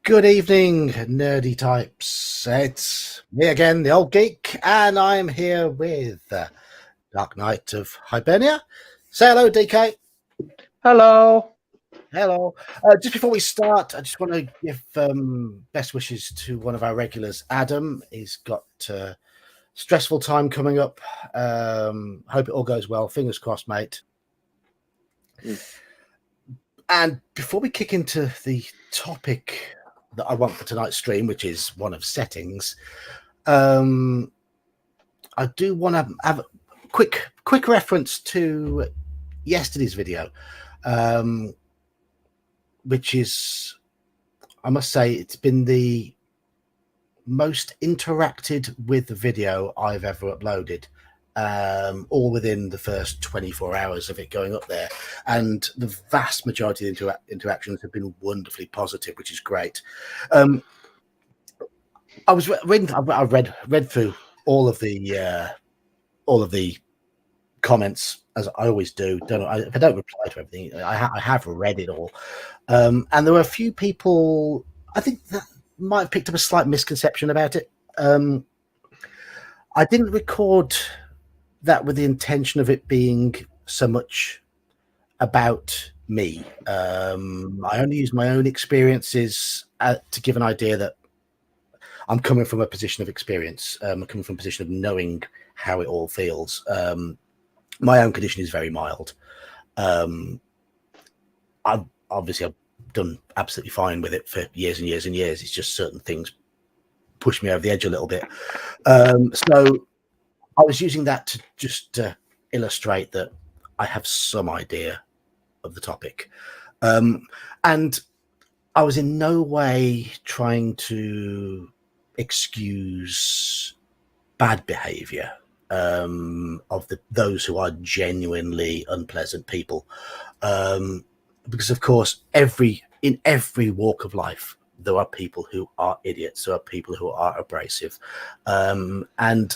Good evening, nerdy types. It's me again, the old geek, and I'm here with Dark Knight of Hibernia. Say hello, DK. Hello. Hello. Just before we start, I just want to give best wishes to one of our regulars, Adam. He's got a stressful time coming up. Hope it all goes well. Fingers crossed, mate. And before we kick into the topic that I want for tonight's stream, which is one of settings, I do want to have a quick reference to yesterday's video, which is, I must say, it's been the most interacted with video I've ever uploaded, all within the first 24 hours of it going up there, and the vast majority of interactions have been wonderfully positive, which is great. I was reading, I read through all of the comments, as I always do. If I don't reply to everything, I have read it all, and there were a few people I think that might have picked up a slight misconception about it. I didn't record that with the intention of it being so much about me. I only use my own experiences to give an idea that I'm coming from a position of experience. I'm coming from a position of knowing how it all feels. My own condition is very mild. I've done absolutely fine with it for years and years and years. It's just certain things push me over the edge a little bit. So I was using that to just illustrate that I have some idea of the topic. And I was in no way trying to excuse bad behavior of those who are genuinely unpleasant people. Because, of course, in every walk of life, there are people who are idiots, there are people who are abrasive. And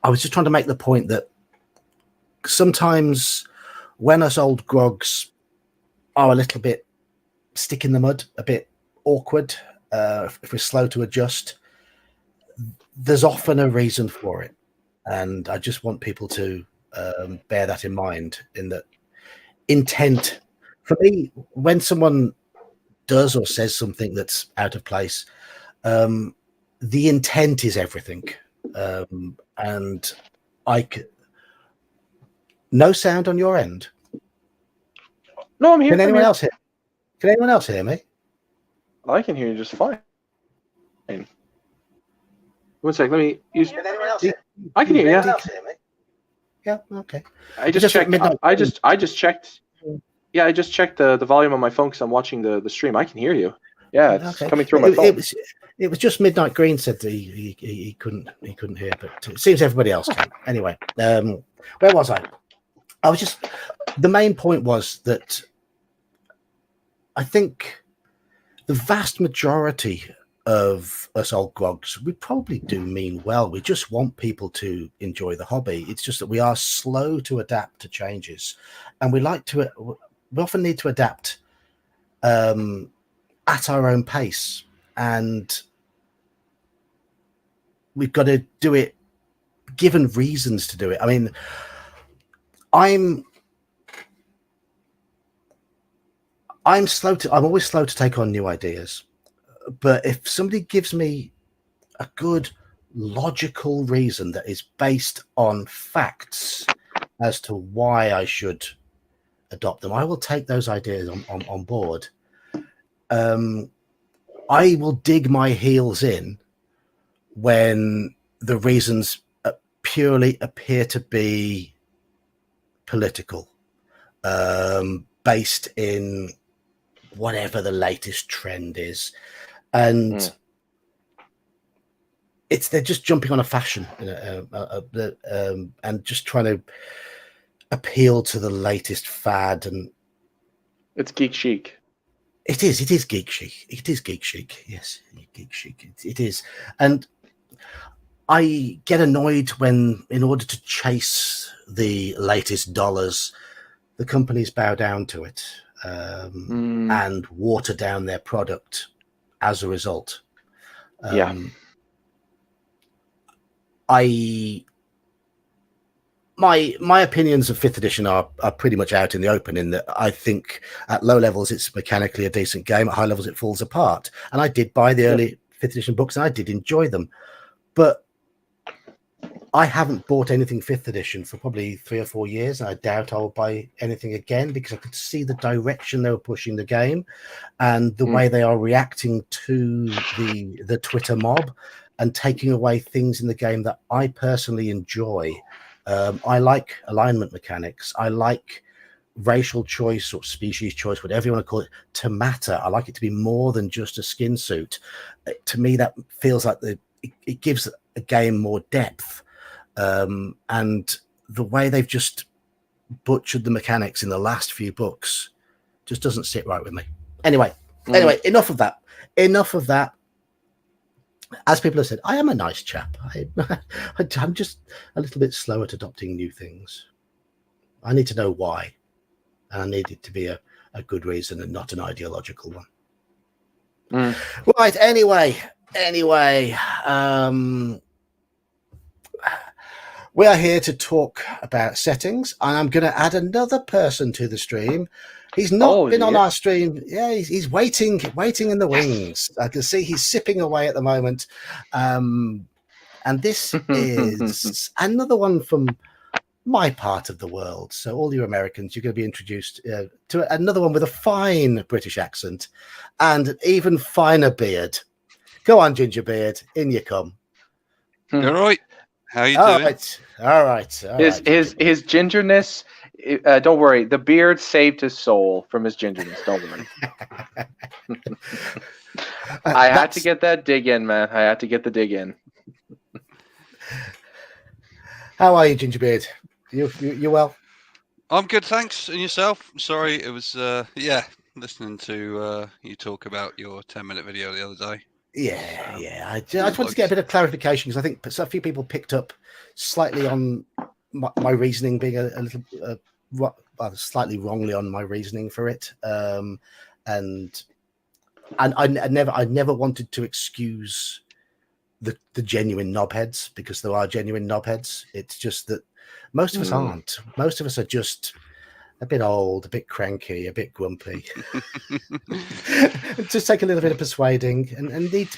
I was just trying to make the point that sometimes when us old grogs are a little bit stick in the mud, a bit awkward, if we're slow to adjust, there's often a reason for it. And I just want people to bear that in mind, in that intent. For me, when someone does or says something that's out of place, the intent is everything. And no sound on your end. No, I'm here. Can anyone else hear? Can anyone else hear me? I can hear you just fine. One sec. Let me use. Can anyone else hear? I can hear you. Yeah. Yeah. Okay. I just checked. I just checked. Yeah, I just checked the volume on my phone because I'm watching the stream. I can hear you. Yeah, it's coming through my phone. It was just Midnight Green said that he couldn't hear, but it seems everybody else can. Anyway, where was I? I was just, the main point was that I think the vast majority of us old grogs, we probably do mean well. We just want people to enjoy the hobby. It's just that we are slow to adapt to changes, and we often need to adapt at our own pace, and we've got to do it given reasons to do it. I mean, I'm always slow to take on new ideas, but if somebody gives me a good logical reason that is based on facts as to why I should adopt them, I will take those ideas on board. I will dig my heels in when the reasons purely appear to be political, based in whatever the latest trend is, and they're just jumping on a fashion, and just trying to appeal to the latest fad, and it's geek chic. It is geek chic. It is geek chic. Yes, geek chic. It is. And I get annoyed when, in order to chase the latest dollars, the companies bow down to it. and water down their product as a result. My opinions of 5th edition are pretty much out in the open, in that I think at low levels it's mechanically a decent game, at high levels it falls apart. And I did buy the early 5th edition books and I did enjoy them. But I haven't bought anything 5th edition for probably 3 or 4 years. And I doubt I'll buy anything again, because I could see the direction they were pushing the game and the way they are reacting to the Twitter mob and taking away things in the game that I personally enjoy. I like alignment mechanics. I like racial choice or species choice, whatever you want to call it, to matter. I like it to be more than just a skin suit. To me, that feels like it gives a game more depth. And the way they've just butchered the mechanics in the last few books just doesn't sit right with me. Anyway, enough of that. As people have said, I am a nice chap. I'm just a little bit slow at adopting new things. I need to know why. And I need it to be a good reason and not an ideological one. Right, anyway. We are here to talk about settings, and I'm going to add another person to the stream. He's not been on our stream. Yeah, he's waiting in the wings. I can see he's sipping away at the moment. And this is another one from my part of the world. So all you Americans, you're going to be introduced to another one with a fine British accent and even finer beard. Go on, Gingerbeard, in you come. All right. How you doing? All right. His gingerness. Don't worry. The beard saved his soul from his gingerness. Don't worry. I had to get that dig in, man. I had to get the dig in. How are you, Gingerbeard? You well? I'm good, thanks. And yourself? Sorry, it was listening to you talk about your 10-minute video the other day. Yeah. I just wanted to get a bit of clarification, because I think a few people picked up slightly on my reasoning being a little slightly wrongly on my reasoning for it, and I never wanted to excuse the genuine knobheads, because there are genuine knobheads. It's just that most of us aren't. Most of us are just a bit old, a bit cranky, a bit grumpy. Just take a little bit of persuading, and need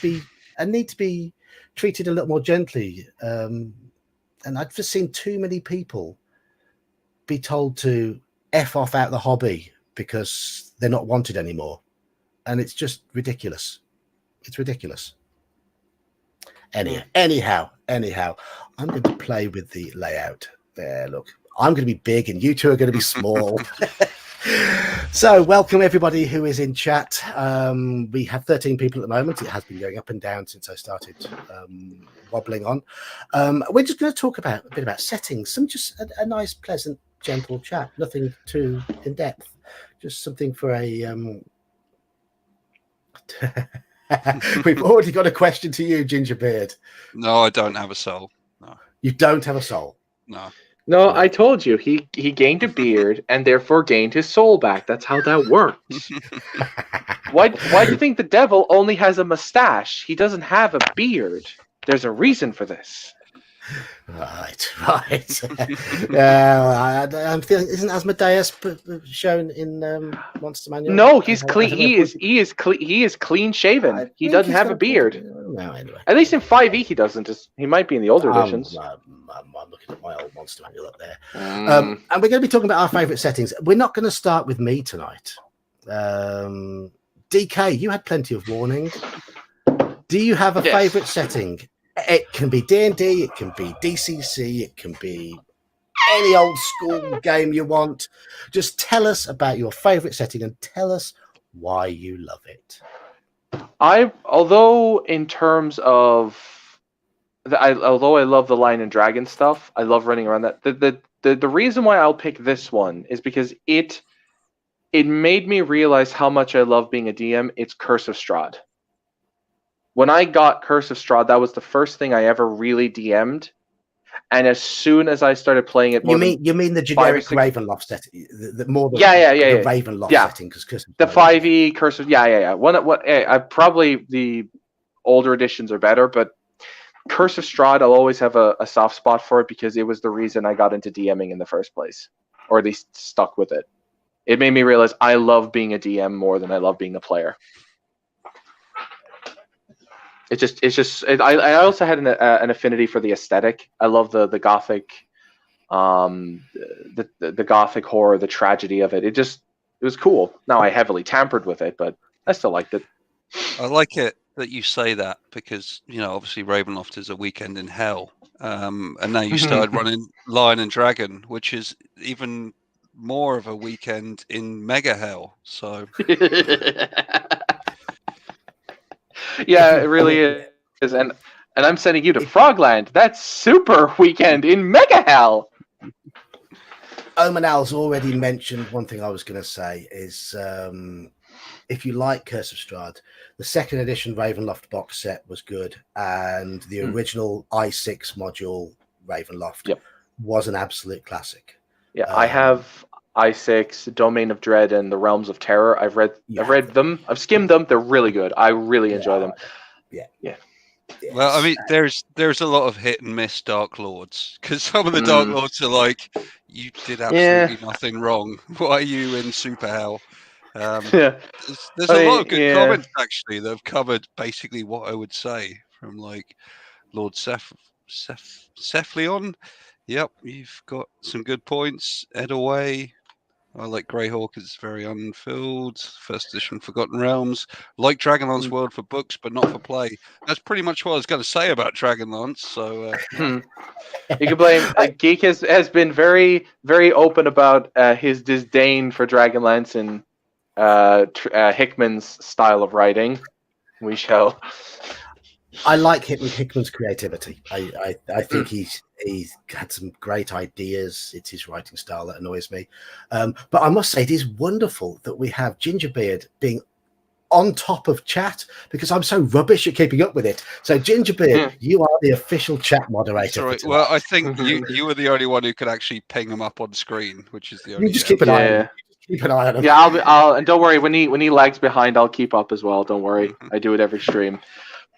to be treated a little more gently. And I've just seen too many people be told to F off out the hobby because they're not wanted anymore. And it's just ridiculous. It's ridiculous. Anyhow, I'm going to play with the layout. There, look. I'm going to be big and you two are going to be small. So welcome everybody who is in chat. We have 13 people at the moment. It has been going up and down since I started wobbling on. We're just going to talk a bit about settings, just a nice, pleasant, gentle chat. Nothing too in depth. Just something for a. We've already got a question to you, Gingerbeard. No, I don't have a soul. No. You don't have a soul? No. No, I told you he gained a beard and therefore gained his soul back. That's how that works. Why do you think the devil only has a mustache? He doesn't have a beard. There's a reason for this. Right. I'm feeling. Isn't Asmodeus shown in Monster Manual? No, he's clean. He is clean shaven. He doesn't have a beard. No, anyway. At least in 5e he doesn't. He might be in the older editions. I'm looking at my old Monster Manual up there. And we're going to be talking about our favourite settings. We're not going to start with me tonight. DK, you had plenty of warning. Do you have a favourite setting? It can be D&D, it can be DCC, it can be any old school game you want. Just tell us about your favourite setting and tell us why you love it. Although I love the Lion and Dragon stuff, I love running around that. The reason why I'll pick this one is because it made me realize how much I love being a DM. It's Curse of Strahd. When I got Curse of Strahd, that was the first thing I ever really DM'd. And as soon as I started playing it, you mean the generic 5 or 6 Ravenloft setting, the more the Ravenloft Yeah. setting, because the 5e Curse of I probably the older editions are better, but Curse of Strahd, I'll always have a soft spot for it because it was the reason I got into DMing in the first place, or at least stuck with it. It made me realize I love being a DM more than I love being a player. I also had an affinity for the aesthetic. I love the gothic, the gothic horror, the tragedy of it. It was cool. Now I heavily tampered with it, but I still liked it. I like it that you say that because, obviously Ravenloft is a weekend in hell. And now you started running Lion and Dragon, which is even more of a weekend in mega hell. So yeah, it really is. And I'm sending you to Frogland. That's super weekend in mega hell. Omanal's already mentioned one thing I was going to say is if you like Curse of Strahd, the second edition Ravenloft box set was good, and the original i6 module Ravenloft was an absolute classic. Yeah, I have i6, Domain of Dread, and the Realms of Terror. I've read them. I've skimmed them. They're really good. I really enjoy them. Yeah. Yes. Well, I mean, there's a lot of hit and miss Dark Lords, because some of the Dark Lords are like, you did absolutely nothing wrong. Why are you in super hell? There's a lot of good comments actually that have covered basically what I would say from like Lord Cephalon. Yep, you've got some good points. Ed away. I like Greyhawk, it's very unfilled. First edition Forgotten Realms. Like Dragonlance World for books, but not for play. That's pretty much what I was going to say about Dragonlance. So you can blame. Geek has been very, very open about his disdain for Dragonlance and Hickman's style of writing. We shall. I like Hickman's creativity. I think he's had some great ideas. It's his writing style that annoys me. But I must say, it is wonderful that we have Gingerbeard being on top of chat, because I'm so rubbish at keeping up with it. So Gingerbeard, you are the official chat moderator. Right. Well, I think you were the only one who could actually ping him up on screen, which is the only. You just keep an eye on him. Keep an eye on him. Yeah, I'll and don't worry, when he lags behind, I'll keep up as well. Don't worry, I do it every stream.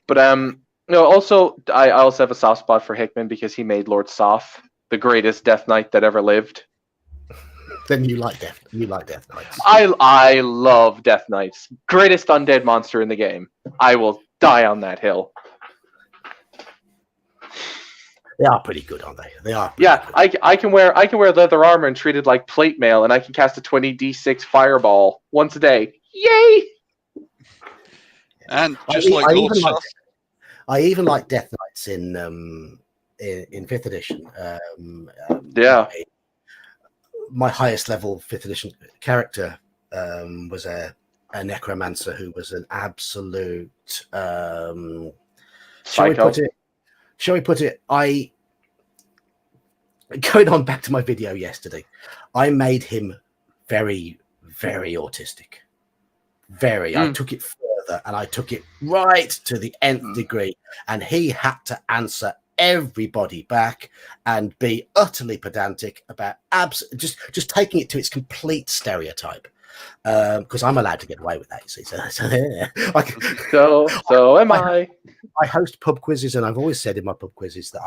But also I also have a soft spot for Hickman because he made Lord Soth the greatest Death Knight that ever lived. Then you like Death Knights. I love Death Knights. Greatest undead monster in the game. I will die on that hill. They are pretty good, aren't they? They are. Yeah, I can wear leather armor and treat it like plate mail, and I can cast a 20d6 fireball once a day. Yay! And just Lord Soth. I even like Death Knights in 5th edition. My highest level 5th edition character was a necromancer who was an absolute. Shall we put it? Going on back to my video yesterday, I made him very, very autistic. I took it further, and I took it right to the nth degree, and he had to answer everybody back and be utterly pedantic about just taking it to its complete stereotype. Because I'm allowed to get away with that, you see. So am I. I host pub quizzes, and I've always said in my pub quizzes that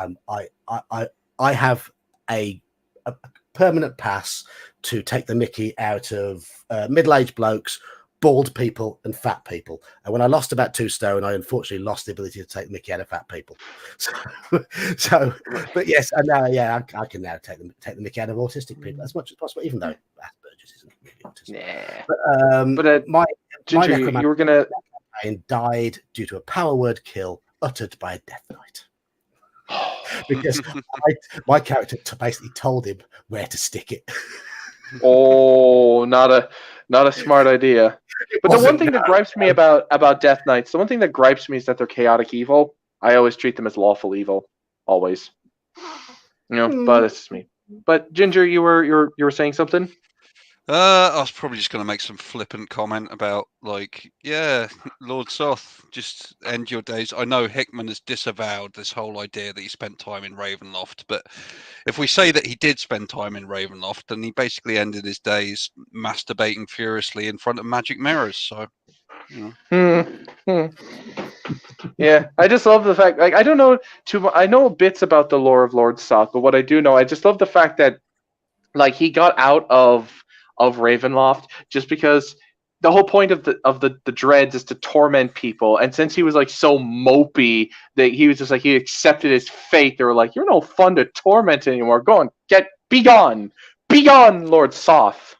I have a permanent pass to take the mickey out of middle-aged blokes, bald people, and fat people. And when I lost about 2 stone, I unfortunately lost the ability to take the mickey out of fat people. But yes, and now I can now take the mickey out of autistic people as much as possible, even though Asperger's isn't really autism. But my Ginger, you were gonna died due to a power word kill uttered by a Death Knight. Because my character basically told him where to stick it. Oh, not a smart idea. But the one thing that gripes me about Death Knights, the one thing that gripes me is that they're chaotic evil. I always treat them as lawful evil, always. But that's just me. But Ginger, you were saying something? I was probably just going to make some flippant comment about, like, yeah, Lord Soth, just end your days. I know Hickman has disavowed this whole idea that he spent time in Ravenloft, but if we say that he did spend time in Ravenloft, then he basically ended his days masturbating furiously in front of magic mirrors. So, you know. Yeah, I just love the fact. Like, I don't know too much. I know bits about the lore of Lord Soth, but what I do know, I just love the fact that like he got out of Ravenloft just because the whole point of the dreads is to torment people, and since he was like so mopey that he was just like he accepted his fate. They were like, "You're no fun to torment anymore. Go on, be gone, Lord Soth."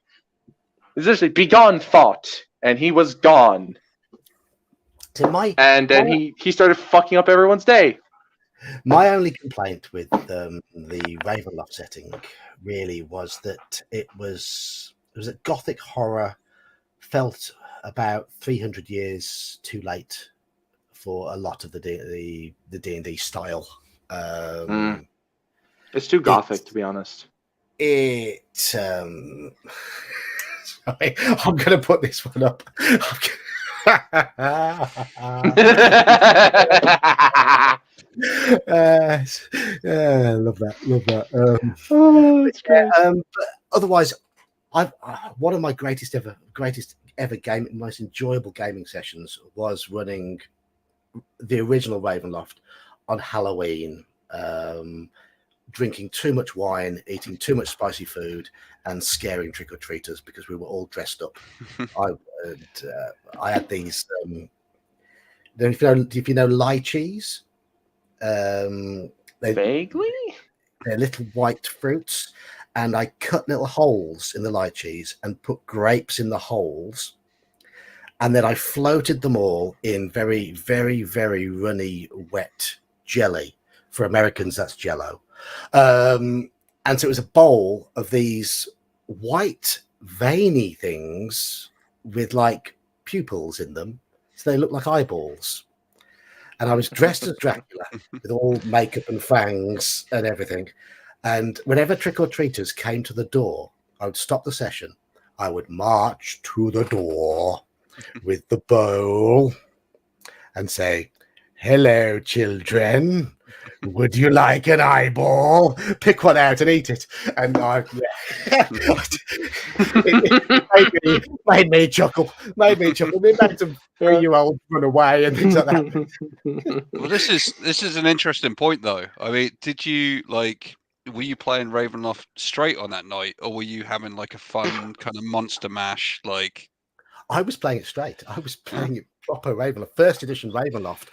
Essentially, be gone, thought, and he was gone. And then he started fucking up everyone's day. My only complaint with the Ravenloft setting really was that it was a gothic horror, felt about 300 years too late for a lot of the D&D style. It's too gothic, to be honest. Sorry, I'm going to put this one up. Love that. It's great. But otherwise, one of my greatest ever game, most enjoyable gaming sessions was running the original Ravenloft on Halloween. Drinking too much wine, eating too much spicy food, and scaring trick-or-treaters because we were all dressed up. I had these. If you know lychees, vaguely, they're little white fruits, and I cut little holes in the lychees and put grapes in the holes, and then I floated them all in very, very, very runny, wet jelly. For Americans, that's Jello. And so it was a bowl of these white veiny things with like pupils in them, so they look like eyeballs. And I was dressed as Dracula with all makeup and fangs and everything. And whenever trick-or-treaters came to the door, I would stop the session. I would march to the door with the bowl and say, "Hello, children. Would you like an eyeball? Pick one out and eat it." And it made me chuckle. It made some 3-year-olds run away and things like that. Well, this is an interesting point, though. I mean, were you playing Ravenloft straight on that night, or were you having like a fun kind of monster mash? Like, I was playing it straight. I was playing it proper Ravenloft, first edition Ravenloft.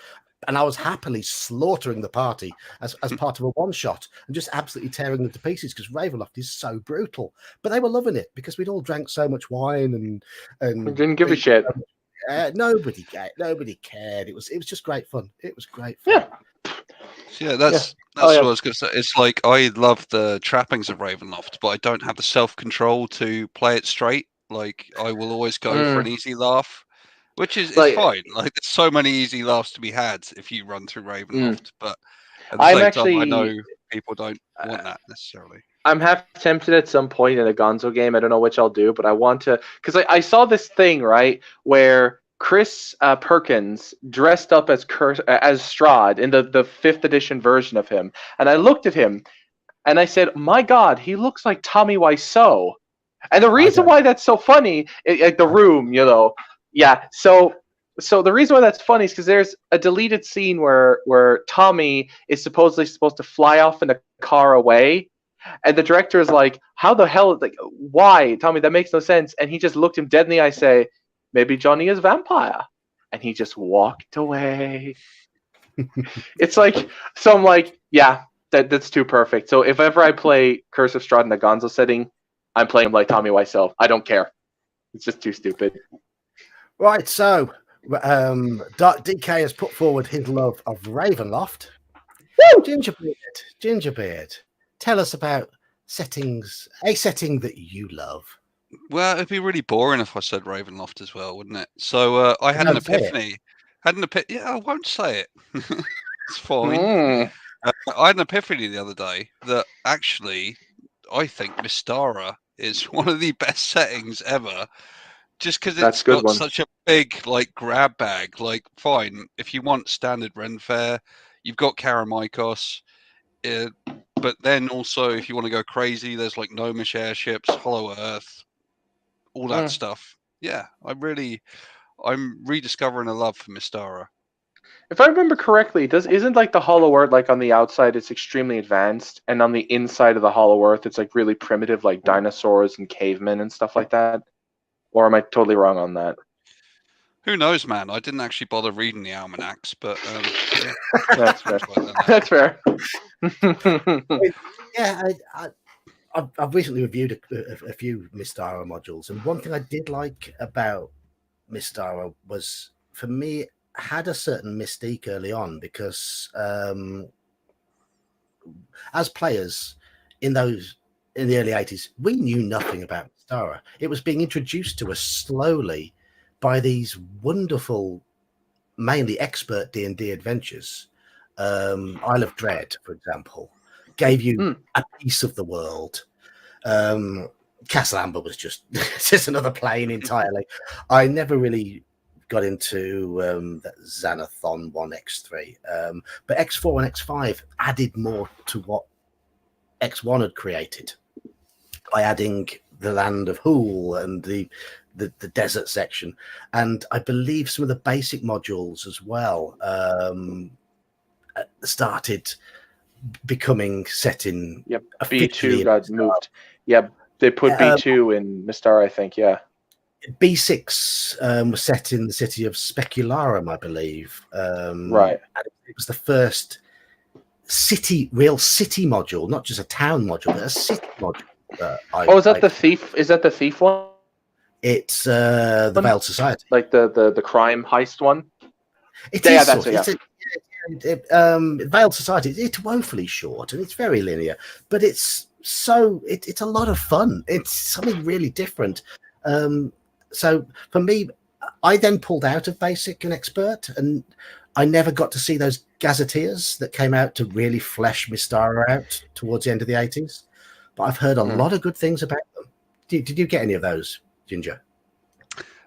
And I was happily slaughtering the party as part of a one-shot and just absolutely tearing them to pieces because Ravenloft is so brutal. But they were loving it because we'd all drank so much wine and we didn't give a shit. Nobody cared. It was just great fun. It was great fun. Yeah, that's what I was going to say. It's like I love the trappings of Ravenloft, but I don't have the self-control to play it straight. Like I will always go for an easy laugh. Which is fine. Like there's so many easy laughs to be had if you run through Ravenloft, but at the same time, I know people don't want that necessarily. I'm half tempted at some point in a Gonzo game. I don't know which I'll do, but I want to because I saw this thing right where Chris Perkins dressed up as Strahd in the 5th edition version of him, and I looked at him and I said, "My God, he looks like Tommy Wiseau." And the reason why that's so funny, like the room, you know. Yeah, so the reason why that's funny is because there's a deleted scene where Tommy is supposedly supposed to fly off in a car away, and the director is like, "How the hell? Like, why, Tommy? That makes no sense." And he just looked him dead in the eye, say, "Maybe Johnny is vampire," and he just walked away. It's like, so I'm like, yeah, that's too perfect. So if ever I play Curse of Strahd in the Gonzo setting, I'm playing him like Tommy Wiseau. I don't care. It's just too stupid. Right, so DK has put forward his love of Ravenloft. Woo! Gingerbeard, tell us about a setting that you love. Well, it'd be really boring if I said Ravenloft as well, wouldn't it? So I had an epiphany. Yeah, I won't say it. It's fine. I had an epiphany the other day that actually I think Mystara is one of the best settings ever. Just because That's it's a good got one. such a big like grab bag. Like, fine, if you want standard Ren fare, you've got Karameikos. But then also, if you want to go crazy, there's like Gnomish airships, Hollow Earth, all that stuff. Yeah, I'm rediscovering a love for Mystara. If I remember correctly, isn't like the Hollow Earth, like on the outside it's extremely advanced, and on the inside of the Hollow Earth it's like really primitive, like dinosaurs and cavemen and stuff like that? Or am I totally wrong on that? Who knows, man? I didn't actually bother reading the almanacs, but yeah, That's fair. That's fair. Yeah, I've recently reviewed a few Mystara modules, and one thing I did like about Mystara was, for me, it had a certain mystique early on, because as players in the early 80s, we knew nothing about Mystara. It was being introduced to us slowly by these wonderful, mainly expert D&D adventures. Isle of Dread, for example, gave you a piece of the world. Castle Amber was just another plane entirely. I never really got into that Xanathon 1X3, but X4 and X5 added more to what X1 had created by adding the land of Hool and the desert section, and I believe some of the basic modules as well started becoming set in. Yep, B2 got moved. Yep, they put B2 in Mystara, I think. Yeah. B6 was set in the city of Specularum, I believe. Right. And it was the first real city module, not just a town module, but a city module. Is that the thief? Is that the thief one? It's the Veiled Society, like the crime heist one. That's it. Veiled Society. It's woefully short and it's very linear, but it's a lot of fun. It's something really different. So for me, I then pulled out of Basic and Expert, and I never got to see those gazetteers that came out to really flesh Mystara out towards the end of the 80s. But I've heard a lot of good things about them. Did you get any of those, Ginger?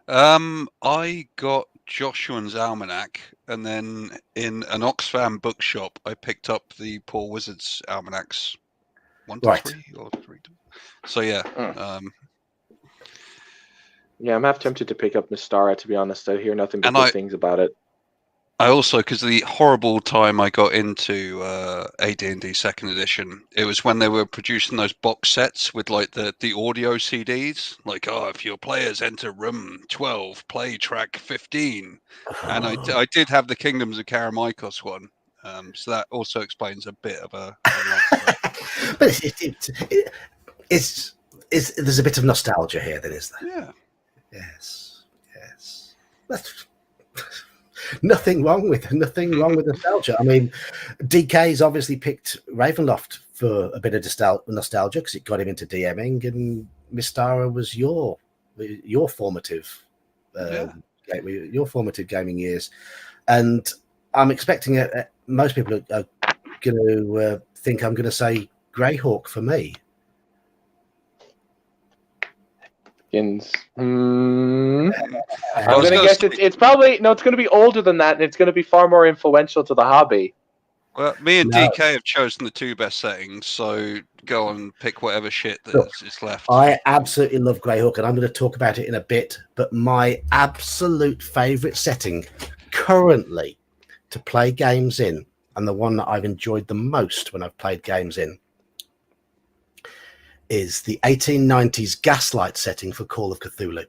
I got Joshua's Almanac, and then in an Oxfam bookshop, I picked up the Poor Wizard's Almanacs 1 to 3 or 3 to... So yeah. Yeah, I'm half tempted to pick up Mystara, to be honest. I hear nothing but good things about it. I also, because the horrible time I got into AD&D 2nd edition, it was when they were producing those box sets with like the audio CDs, like, if your players enter room 12, play track 15. And I did have the Kingdoms of Karameikos one, so that also explains a bit of a but there's a bit of nostalgia here, then, is there? Yeah. Yes. That's nothing wrong with nostalgia. I mean, DK's obviously picked Ravenloft for a bit of nostalgia because it got him into DMing, and Mystara was your formative, your formative gaming years. And I'm expecting most people are going to think I'm going to say Greyhawk for me. I'm going to guess it's probably it's going to be older than that, and it's going to be far more influential to the hobby. Well, me and DK have chosen the 2 best settings, so go and pick whatever shit is left. I absolutely love Greyhawk, and I'm going to talk about it in a bit, but my absolute favourite setting currently to play games in, and the one that I've enjoyed the most when I've played games in, is the 1890s Gaslight setting for Call of Cthulhu.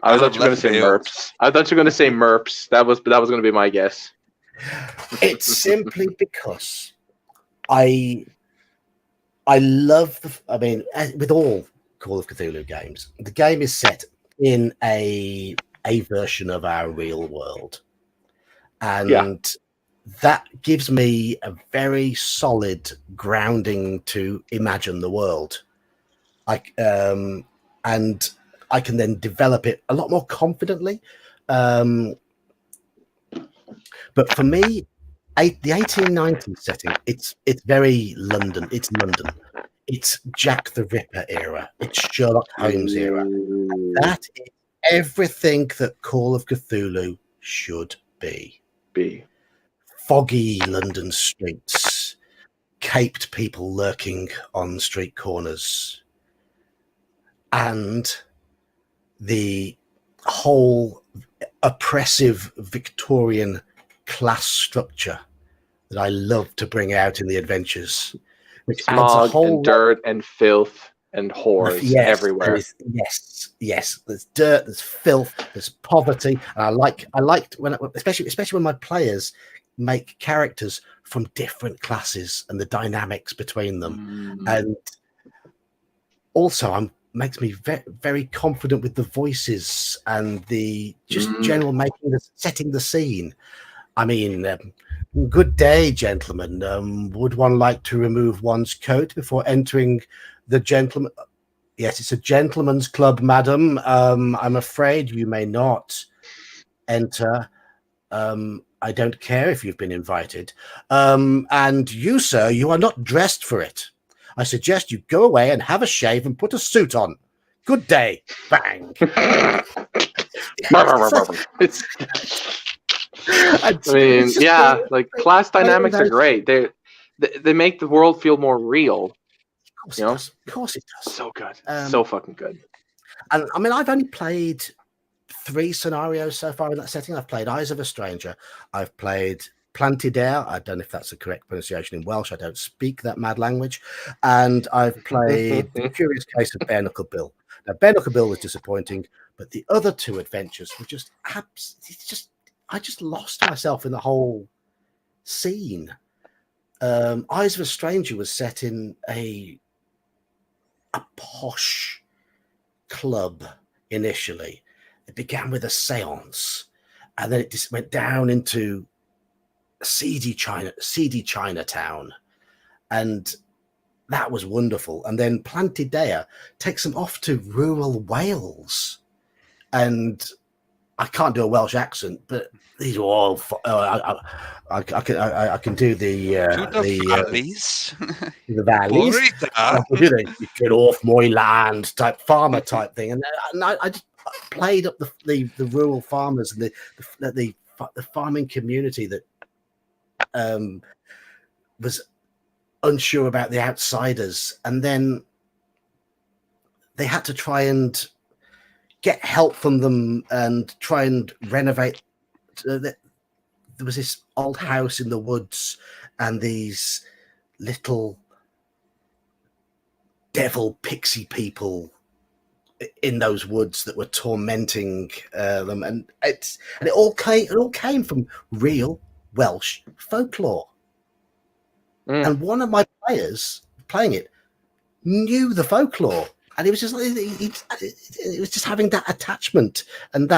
I thought you were going to say MERPs. That was going to be my guess. It's simply because I love with all Call of Cthulhu games, the game is set in a version of our real world, and that gives me a very solid grounding to imagine the world. And I can then develop it a lot more confidently. But for me, the 1890s setting, it's very London. It's London. It's Jack the Ripper era. It's Sherlock Holmes era. That is everything that Call of Cthulhu should be. Foggy London streets, caped people lurking on street corners, and the whole oppressive Victorian class structure that I love to bring out in the adventures, which smog adds a whole and dirt and filth and whores everywhere. Yes. There's dirt, there's filth, there's poverty, and I liked when, especially when my players make characters from different classes and the dynamics between them, and also makes me very confident with the voices and the just general setting the scene. I mean, good day, gentlemen. Would one like to remove one's coat before entering the gentleman? Yes, it's a gentleman's club, madam. I'm afraid you may not enter. I don't care if you've been invited. And you, sir, you are not dressed for it. I suggest you go away and have a shave and put a suit on. Good day. Bang. I mean, yeah, like class dynamics are great. They make the world feel more real. Of course it does. So good. So fucking good. And I mean, I've only played 3 scenarios so far in that setting. I've played Eyes of a Stranger. I've played Plantidaire. I don't know if that's the correct pronunciation in Welsh. I don't speak that mad language. And I've played The Curious Case of Bare Knuckle Bill. Now, Bare Knuckle Bill was disappointing, but the other 2 adventures were just I just lost myself in the whole scene. Eyes of a Stranger was set in a posh club initially. It began with a seance, and then it just went down into seedy Chinatown, and that was wonderful. And then Plantidaire takes them off to rural Wales, and I can't do a Welsh accent, but these are all. I can do the valleys. The valleys. You get off my land type farmer type thing, and I just played up the rural farmers and the farming community that was unsure about the outsiders, and then they had to try and get help from them and try and renovate. There was this old house in the woods and these little devil pixie people in those woods that were tormenting them, and it all came from real Welsh folklore. And one of my players playing it knew the folklore, and it was just having that attachment and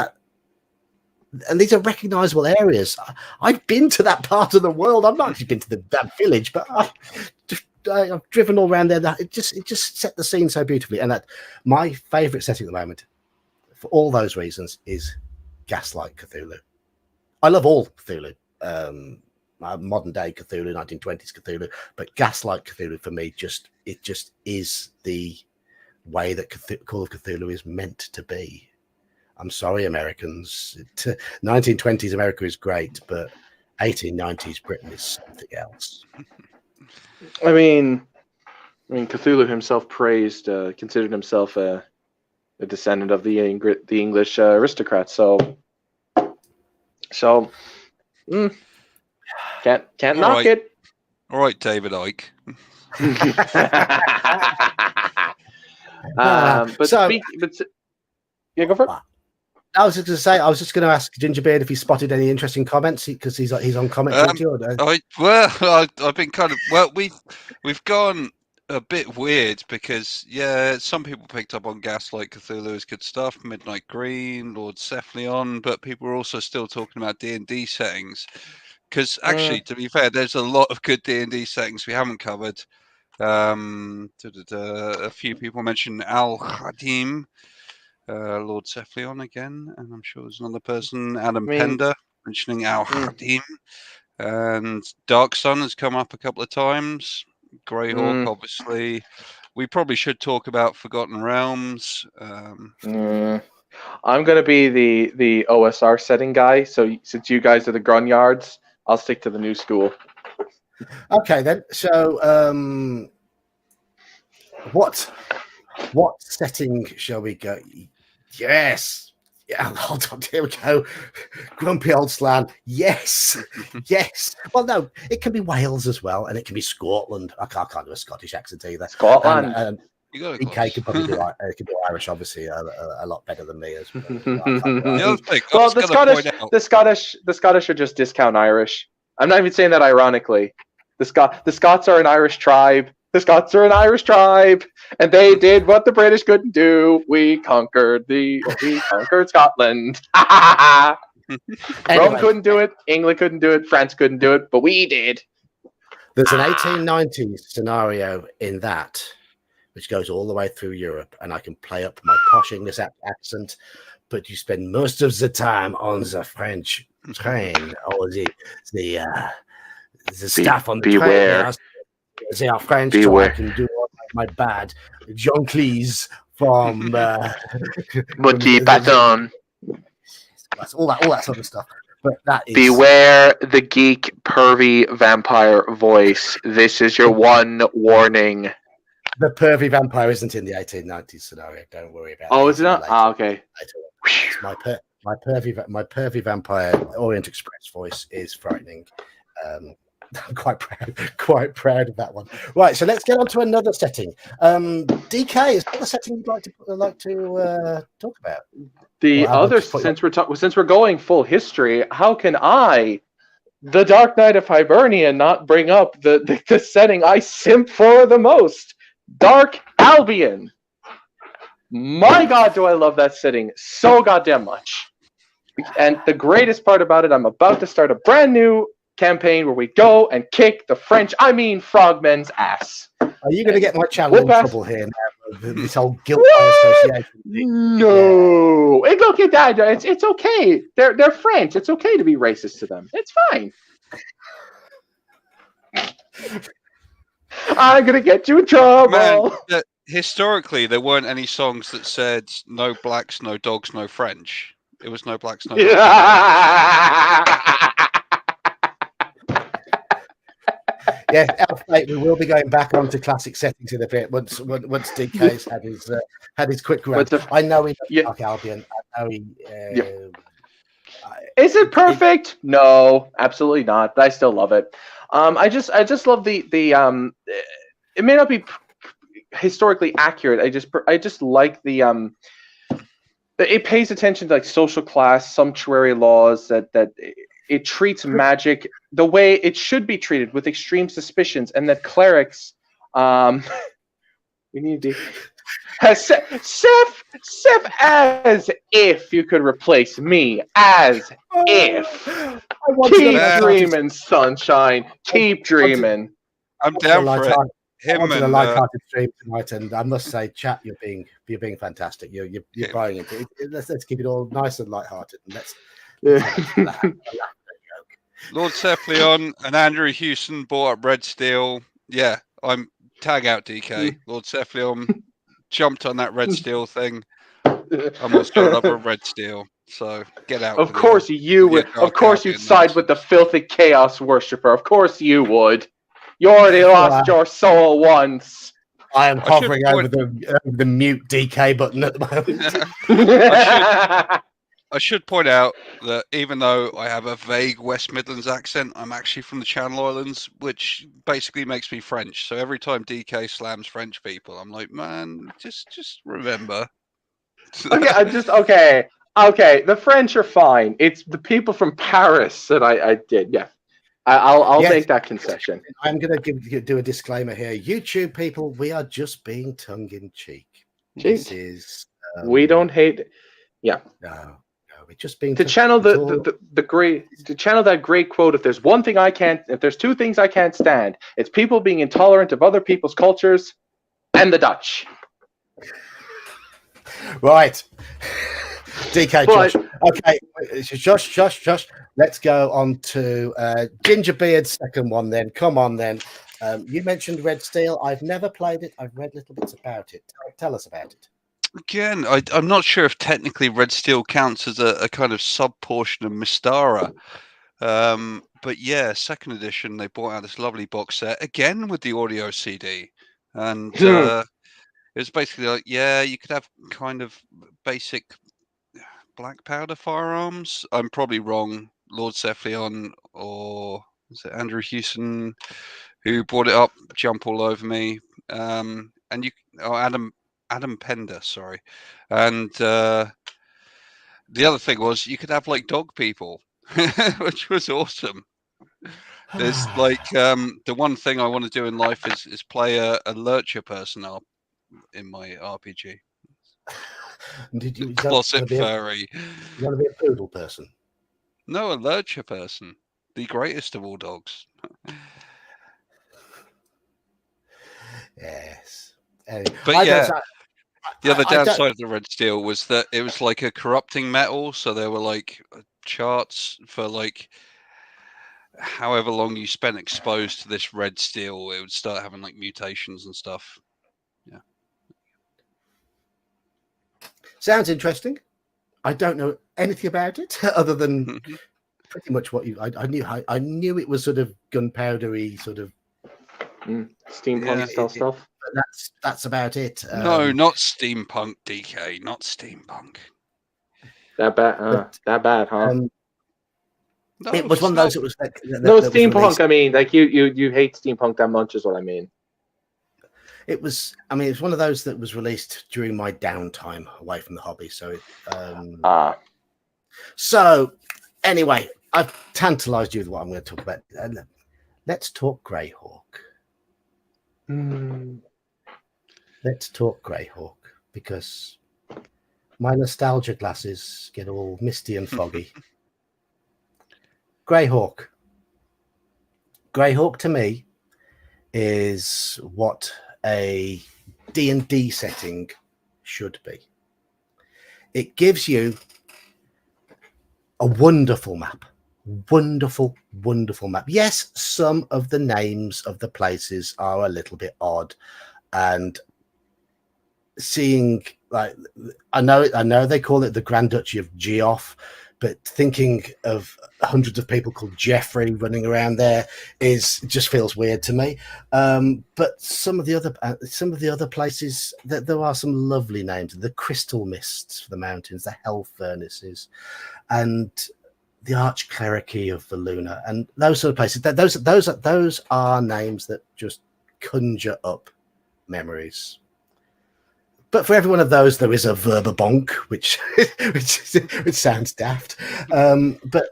these are recognizable areas. I've been to that part of the world. I've not actually been to that village, but I've driven all around there. It just set the scene so beautifully. And that my favorite setting at the moment, for all those reasons, is Gaslight Cthulhu. I love all Cthulhu, modern day Cthulhu, 1920s Cthulhu, but Gaslight Cthulhu for me just is the way that Call of Cthulhu is meant to be. I'm sorry, Americans. 1920s America is great, but 1890s Britain is something else. I mean, Cthulhu himself considered himself a descendant of the English aristocrats. So can't knock it. All right, David Icke. Yeah, go for it. I was just going to say, I was just going to ask Gingerbeard if he spotted any interesting comments because he's on comment. I've been kind of we've gone a bit weird because some people picked up on Gaslight Cthulhu as good stuff, Midnight Green, Lord Cephalon, but people are also still talking about D&D settings because actually, to be fair, there's a lot of good D&D settings we haven't covered. A few people mentioned Al Khadim. Lord Cephalon again, and I'm sure there's another person, Adam Pender, mentioning Al Hadim, and Dark Sun has come up a couple of times. Greyhawk, obviously. we probably should talk about Forgotten Realms. I'm gonna be the OSR setting guy. So since you guys are the Grunyards, I'll stick to the new school. Okay then. So what setting shall we go? Yes. Yeah, hold on. Here we go. Grumpy old Slan. Yes. Yes. Well, no, it can be Wales as well, and it can be Scotland. I can't do a Scottish accent either. Scotland. DK could probably do Irish, obviously, a lot better than me as well. The Scottish are just discount Irish. I'm not even saying that ironically. The Scots are an Irish tribe. The Scots are an Irish tribe, and they did what the British couldn't do. We conquered Scotland. Rome couldn't do it. England couldn't do it. France couldn't do it, but we did. There's an 1890s scenario in that, which goes all the way through Europe, and I can play up my posh English accent, but you spend most of the time on the French train or the staff on the train. They are French, so I can do all my bad Jean Cleese from Monkey Patton. all that sort of stuff. But that is beware the geek pervy vampire voice. This is your one warning. The pervy vampire isn't in the 1890s scenario. Don't worry about it. Oh, is it not? Okay. My pervy vampire Orient Express voice is frightening. I'm quite proud of that one. Right, so let's get on to another setting. DK, is there a setting you'd like to talk about? Since we're going full history, how can I, the Dark Knight of Hibernia, not bring up the setting I simp for the most? Dark Albion. My God, do I love that setting so goddamn much. And the greatest part about it, I'm about to start a brand new campaign where we go and kick the frogmen's ass. Are you going to get my channel in trouble here now? This whole guilt by association thing? No. Hey, look at that. It's okay. They're French. It's okay to be racist to them. It's fine. I'm going to get you in trouble. Man, historically, there weren't any songs that said no blacks, no dogs, no French. It was no blacks, no dogs. Yeah, Elf-Mate, we will be going back onto classic settings in a bit once DK's had his quick run. I know he does Dark Albion. I know he. Is it perfect? No, absolutely not. But I still love it. I just love the it may not be historically accurate. I just like the it pays attention to like social class, sumptuary laws that it treats magic the way it should be treated, with extreme suspicions, and that clerics, we need to Seth, as if you could replace me, as if. Keep dreaming, sunshine. Keep dreaming. I'm down for it. I wanted a light-hearted stream tonight, and I must say, chat, you're being fantastic. You're buying into it. Let's keep it all nice and light-hearted, and let's. Lord Seth Leon and Andrew Houston bought up Red Steel. Yeah, I'm tag out DK. Lord Seth Leon jumped on that Red Steel thing. Almost got up a Red Steel. So get out. Of course you would. Of course you'd side with the filthy chaos worshipper. Of course you would. You already lost your soul once. I am hovering over the mute DK button at the moment. I should point out that even though I have a vague West Midlands accent, I'm actually from the Channel Islands, which basically makes me French. So every time DK slams French people, I'm like, man, just remember. Okay. Okay, the French are fine. It's the people from Paris that I did. Yeah, I'll make that concession. I'm going to do a disclaimer here. YouTube people, we are just being tongue in cheek. This is we don't hate. Yeah. No. Just being to channel to channel that great quote. If there's two things I can't stand, it's people being intolerant of other people's cultures and the Dutch. Right. DK Josh. Okay, Josh. Let's go on to Gingerbeard's second one then. Come on then. You mentioned Red Steel. I've never played it. I've read little bits about it. Tell us about it. Again, I'm not sure if technically Red Steel counts as a kind of sub portion of Mystara. But yeah, second edition, they brought out this lovely box set again with the audio CD, and it was basically like, yeah, you could have kind of basic black powder firearms. I'm probably wrong. Lord Cephion or is it Andrew Hewson who brought it up? Jump all over me. And you, Adam Pender, sorry, and the other thing was you could have like dog people, which was awesome. There's like the one thing I want to do in life is play a lurcher person up in my RPG. Did you Closet furry? You want to be a poodle person? No, a lurcher person, the greatest of all dogs. Yes, but yeah. The other downside of the Red Steel was that it was like a corrupting metal, so there were like charts for like however long you spent exposed to this red steel, it would start having like mutations and stuff. Yeah. Sounds interesting. I don't know anything about it other than pretty much what you. I knew it was sort of gunpowdery, sort of steampunk style stuff. But that's about it. No, not steampunk, DK, not steampunk. That bad, huh? No, it was one of those. It was like no steampunk. I mean, like you hate steampunk that much, is what I mean. It was. I mean, it's one of those that was released during my downtime away from the hobby. So, So, anyway, I've tantalised you with what I'm going to talk about. Let's talk Greyhawk. Let's talk Greyhawk because my nostalgia glasses get all misty and foggy. Greyhawk to me is what a D&D setting should be. It gives you a wonderful map. Wonderful map. Yes, some of the names of the places are a little bit odd, and seeing like I know they call it the Grand Duchy of Geoff, but thinking of hundreds of people called Jeffrey running around there just feels weird to me. But some of the other places, there are some lovely names: the Crystal Mists for the mountains, the Hell Furnaces, and the Archclericy of the Luna, and those sort of places. Those are names that just conjure up memories. But for every one of those, there is a Verbabonk, which sounds daft. But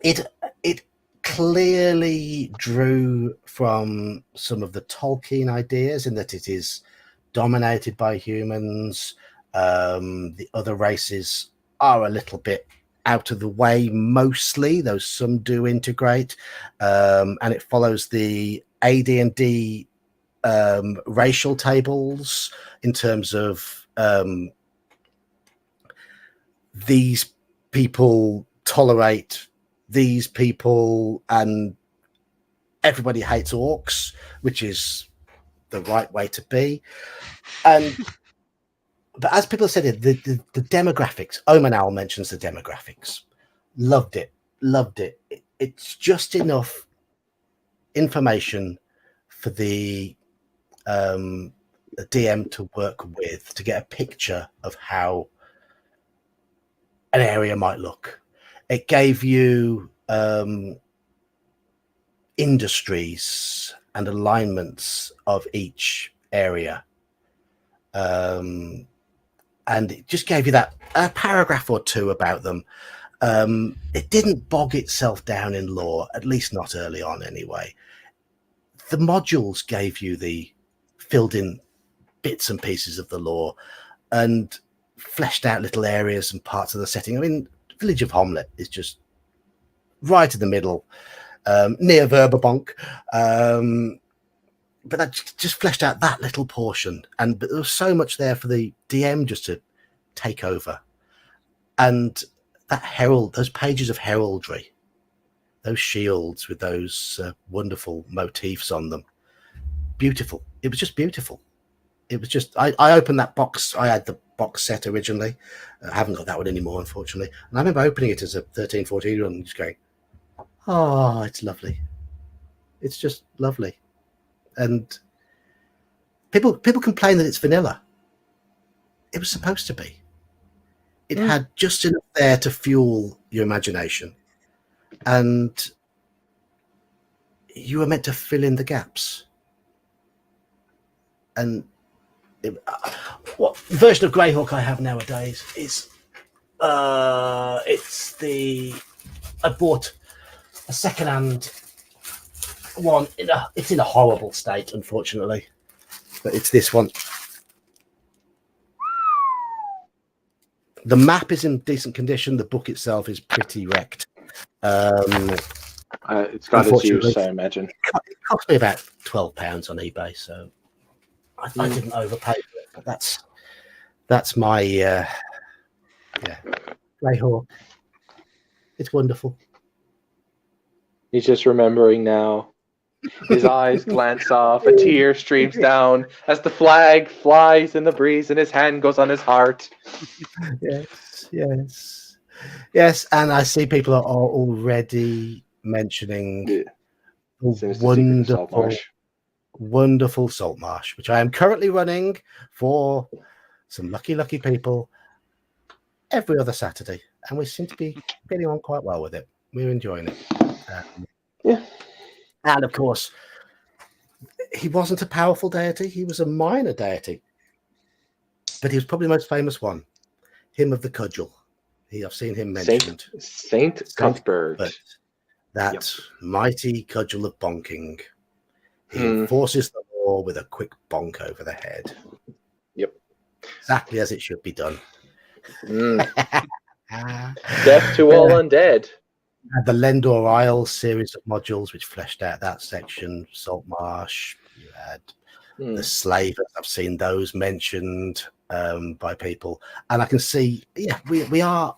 it clearly drew from some of the Tolkien ideas in that it is dominated by humans. The other races are a little bit out of the way mostly, though some do integrate. And it follows the AD&D racial tables in terms of these people tolerate these people and everybody hates orcs, which is the right way to be. And but as people said it, the demographics, Omen Owl mentions the demographics. Loved it. It's just enough information for the DM to work with to get a picture of how an area might look. It gave you industries and alignments of each area. And it just gave you that a paragraph or two about them. It didn't bog itself down in lore, at least not early on anyway. The modules gave you the filled in bits and pieces of the lore and fleshed out little areas and parts of the setting. I mean, Village of Homlet is just right in the middle, near Verbabonk. But that just fleshed out that little portion, but there was so much there for the DM just to take over. And that those pages of heraldry those shields with those wonderful motifs on them. Beautiful. It was just beautiful. It was just, I opened that box. I had the box set originally. I haven't got that one anymore, unfortunately. And I remember opening it as a 13, 14-year-old and just going, oh, it's lovely. It's just lovely. And people complain that it's vanilla. It was supposed to be. It had just enough there to fuel your imagination. And you were meant to fill in the gaps. And what version of Greyhawk I have nowadays is it's the I bought a second-hand one. It's in a horrible state, unfortunately, but it's this one. The map is in decent condition. The book itself is pretty wrecked. It's got its use, I imagine. It cost me about £12 on eBay, so I didn't overpay for it. But that's my Greyhawk. It's wonderful. He's just remembering now. His eyes glance off. A tear streams down as the flag flies in the breeze and his hand goes on his heart. Yes. And I see people are already mentioning the wonderful salt marsh, which I am currently running for some lucky people every other Saturday. And we seem to be getting on quite well with it. We're enjoying it. And of course, he wasn't a powerful deity. He was a minor deity. But he was probably the most famous one. Him of the cudgel. I've seen him mentioned. Saint Cuthbert. That mighty cudgel of bonking. He enforces the law with a quick bonk over the head. Yep. Exactly as it should be done. Death to all undead. Had the Lendor Isle series of modules which fleshed out that section. Salt Marsh. You had the Slavers. I've seen those mentioned by people, and I can see. We are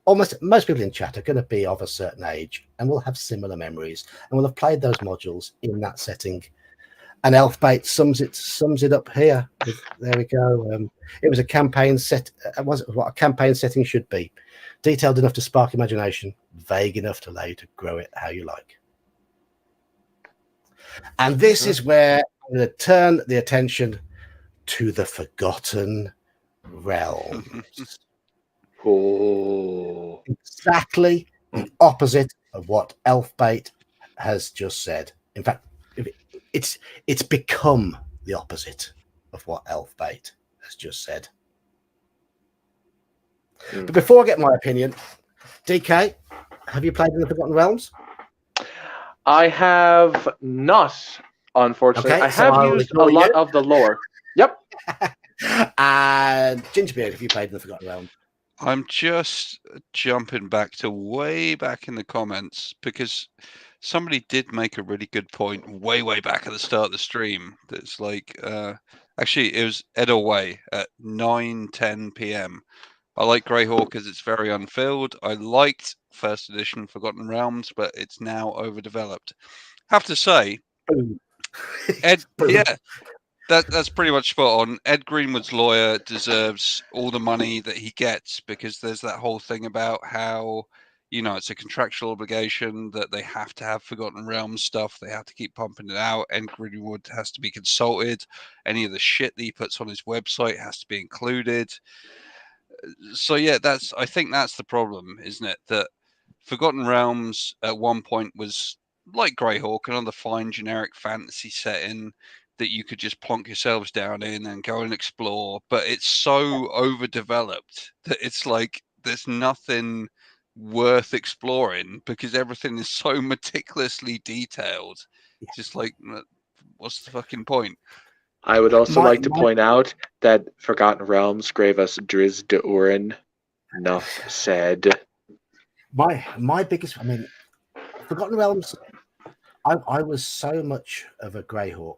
almost most people in chat are going to be of a certain age, and will have similar memories, and will have played those modules in that setting. And Elfbait sums it up here. There we go. It was a campaign set. Was what a campaign setting should be. Detailed enough to spark imagination, vague enough to allow you to grow it how you like. And this is where I'm going to turn the attention to the Forgotten Realms. Exactly the opposite of what Elfbait has just said. In fact, it's become the opposite of what Elfbait has just said. But before I get my opinion, DK, have you played in the Forgotten Realms? I have not, unfortunately. Okay, I have used a lot of the lore. Yep. And Gingerbeard, have you played in the Forgotten Realms? I'm just jumping back to way back in the comments because somebody did make a really good point way back at the start of the stream. That's like, actually, it was Ed Away at 9:10 p.m. I like Greyhawk because it's very unfilled. I liked first edition Forgotten Realms, but it's now overdeveloped. Have to say, Ed, that's pretty much spot on. Ed Greenwood's lawyer deserves all the money that he gets because there's that whole thing about how, it's a contractual obligation that they have to have Forgotten Realms stuff. They have to keep pumping it out. Ed Greenwood has to be consulted. Any of the shit that he puts on his website has to be included. So yeah, I think that's the problem, isn't it? That Forgotten Realms at one point was like Greyhawk, another fine generic fantasy setting that you could just plonk yourselves down in and go and explore. But it's so overdeveloped that it's like there's nothing worth exploring because everything is so meticulously detailed. Just like, what's the fucking point? I would also like to point out that Forgotten Realms gave us Driz de Urin. Enough said. My biggest, Forgotten Realms, I was so much of a Greyhawk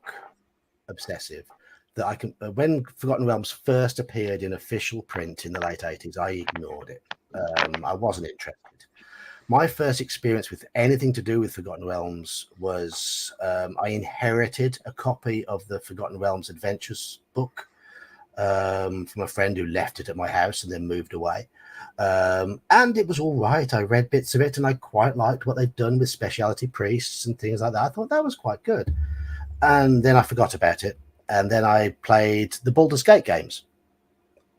obsessive that when Forgotten Realms first appeared in official print in the late 80s, I ignored it. I wasn't interested. my first experience with anything to do with Forgotten Realms was I inherited a copy of the Forgotten Realms Adventures book from a friend who left it at my house and then moved away. And it was all right. I read bits of it and I quite liked what they'd done with specialty priests and things like that. I thought that was quite good. And then I forgot about it. And then I played the Baldur's Gate games.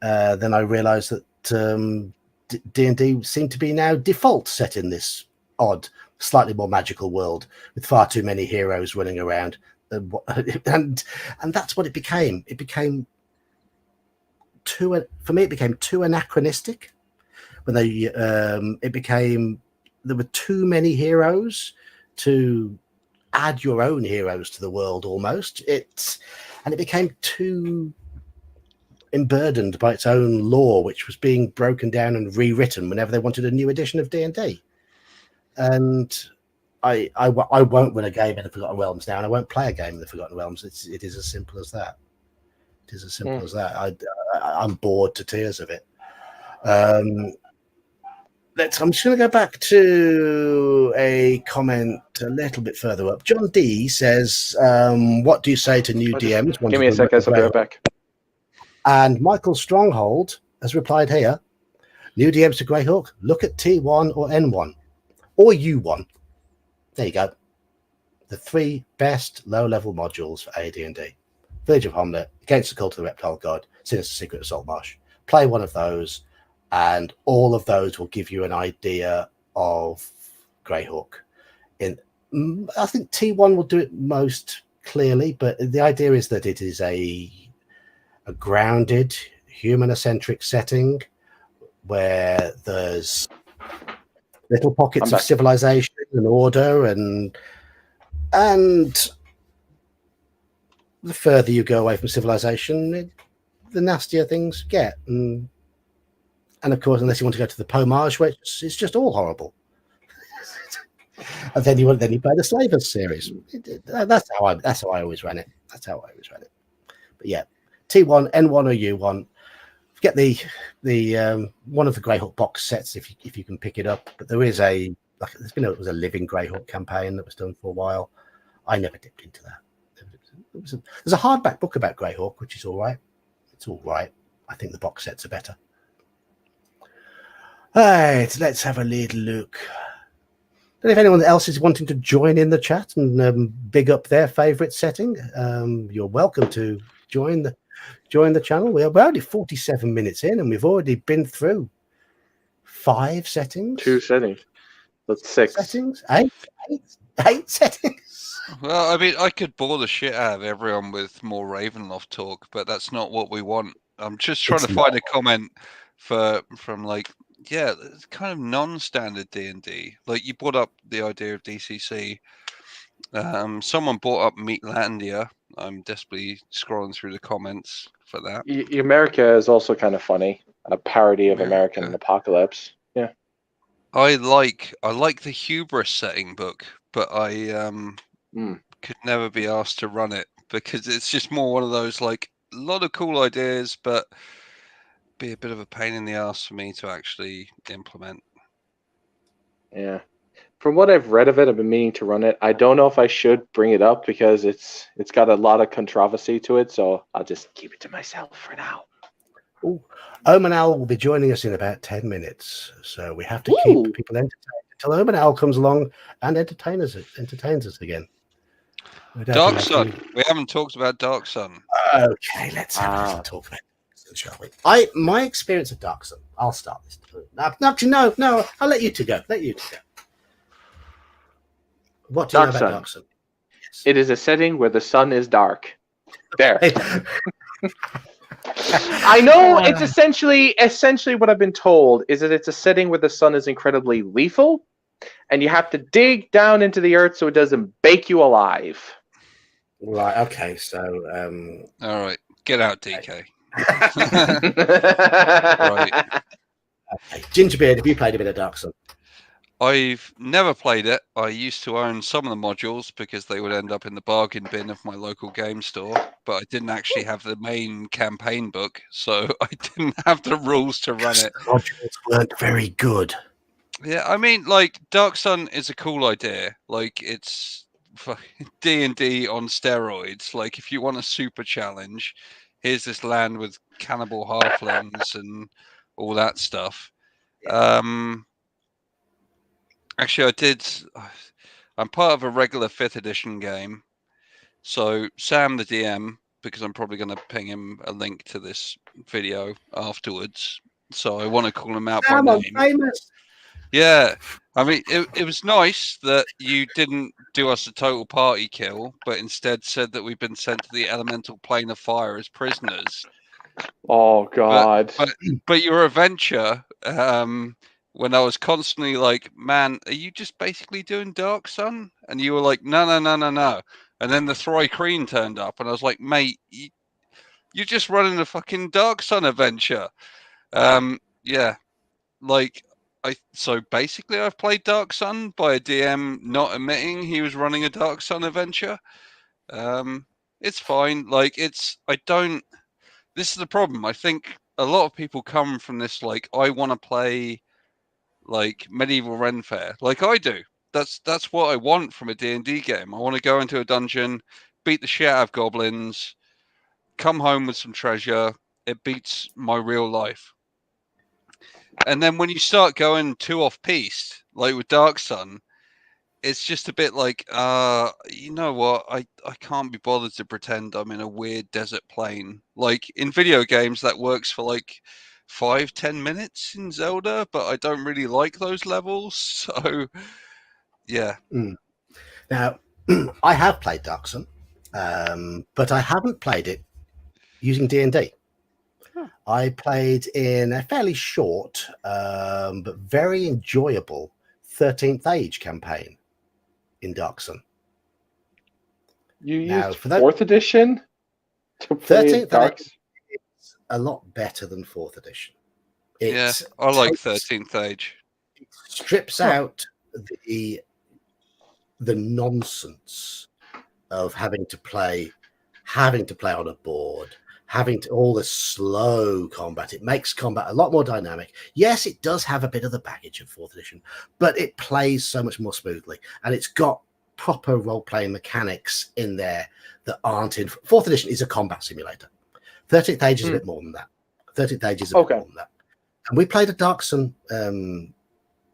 Then I realized that D&D seemed to be now default set in this odd, slightly more magical world with far too many heroes running around. And that's what it became. It became for me, it became too anachronistic. When it became, there were too many heroes to add your own heroes to the world almost. It became too emburdened by its own lore, which was being broken down and rewritten whenever they wanted a new edition of D&D. And I won't win a game in the Forgotten Realms now, and I won't play a game in the Forgotten Realms. It is as simple as that. It is as simple as that. I'm bored to tears of it. I'm just going to go back to a comment a little bit further up. John D says, what do you say to new DMs? Give me a sec, guys. I'll be right back. And Michael Stronghold has replied here, new DMs to Greyhawk, look at T1 or N1 or U1. There you go. The 3 best low-level modules for AD&D. Village of Homlet, Against the Cult of the Reptile God, Sinister Secret of Saltmarsh. Play one of those, and all of those will give you an idea of Greyhawk. I think T1 will do it most clearly, but the idea is that it is a grounded, human-centric setting where there's little pockets of civilization and order, and the further you go away from civilization, the nastier things get. And of course, unless you want to go to the Pomage, where it's just all horrible. And then you play the Slavers series. That's how I always ran it. That's how I always ran it. But yeah, T1, N1 or U1. Get the one of the Greyhawk box sets if you can pick it up. But there is it was a living Greyhawk campaign that was done for a while. I never dipped into that. There's a hardback book about Greyhawk, which is all right. It's all right. I think the box sets are better. All right, let's have a little look. I don't know if anyone else is wanting to join in the chat and big up their favourite setting. You're welcome to join the channel. We're only 47 minutes in, and we've already been through 5 settings. 2 settings. That's 6 settings. 8 settings. Well, I mean, I could bore the shit out of everyone with more Ravenloft talk, but that's not what we want. I'm just trying to find a comment from it's kind of non-standard D&D. Like, you brought up the idea of DCC. Someone brought up Meatlandia. I'm desperately scrolling through the comments for that. America is also kind of funny. A parody of American Apocalypse. Yeah. I like the Hubris setting book, but I could never be asked to run it because it's just more one of those, like, a lot of cool ideas, but be a bit of a pain in the ass for me to actually implement. Yeah. From what I've read of it, I've been meaning to run it. I don't know if I should bring it up because it's got a lot of controversy to it, so I'll just keep it to myself for now. Omanal will be joining us in about 10 minutes, so we have to keep people entertained until Omanal comes along and entertains us again. Dark Sun. We haven't talked about Dark Sun. Okay, let's have a little talk about Dark Sun, shall we? My experience of Dark Sun. I'll start this. No. I'll let you two go. What do you know about Dark Sun? Yes. It is a setting where the sun is dark. There. I know it's essentially what I've been told is that it's a setting where the sun is incredibly lethal, and you have to dig down into the earth so it doesn't bake you alive. Right. Okay. So. All right. Get out, DK. Right. Okay. Gingerbeard, have you played a bit of Dark Sun? I've never played it. I used to own some of the modules because they would end up in the bargain bin of my local game store, but I didn't actually have the main campaign book, so I didn't have the rules to run it. The modules weren't very good. Yeah, I mean, like Dark Sun is a cool idea. Like it's D&D on steroids. Like if you want a super challenge, here's this land with cannibal halflings and all that stuff. Actually, I'm part of a regular 5th edition game. So Sam, the DM, because I'm probably going to ping him a link to this video afterwards. So I want to call him out by name. Famous. Yeah, I mean, it was nice that you didn't do us a total party kill, but instead said that we've been sent to the elemental plane of fire as prisoners. Oh God! But your adventure, when I was constantly like, "Man, are you just basically doing Dark Sun?" And you were like, "No, no, no, no, no." And then the Throy-Kreen turned up, and I was like, "Mate, you're just running a fucking Dark Sun adventure." Yeah, like. So basically, I've played Dark Sun by a DM not admitting he was running a Dark Sun adventure. It's fine. Like I don't. This is the problem. I think a lot of people come from this like I want to play like medieval Ren Fair, like I do. That's what I want from a D&D game. I want to go into a dungeon, beat the shit out of goblins, come home with some treasure. It beats my real life. And then when you start going too off piste, like with Dark Sun, it's just a bit like, you know what? I can't be bothered to pretend I'm in a weird desert plain. Like in video games, that works for like 5-10 minutes in Zelda, but I don't really like those levels. So, yeah. Now, I have played Dark Sun, but I haven't played it using D&D. I played in a fairly short but very enjoyable 13th Age campaign in Dark Sun. You used 4th edition to play 13th Dark Sun? It's a lot better than 4th edition. Yeah, I like 13th Age. It strips out the nonsense of having to play on a board, all the slow combat. It makes combat a lot more dynamic. Yes, it does have a bit of the baggage of 4th edition, but it plays so much more smoothly, and it's got proper role-playing mechanics in there that aren't in 4th edition. Is a combat simulator. 13th Age is a bit more than that. 13th Age is a bit more than that. And we played a Dark Sun. Our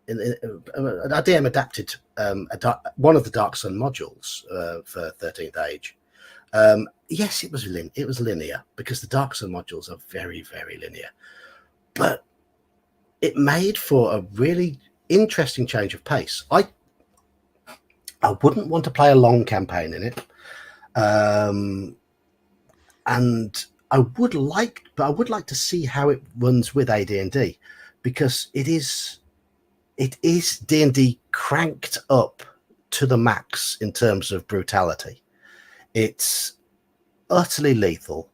DM adapted one of the Dark Sun modules for 13th Age. Yes, it was linear because the Dark Sun modules are very, very linear, but it made for a really interesting change of pace. I wouldn't want to play a long campaign in it, and I would like to see how it runs with AD&D, because it is D&D cranked up to the max in terms of brutality. It's utterly lethal.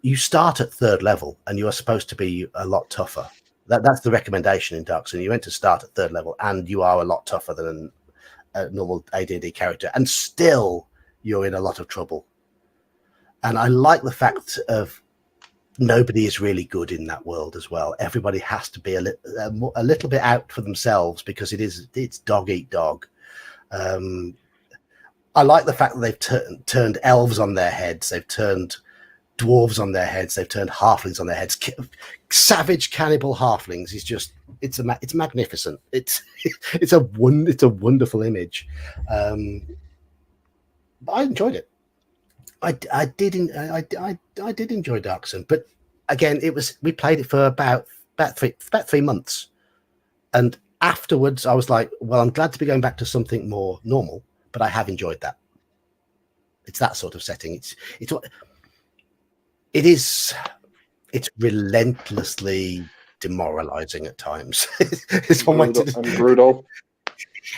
You start at 3rd level and you are supposed to be a lot tougher. That's the recommendation in Dark Sun. You're meant to start at 3rd level and you are a lot tougher than a normal AD&D character, and still you're in a lot of trouble. And I like the fact of nobody is really good in that world as well. Everybody has to be a little bit out for themselves, because it's dog eat dog. I like the fact that they've turned elves on their heads, they've turned dwarves on their heads, they've turned halflings on their heads. Savage cannibal halflings is just it's magnificent. It's a wonderful image. But I enjoyed it. I did enjoy Dark Sun, but again, we played it for about 3 months, and afterwards I was like, well, I'm glad to be going back to something more normal, but I have enjoyed that. It's that sort of setting. It's relentlessly demoralizing at times. It's one way to brutal.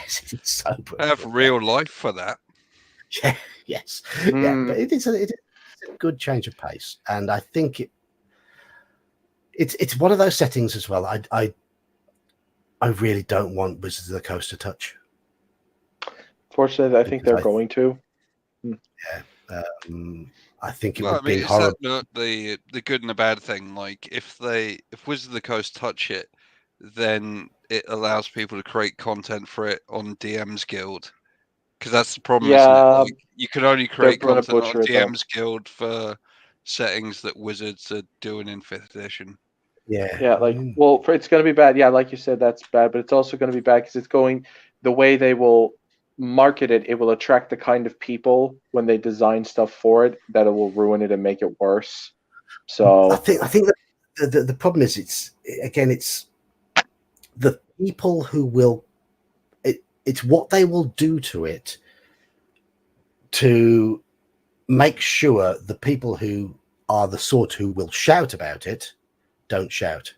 Yes, it's so brutal. I have real life for that. Yeah, yes, yeah, but it's a good change of pace, and I think it's one of those settings as well. I really don't want Wizards of the Coast to touch. Fortunately, I think they're going to. Yeah, I think it would be horrible. Is that the good and the bad thing? Like if Wizards of the Coast touch it, then it allows people to create content for it on DM's Guild. Because that's the problem, Yeah, isn't it? Like, you can only create gonna content on butcher it, though. DM's Guild for settings that Wizards are doing in 5th edition. Yeah, like, well, it's going to be bad. Yeah, like you said, that's bad, but it's also going to be bad because it's going the way they will market it. It will attract the kind of people when they design stuff for it that it will ruin it and make it worse. So I think that the problem is it's the people who will. It's what they will do to it to make sure the people who are the sort who will shout about it don't shout,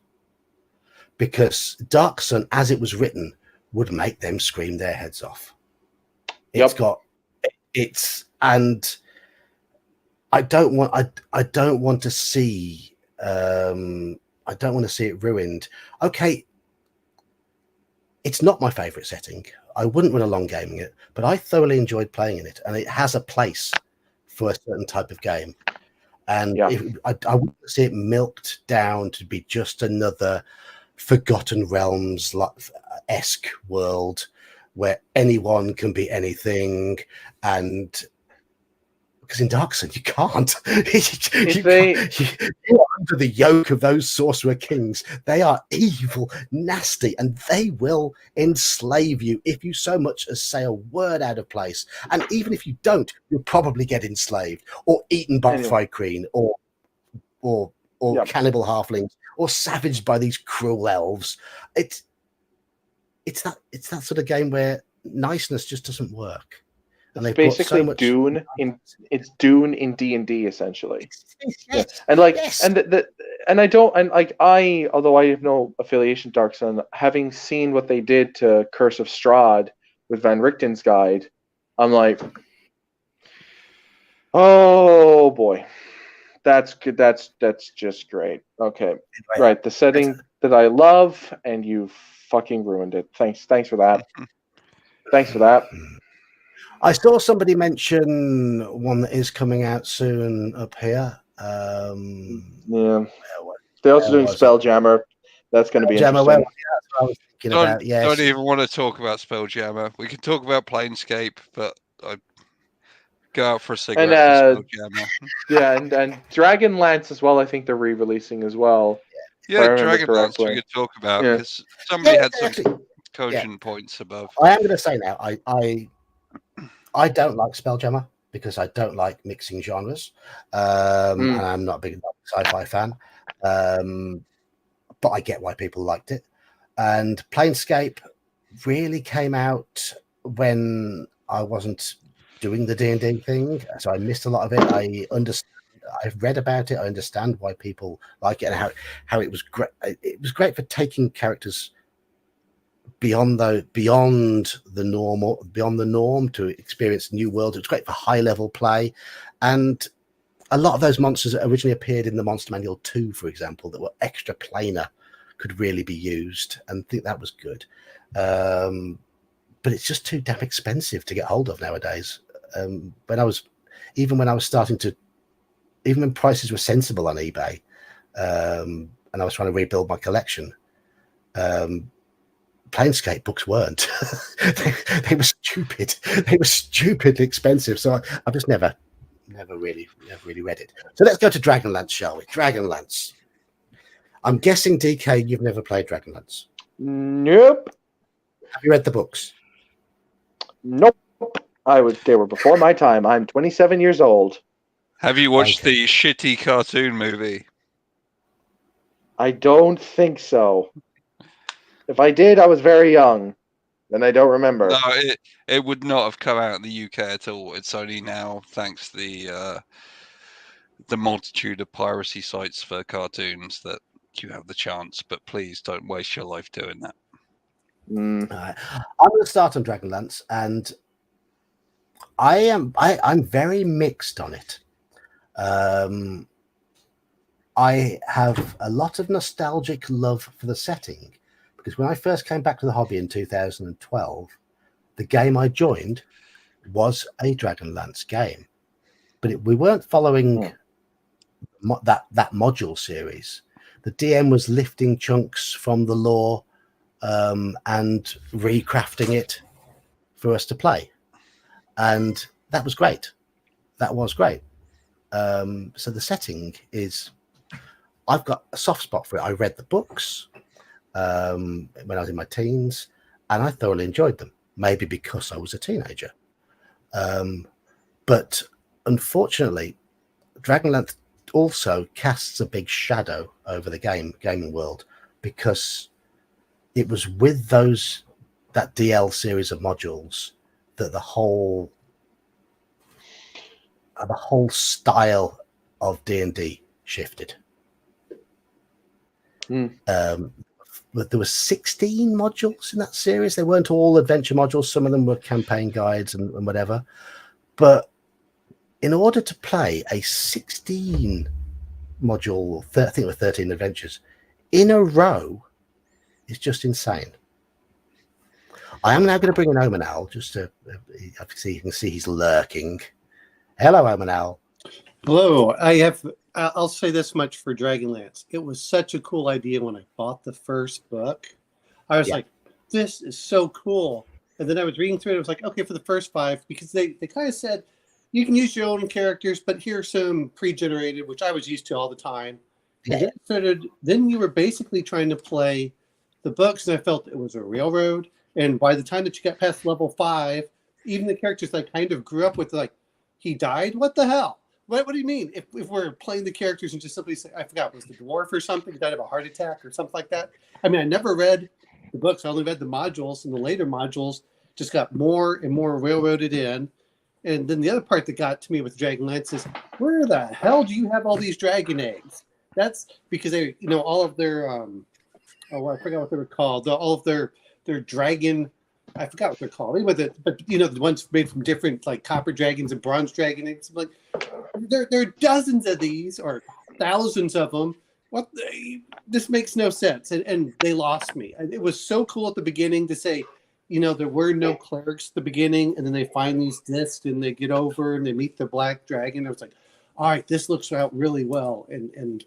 because Dark Sun, as it was written, would make them scream their heads off. And I don't want to see it ruined. Okay, it's not my favorite setting. I wouldn't run a long gaming it, but I thoroughly enjoyed playing in it, and it has a place for a certain type of game. And I wouldn't see it milked down to be just another Forgotten Realms-esque world where anyone can be anything. And because in Dark Sun, you can't. You're under the yoke of those sorcerer kings. They are evil, nasty, and they will enslave you if you so much as say a word out of place. And even if you don't, you'll probably get enslaved or eaten by Fry Queen or cannibal halflings or savaged by these cruel elves. It's that sort of game where niceness just doesn't work. And it's basically Dune in D&D essentially. Yes. And like although I have no affiliation with Dark Sun, having seen what they did to Curse of Strahd with Van Richten's guide, I'm like, oh boy, that's good. That's just great. Okay, right, the setting that I love, and you fucking ruined it. Thanks for that. Thanks for that. I saw somebody mention one that is coming out soon up here. Yeah. They're also doing Spelljammer. That's going to be interesting. Well, that's what I was thinking about. Yes. Don't even want to talk about Spelljammer. We can talk about Planescape, but I'd go out for a cigarette for Spelljammer. Yeah, and Dragonlance as well. I think they're re-releasing as well. Yeah, Dragonlance we could talk about because somebody had some cogent points above. I am going to say now, I don't like Spelljammer because I don't like mixing genres, and I'm not a big sci-fi fan. But I get why people liked it. And Planescape really came out when I wasn't doing the D&D thing, so I missed a lot of it. I've read about it. I understand why people like it and how it was great. It was great for taking characters beyond the norm to experience new worlds. It's great for high level play, and a lot of those monsters that originally appeared in the Monster Manual 2, for example, that were extra planar, could really be used, and I think that was good. But it's just too damn expensive to get hold of nowadays. When prices were sensible on eBay, and I was trying to rebuild my collection, Planescape books weren't. they were stupid. They were stupidly expensive. So I just never really read it. So let's go to Dragonlance, shall we? Dragonlance. I'm guessing, DK, you've never played Dragonlance. Nope. Have you read the books? Nope. They were before my time. I'm 27 years old. Have you watched the shitty cartoon movie? I don't think so. If I did, I was very young, and I don't remember. No, it would not have come out in the UK at all. It's only now, thanks to the multitude of piracy sites for cartoons, that you have the chance. But please don't waste your life doing that. I'm going to start on Dragonlance, and I'm very mixed on it. I have a lot of nostalgic love for the setting, because when I first came back to the hobby in 2012, the game I joined was a Dragonlance game, but we weren't following that module series. The DM was lifting chunks from the lore and recrafting it for us to play. And that was great. That was great. So the setting is, I've got a soft spot for it. I read the books when I was in my teens, and I thoroughly enjoyed them, maybe because I was a teenager. But unfortunately, Dragonlance also casts a big shadow over the gaming world, because it was with that DL series of modules that the whole style of D&D shifted. But there were 16 modules in that series. They weren't all adventure modules. Some of them were campaign guides and whatever. But in order to play a 16 module, I think it was 13 adventures in a row, is just insane. I am now going to bring in Omanal, just to see, you can see he's lurking. Hello, Omanal. Hello. I'll say this much for Dragonlance. It was such a cool idea when I bought the first book. I was like, this is so cool. And then I was reading through it. I was like, okay, for the first 5, because they kind of said, you can use your own characters, but here's some pre-generated, which I was used to all the time. Yeah. And then you were basically trying to play the books, and I felt it was a railroad. And by the time that you got past level 5, even the characters I kind of grew up with, like, he died? What the hell? What do you mean? If we're playing the characters and just simply say, I forgot, was the dwarf or something? He died of a heart attack or something like that? I mean, I never read the books. I only read the modules, and the later modules just got more and more railroaded in. And then the other part that got to me with Dragonlance is, where the hell do you have all these dragon eggs? That's because they, all of their, I forgot what they were called. All of their dragon, I forgot what they're called. Anyway, but the ones made from different, like, copper dragons and bronze dragon eggs. Like, there are dozens of these, or thousands of them. This makes no sense. And they lost me. It was so cool at the beginning to say, there were no clerics at the beginning, and then they find these discs and they get over and they meet the black dragon. I was like, all right, this looks out really well. And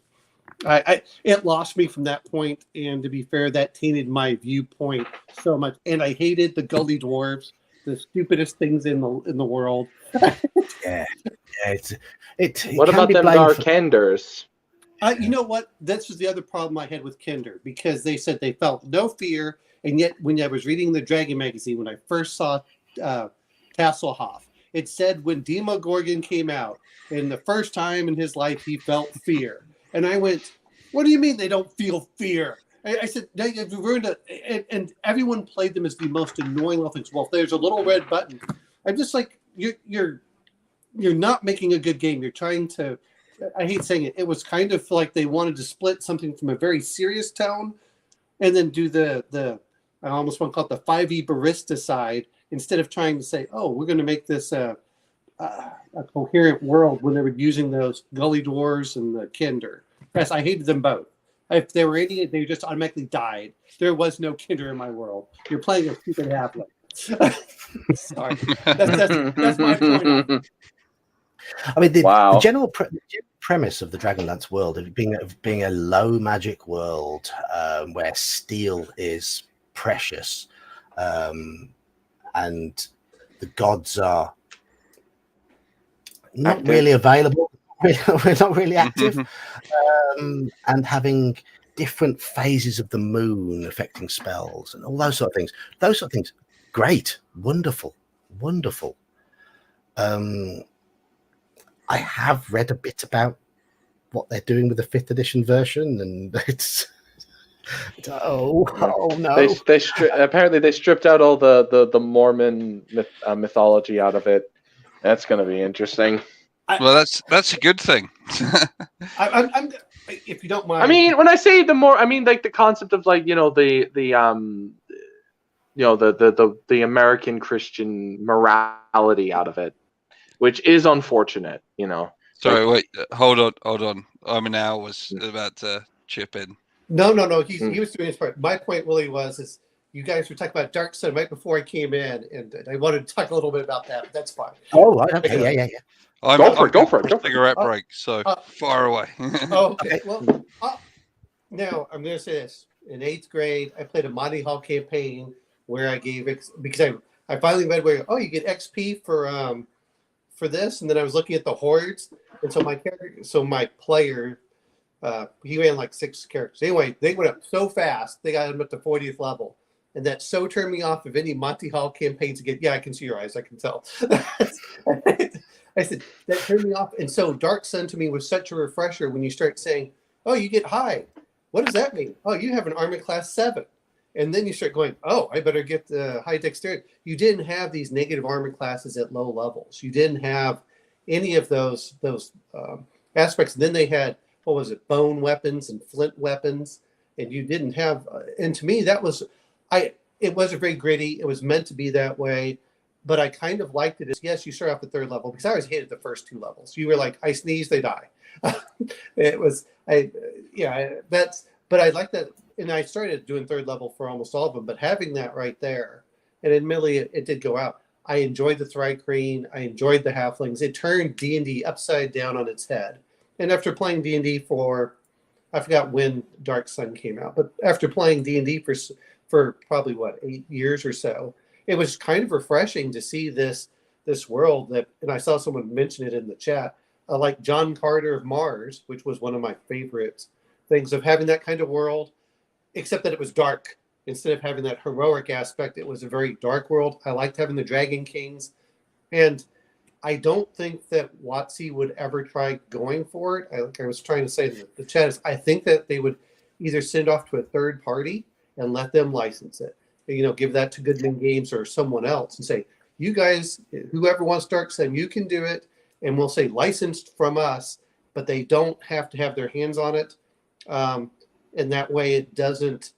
it lost me from that point. And to be fair, that tainted my viewpoint so much. And I hated the gully dwarves, the stupidest things in the world. Yeah. What about them dark Kenders? You know what? This was the other problem I had with Kinder, because they said they felt no fear. And yet, when I was reading the Dragon magazine, when I first saw Tasselhoff, it said when Demogorgon came out, and the first time in his life he felt fear. And I went, what do you mean they don't feel fear? I said, no, you've ruined it. And everyone played them as the most annoying little things. Well, if there's a little red button, I'm just like, you're not making a good game. You're trying to, I hate saying it, it was kind of like they wanted to split something from a very serious tone and then do the I almost want to call it the 5e barista side, instead of trying to say, oh, we're going to make this a coherent world, when they were using those gully dwarves and the Kinder. Yes, I hated them both. If they were idiot, they just automatically died. There was no Kinder in my world. You're playing a stupid halfling. Sorry. That's my point. I mean, the general premise of the Dragonlance world, of being a low magic world where steel is precious, and the gods are not really available, we're not really active, and having different phases of the moon affecting spells and all those sort of things. Great, wonderful. I have read a bit about what they're doing with the 5th edition version, and it's oh no. Apparently they stripped out all the Mormon mythology out of it. That's going to be interesting. Well, that's a good thing. I'm if you don't mind. I mean, when I say like the concept of, like, the American Christian morality out of it, which is unfortunate, Sorry, wait, hold on. Omanal was about to chip in. No. He was doing his part. My point really was you guys were talking about Dark Sun right before I came in, and I wanted to talk a little bit about that. But that's fine. Oh, okay, yeah. Go for it. Cigarette break, so far away. Okay. Well, now I'm going to say this. in 8th grade, I played a Monty Hall campaign where I gave because I finally read where you get XP for this, and then I was looking at the hordes, and so my player, he ran like 6 characters. Anyway, they went up so fast, they got him up to 40th level. And that so turned me off of any Monty Hall campaigns again. Yeah, I can see your eyes. I can tell. I said, that turned me off. And so Dark Sun to me was such a refresher when you start saying, oh, you get high. What does that mean? Oh, you have an armor class 7. And then you start going, oh, I better get the high dexterity. You didn't have these negative armor classes at low levels. You didn't have any of those aspects. And then they had, what was it, bone weapons and flint weapons. And you didn't have, and to me, that was, it wasn't very gritty. It was meant to be that way, but I kind of liked it as, yes, you start off at 3rd level, because I always hated the first 2 levels. You were like, I sneeze, they die. But I like that. And I started doing 3rd level for almost all of them, but having that right there, and admittedly it did go out. I enjoyed the Thri-Kreen. I enjoyed the Halflings. It turned D&D upside down on its head. And after playing D&D for, I forgot when Dark Sun came out, but after playing D&D for probably 8 years or so, it was kind of refreshing to see this world that, and I saw someone mention it in the chat, like John Carter of Mars, which was one of my favorite things of having that kind of world, except that it was dark. Instead of having that heroic aspect, it was a very dark world. I liked having the Dragon Kings, and I don't think that WotC would ever try going for it. Like I was trying to say in the chat, is I think that they would either send off to a third party and let them license it. Give that to Goodman Games or someone else and say, you guys, whoever wants Dark Sun, you can do it. And we'll say licensed from us, but they don't have to have their hands on it. And that way it doesn't,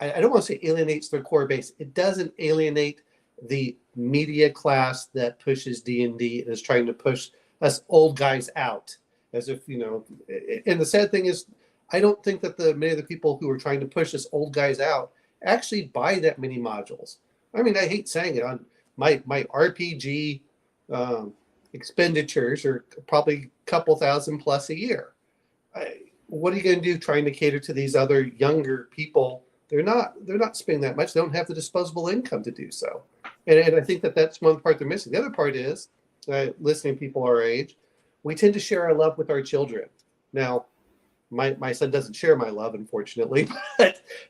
I don't want to say alienates their core base. It doesn't alienate the media class that pushes D&D and is trying to push us old guys out. As if, and the sad thing is, I don't think that many of the people who are trying to push us old guys out actually buy that many modules. I mean, I hate saying it, on my RPG expenditures are probably a couple thousand plus a year. What are you going to do trying to cater to these other younger people? They're not spending that much. They don't have the disposable income to do so. And I think that's one part they're missing. The other part is, listening to people our age, we tend to share our love with our children. Now, my son doesn't share my love, unfortunately,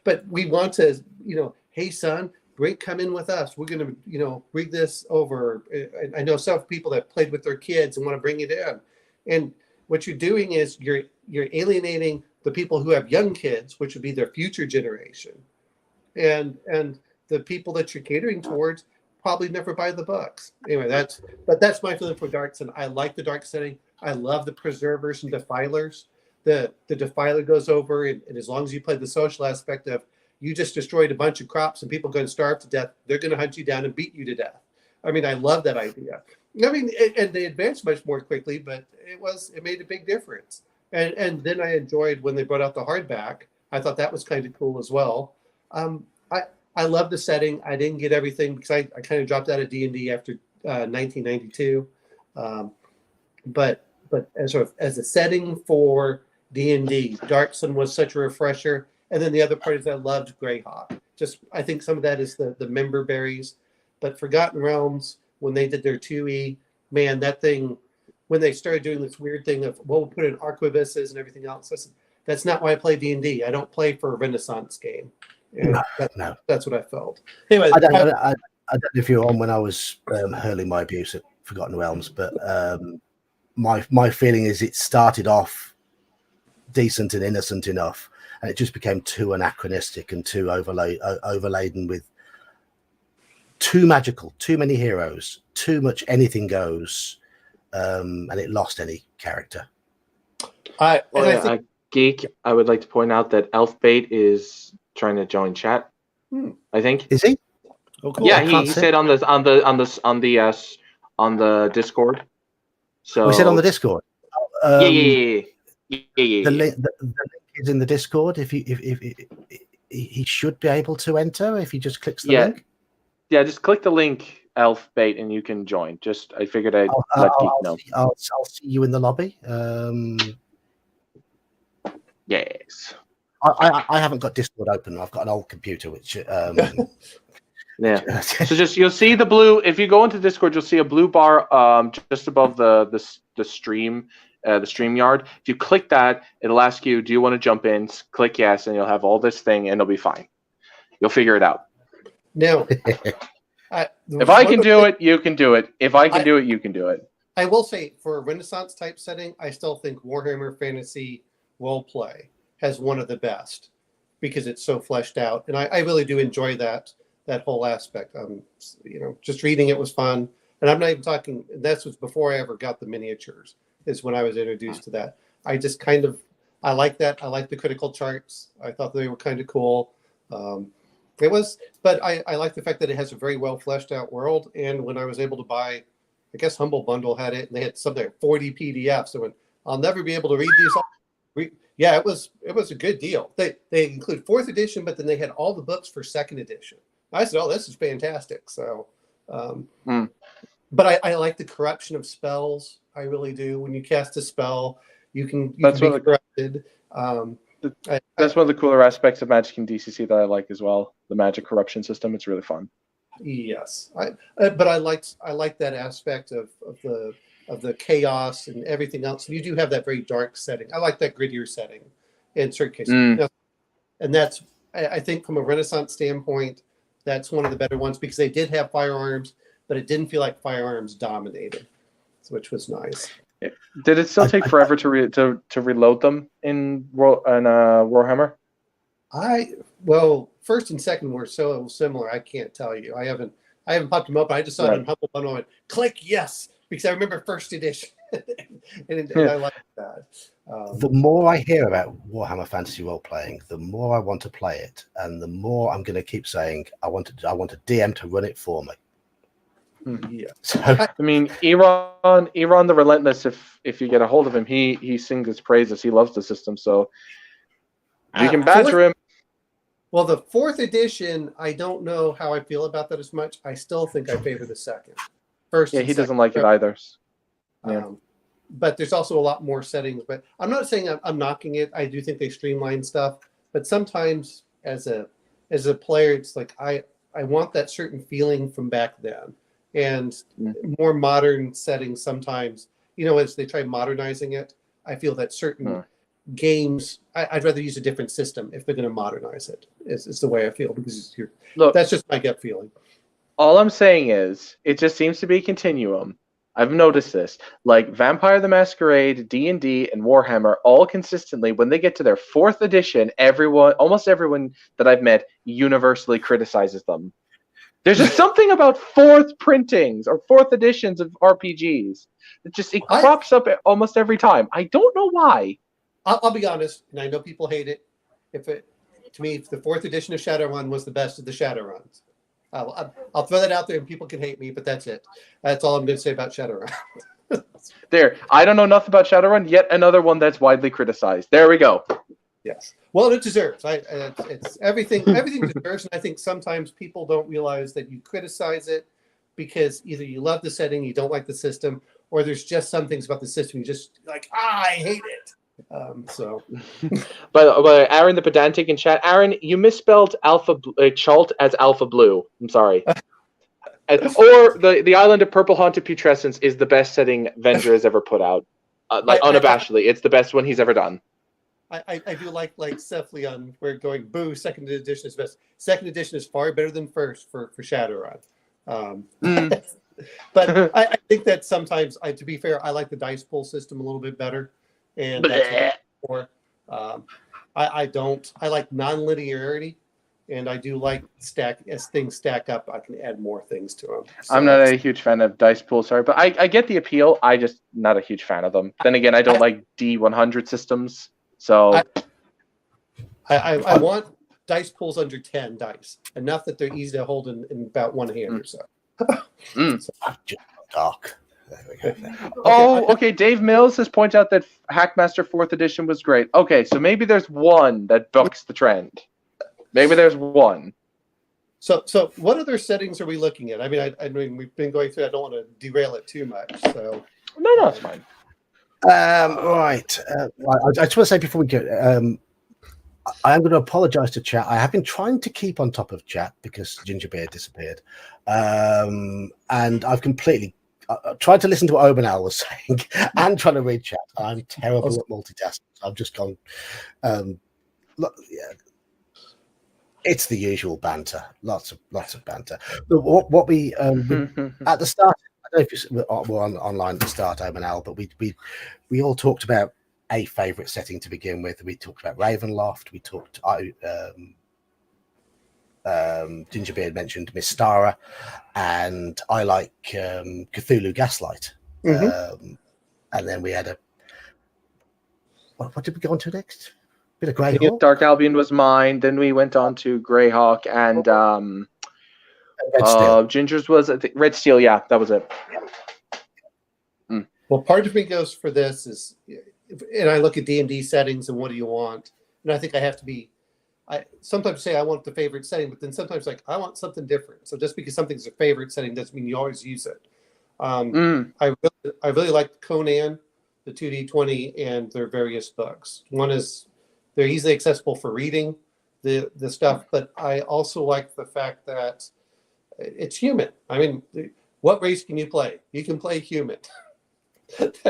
but we want to, hey, son, come in with us. We're going to, bring this over. I know some people that played with their kids and want to bring it in. And what you're doing is you're alienating the people who have young kids, which would be their future generation. And the people that you're catering towards probably never buy the books. Anyway, that's my feeling for Dark Sun. I like the dark setting. I love the preservers and defilers. The defiler goes over, and as long as you play the social aspect of, you just destroyed a bunch of crops and people are going to starve to death, they're going to hunt you down and beat you to death. I mean, I love that idea. I mean, and they advanced much more quickly, but it made a big difference. And then I enjoyed when they brought out the hardback. I thought that was kind of cool as well. I love the setting. I didn't get everything because I kind of dropped out of D&D after 1992. But as a setting for D&D, Dark Sun was such a refresher. And then the other part is I loved Greyhawk. I think some of that is the member berries. But Forgotten Realms, when they did their 2E, man, that thing, when they started doing this weird thing of, we'll put in arquebuses and everything else, that's not why I play D&D. I don't play for a Renaissance game. No. That's what I felt. Anyway, I don't know if you were on when I was hurling my abuse at Forgotten Realms, but my feeling is it started off decent and innocent enough, and it just became too anachronistic and too overladen with too magical, too many heroes, too much anything goes, and it lost any character. Geek, I would like to point out that Elfbait is trying to join chat. I think. Is he? Oh, cool. Yeah, he said on the Discord. So we said on the Discord. Yeah. The link is in the Discord. If he should be able to enter if he just clicks the link. Yeah, just click the link, Elfbait, and you can join. I figured I'd let Geek know. I'll see you in the lobby. Yes. I haven't got Discord open. I've got an old computer, which yeah. So just you'll see the blue. If you go into Discord, you'll see a blue bar just above the stream. The StreamYard. If you click that, it'll ask you, do you want to jump in? Click yes, and you'll have all this thing, and it'll be fine. You'll figure it out. Now, if I can do it, you can do it. If I can do it, you can do it. I will say, for a Renaissance type setting, I still think Warhammer Fantasy Roleplay has one of the best because it's so fleshed out, and I really do enjoy that whole aspect. Just reading it was fun, and I'm not even talking. That was before I ever got the miniatures. Is when I was introduced to that. I just I like that. I like the critical charts. I thought they were kind of cool. But I like the fact that it has a very well fleshed out world. And when I was able to buy, I guess Humble Bundle had it, and they had something like 40 PDFs. So when I'll never be able to read these. Yeah, it was a good deal. They include 4th edition, but then they had all the books for 2nd edition. I said, "Oh, this is fantastic." So, but I like the corruption of spells. I really do. When you cast a spell, you can be corrupted. That's one of the cooler aspects of Magic and DCC that I like as well. The magic corruption system. It's really fun. Yes, but I like that aspect of the chaos and everything else. You do have that very dark setting. I like that grittier setting in certain cases. And that's, I think, from a Renaissance standpoint, that's one of the better ones because they did have firearms, but it didn't feel like firearms dominated, which was nice. Did it still take forever to reload them in Warhammer? Well, 1st and 2nd were so similar. I can't tell you. I haven't popped them up. I just saw it on Humble Bundle and went, click yes, because I remember 1st edition, and I like that. The more I hear about Warhammer Fantasy role playing, the more I want to play it, and the more I'm going to keep saying I want a DM to run it for me. Yeah. So, I mean, Iran the Relentless. If you get a hold of him, he sings his praises. He loves the system, so you can badger him. Well, the 4th edition, I don't know how I feel about that as much. I still think I favor the 2nd. First, he doesn't like it either. But there's also a lot more settings. But I'm not saying I'm knocking it. I do think they streamline stuff. But sometimes, as a player, it's like I want that certain feeling from back then. And more modern settings sometimes, as they try modernizing it, I feel that certain games, I'd rather use a different system if they're going to modernize it. It's the way I feel because that's just my gut feeling. All I'm saying is it just seems to be a continuum. I've noticed this. Like Vampire the Masquerade, D&D, and Warhammer, all consistently, when they get to their 4th edition, almost everyone that I've met universally criticizes them. There's just something about 4th printings or 4th editions of RPGs. It crops up almost every time. I don't know why. I'll be honest, and I know people hate it. To me, the 4th edition of Shadowrun was the best of the Shadowruns. I'll throw that out there, and people can hate me, but that's it. That's all I'm going to say about Shadowrun. There, I don't know enough about Shadowrun. Yet another one that's widely criticized. There we go. Yes. Well, it deserves. It's everything. Everything deserves, and I think sometimes people don't realize that you criticize it because either you love the setting, you don't like the system, or there's just some things about the system you just like. I hate it. But Aaron the pedantic in chat. Aaron, you misspelled Chalt as Alpha Blue. I'm sorry. Or the Island of Purple Haunted Putrescence is the best setting Venger has ever put out. Unabashedly, it's the best one he's ever done. I do like Seth Leon. We're going boo. 2nd edition is best. 2nd edition is far better than 1st for Shadowrun. But I think that sometimes, to be fair, I like the dice pool system a little bit better, and that's what I don't. I like non-linearity, and I do like as things stack up, I can add more things to them. So I'm not a huge fan of dice pool, sorry, but I get the appeal. I just not a huge fan of them. Then again, I don't like D100 systems. So I want dice pools under 10 dice, enough that they're easy to hold in about one hand or so. Dark. There we go. Okay. Dave Mills has pointed out that Hackmaster 4th edition was great. Okay, so maybe there's one that bucks the trend. Maybe there's one. So what other settings are we looking at? I mean, we've been going through. I don't want to derail it too much. So no, it's fine. Right. I just want to say before we go, I am going to apologise to chat. I have been trying to keep on top of chat because Gingerbeard disappeared, and I've completely tried to listen to what Obanal was saying and trying to read chat. I'm terrible at multitasking. I've just gone. Look, yeah, it's the usual banter. Lots of banter. But what we at the start. I don't know if you were online at the start, Obanal, but we all talked about a favourite setting to begin with. We talked about Ravenloft. We talked. Gingerbeard mentioned Mystara, and I like Cthulhu Gaslight. And then we had what did we go on to next? Bit of Greyhawk. Dark Albion was mine. Then we went on to Greyhawk and Red Steel. Ginger's was Red Steel. Yeah, that was it. Well, part of me goes for this is, and I look at D&D settings and what do you want? And I think I have to be, I sometimes say I want the favorite setting, but then sometimes like I want something different. So just because something's a favorite setting doesn't mean you always use it. I really like Conan, the 2D20, and their various books. One is they're easily accessible for reading the stuff, but I also like the fact that it's human. I mean, what race can you play? You can play human. Based,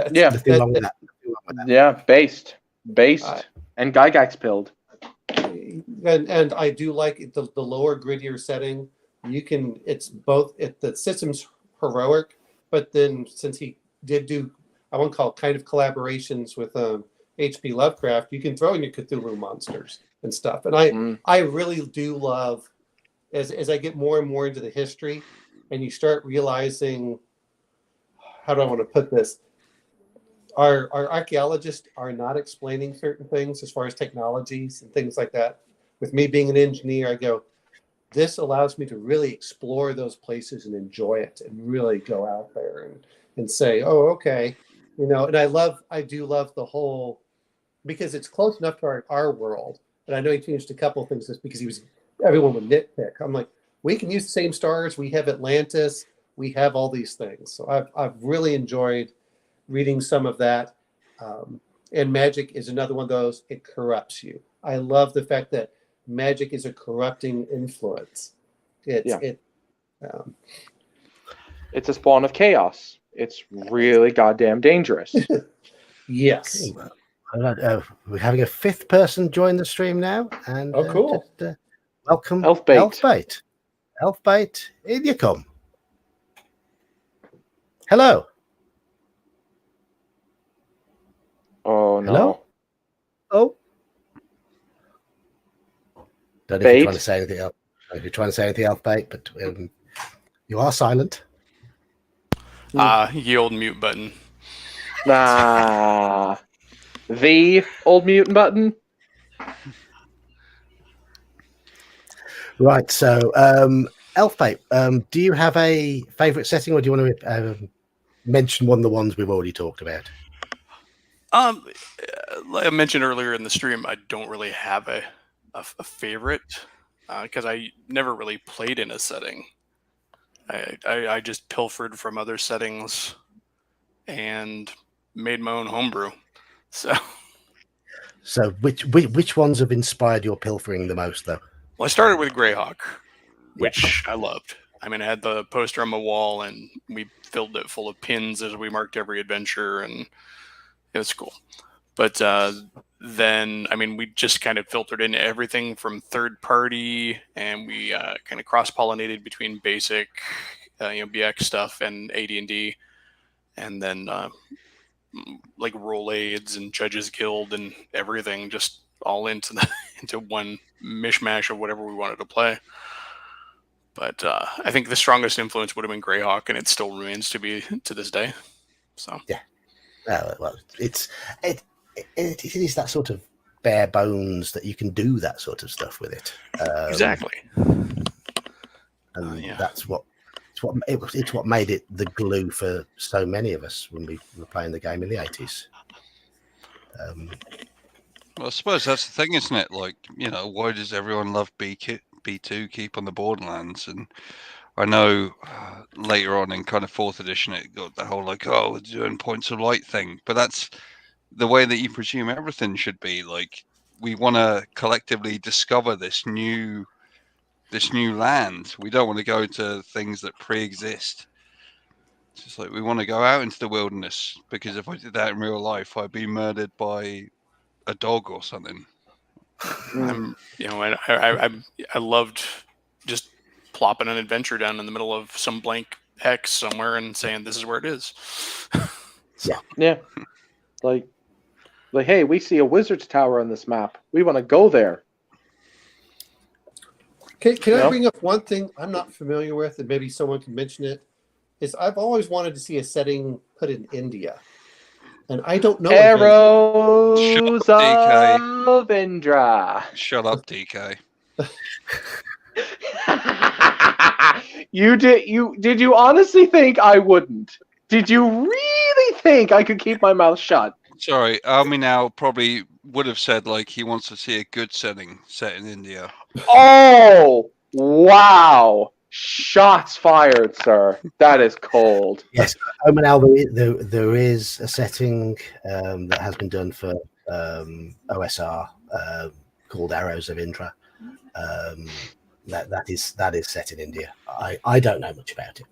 and Gygax pilled. And I do like the lower, grittier setting. You can, it's both, the system's heroic, but then since he did do, I won't call it kind of collaborations with H.P. Lovecraft, you can throw in your Cthulhu monsters and stuff. And I really do love, as I get more and more into the history, and you start realizing, how do I want to put this? Our archaeologists are not explaining certain things as far as technologies and things like that. With me being an engineer, I go, this allows me to really explore those places and enjoy it and really go out there and say, oh, okay. You know, and I do love the whole, because it's close enough to our world. And I know he changed a couple of things just because everyone would nitpick. I'm like, we can use the same stars. We have Atlantis. We have all these things. So I've really enjoyed reading some of that. And magic is another one of those. It corrupts you. I love the fact that magic is a corrupting influence. It's a spawn of chaos. It's really goddamn dangerous. Yes. We're having a fifth person join the stream now. And cool. Welcome, Elfbait. Elfbait, in you come. Hello. Oh, no. Hello? Oh. Don't know if you're trying to say anything else. If you're trying to say anything else, Bait, but you are silent. Ye old mute button. The old mute button. Right, so Elfbait, do you have a favourite setting, or do you want to mention one of the ones we've already talked about? Like I mentioned earlier in the stream, I don't really have a favorite because I never really played in a setting. I just pilfered from other settings and made my own homebrew. So which ones have inspired your pilfering the most, though? Well, I started with Greyhawk, which I loved. I mean, I had the poster on my wall, and we filled it full of pins as we marked every adventure, and it was cool. But then, I mean, we just kind of filtered into everything from third party, and we kind of cross-pollinated between basic, BX stuff and AD&D, and then like Roll Aids and Judges Guild and everything, just all into one mishmash of whatever we wanted to play. But I think the strongest influence would have been Greyhawk, and it still remains to be to this day. So yeah. Well, it is that sort of bare bones that you can do that sort of stuff with it. Exactly. And that's what made it the glue for so many of us when we were playing the game in the 80s. Well, I suppose that's the thing, isn't it? Like, why does everyone love B2 Keep on the Borderlands? And I know later on in kind of 4th edition, it got the whole like, we're doing points of light thing. But that's the way that you presume everything should be. Like, we want to collectively discover this new land. We don't want to go to things that pre-exist. It's just like we want to go out into the wilderness, because if I did that in real life, I'd be murdered by a dog or something. I loved just plopping an adventure down in the middle of some blank hex somewhere and saying this is where it is. Yeah. Like, hey, we see a wizard's tower on this map. We want to go there. Can I bring up one thing I'm not familiar with, and maybe someone can mention it? Is I've always wanted to see a setting put in India, and I don't know. Arrows of Indra. Shut up, DK. Did you honestly think I wouldn't? Did you really think I could keep my mouth shut? Sorry, Army now probably would have said like he wants to see a good setting set in India. Oh, wow. Shots fired, sir. That is cold. Yes, now there is a setting that has been done for OSR called Arrows of Indra. That is set in India. I don't know much about it.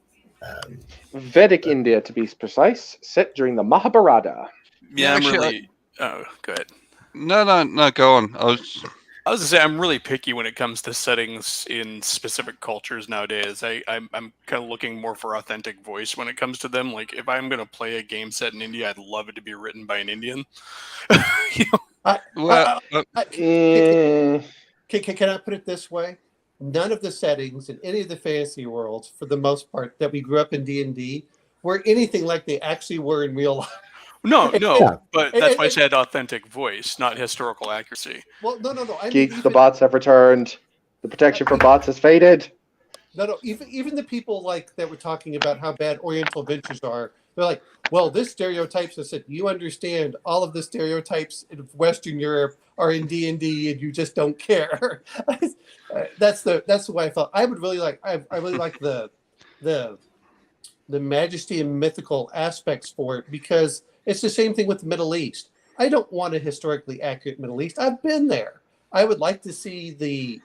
Vedic India, to be precise, set during the Mahabharata. Yeah, I'm Actually, really. Oh, go ahead. No, go on. I was gonna say I'm really picky when it comes to settings in specific cultures nowadays. I'm kind of looking more for authentic voice when it comes to them. Like if I'm gonna play a game set in India, I'd love it to be written by an Indian. Can I put it this way? None of the settings in any of the fantasy worlds, for the most part, that we grew up in D&D, were anything like they actually were in real life. No, but that's why I said authentic voice, not historical accuracy. Well, no. Geeks, the bots have returned. The protection for bots has faded. No. Even the people like that were talking about how bad Oriental Adventures are. They're like, well, this stereotypes. I said, you understand all of the stereotypes in Western Europe are in D&D, and you just don't care. That's the way I felt. I would really like. I really like the majesty and mythical aspects for it, because it's the same thing with the Middle East. I don't want a historically accurate Middle East. I've been there. I would like to see the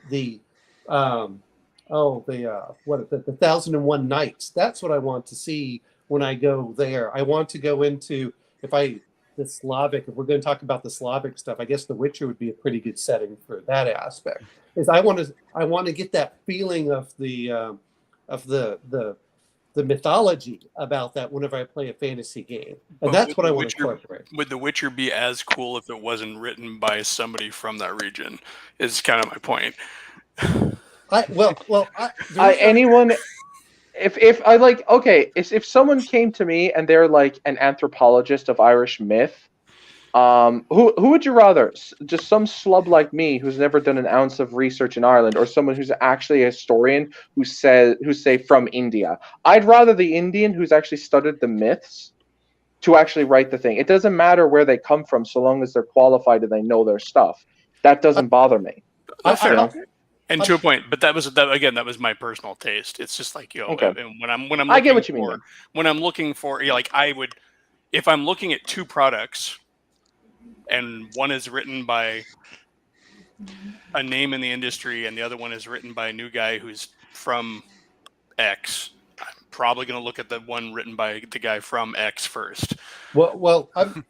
1001 Nights. That's what I want to see when I go there. I want to go into if we're going to talk about the Slavic stuff, I guess The Witcher would be a pretty good setting for that aspect. Is I want to get that feeling of the mythology about that whenever I play a fantasy game, and that's what I want to incorporate. Would The Witcher be as cool if it wasn't written by somebody from that region? Is kind of my point. If someone came to me and they're like an anthropologist of Irish myth, who would you rather? Just some slub like me who's never done an ounce of research in Ireland, or someone who's actually a historian who's from India? I'd rather the Indian who's actually studied the myths to actually write the thing. It doesn't matter where they come from, so long as they're qualified and they know their stuff. That doesn't bother me. And to a point, but that was my personal taste. It's just like, okay. when I'm I get what you mean. When I'm looking for, if I'm looking at two products, and one is written by a name in the industry, and the other one is written by a new guy who's from X, I'm probably going to look at the one written by the guy from X first. Well, I'm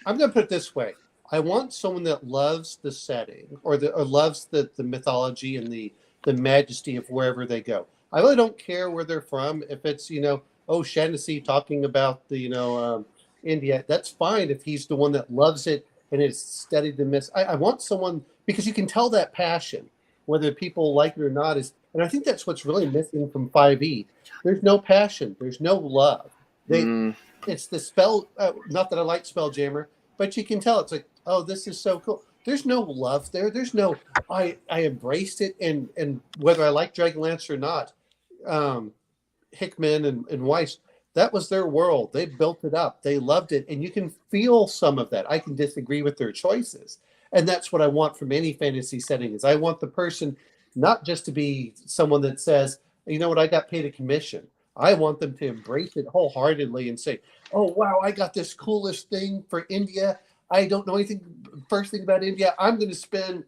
going to put it this way. I want someone that loves the setting or loves the mythology and the majesty of wherever they go. I really don't care where they're from. If it's, Shaughnessy talking about the, India, that's fine if he's the one that loves it and has studied the myths. I want someone, because you can tell that passion, whether people like it or not, and I think that's what's really missing from 5e. There's no passion. There's no love. It's the spell, not that I like Spelljammer, but you can tell it's like, oh, this is so cool. There's no love there. There's no, I embraced it. And whether I like Dragonlance or not, Hickman and Weiss, that was their world. They built it up. They loved it. And you can feel some of that. I can disagree with their choices. And that's what I want from any fantasy setting is I want the person not just to be someone that says, you know what, I got paid a commission. I want them to embrace it wholeheartedly and say, oh, wow, I got this coolest thing for India. I don't know anything. First thing about India, I'm going to spend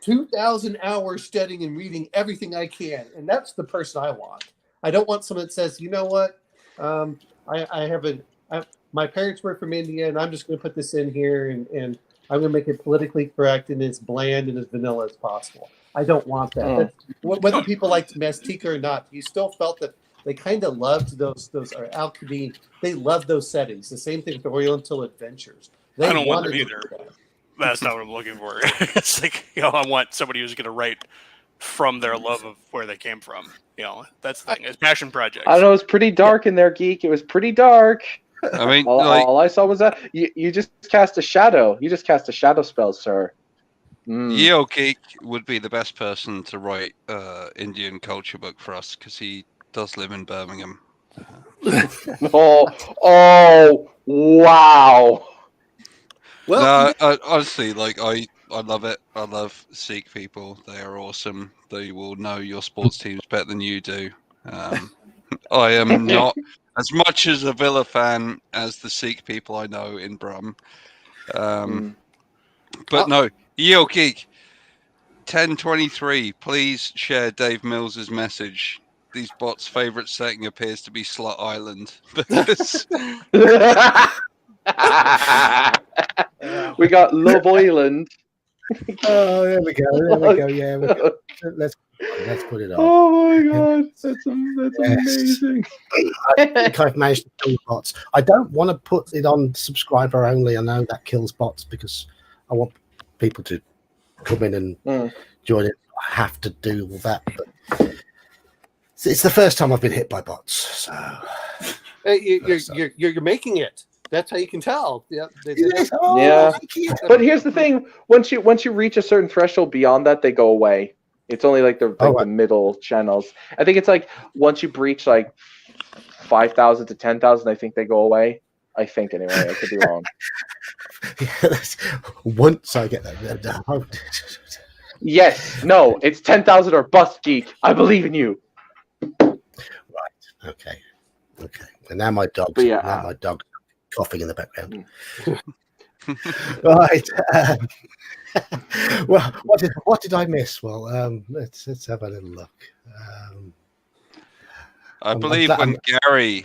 2,000 hours studying and reading everything I can, and that's the person I want. I don't want someone that says, you know what, my parents were from India, and I'm just going to put this in here, and I'm going to make it politically correct and as bland and as vanilla as possible. I don't want that. Whether people liked Mastika or not, you still felt that they kind of loved those or alchemy. They loved those settings. The same thing with the Oriental Adventures. I don't want them either. That's not what I'm looking for. It's like, I want somebody who's going to write from their love of where they came from. That's the thing. It's passion projects. I don't know. It was pretty dark in there, Geek. It was pretty dark. I mean, all I saw was that you just cast a shadow. You just cast a shadow spell, sir. Yeo Geek would be the best person to write Indian culture book for us because he does live in Birmingham. Oh, wow. Well, no, honestly, I love it. I love Sikh people. They are awesome. They will know your sports teams better than you do. I am not as much as a Villa fan as the Sikh people I know in Brum. But no, Yeo Geek 1023. Please share Dave Mills's message. These bots' favorite setting appears to be Slut Island. We got Love Island. Oh, there we go. Yeah, let's put it on. Oh my god, that's amazing. I think I've managed to kill bots. I don't want to put it on subscriber only. I know that kills bots because I want people to come in and join it. I have to do all that, but it's the first time I've been hit by bots. So you're making it. That's how you can tell. Yeah. But here's the thing: once you reach a certain threshold beyond that, they go away. It's only like the middle channels. I think it's like once you breach like 5,000 to 10,000, I think they go away. I think anyway. I could be wrong. Once I get that. Yes. No. It's 10,000 or bust, Geek. I believe in you. Right. Okay. And now my dog's coughing in the background. Right. Well, what did I miss? Well, let's have a little look. I believe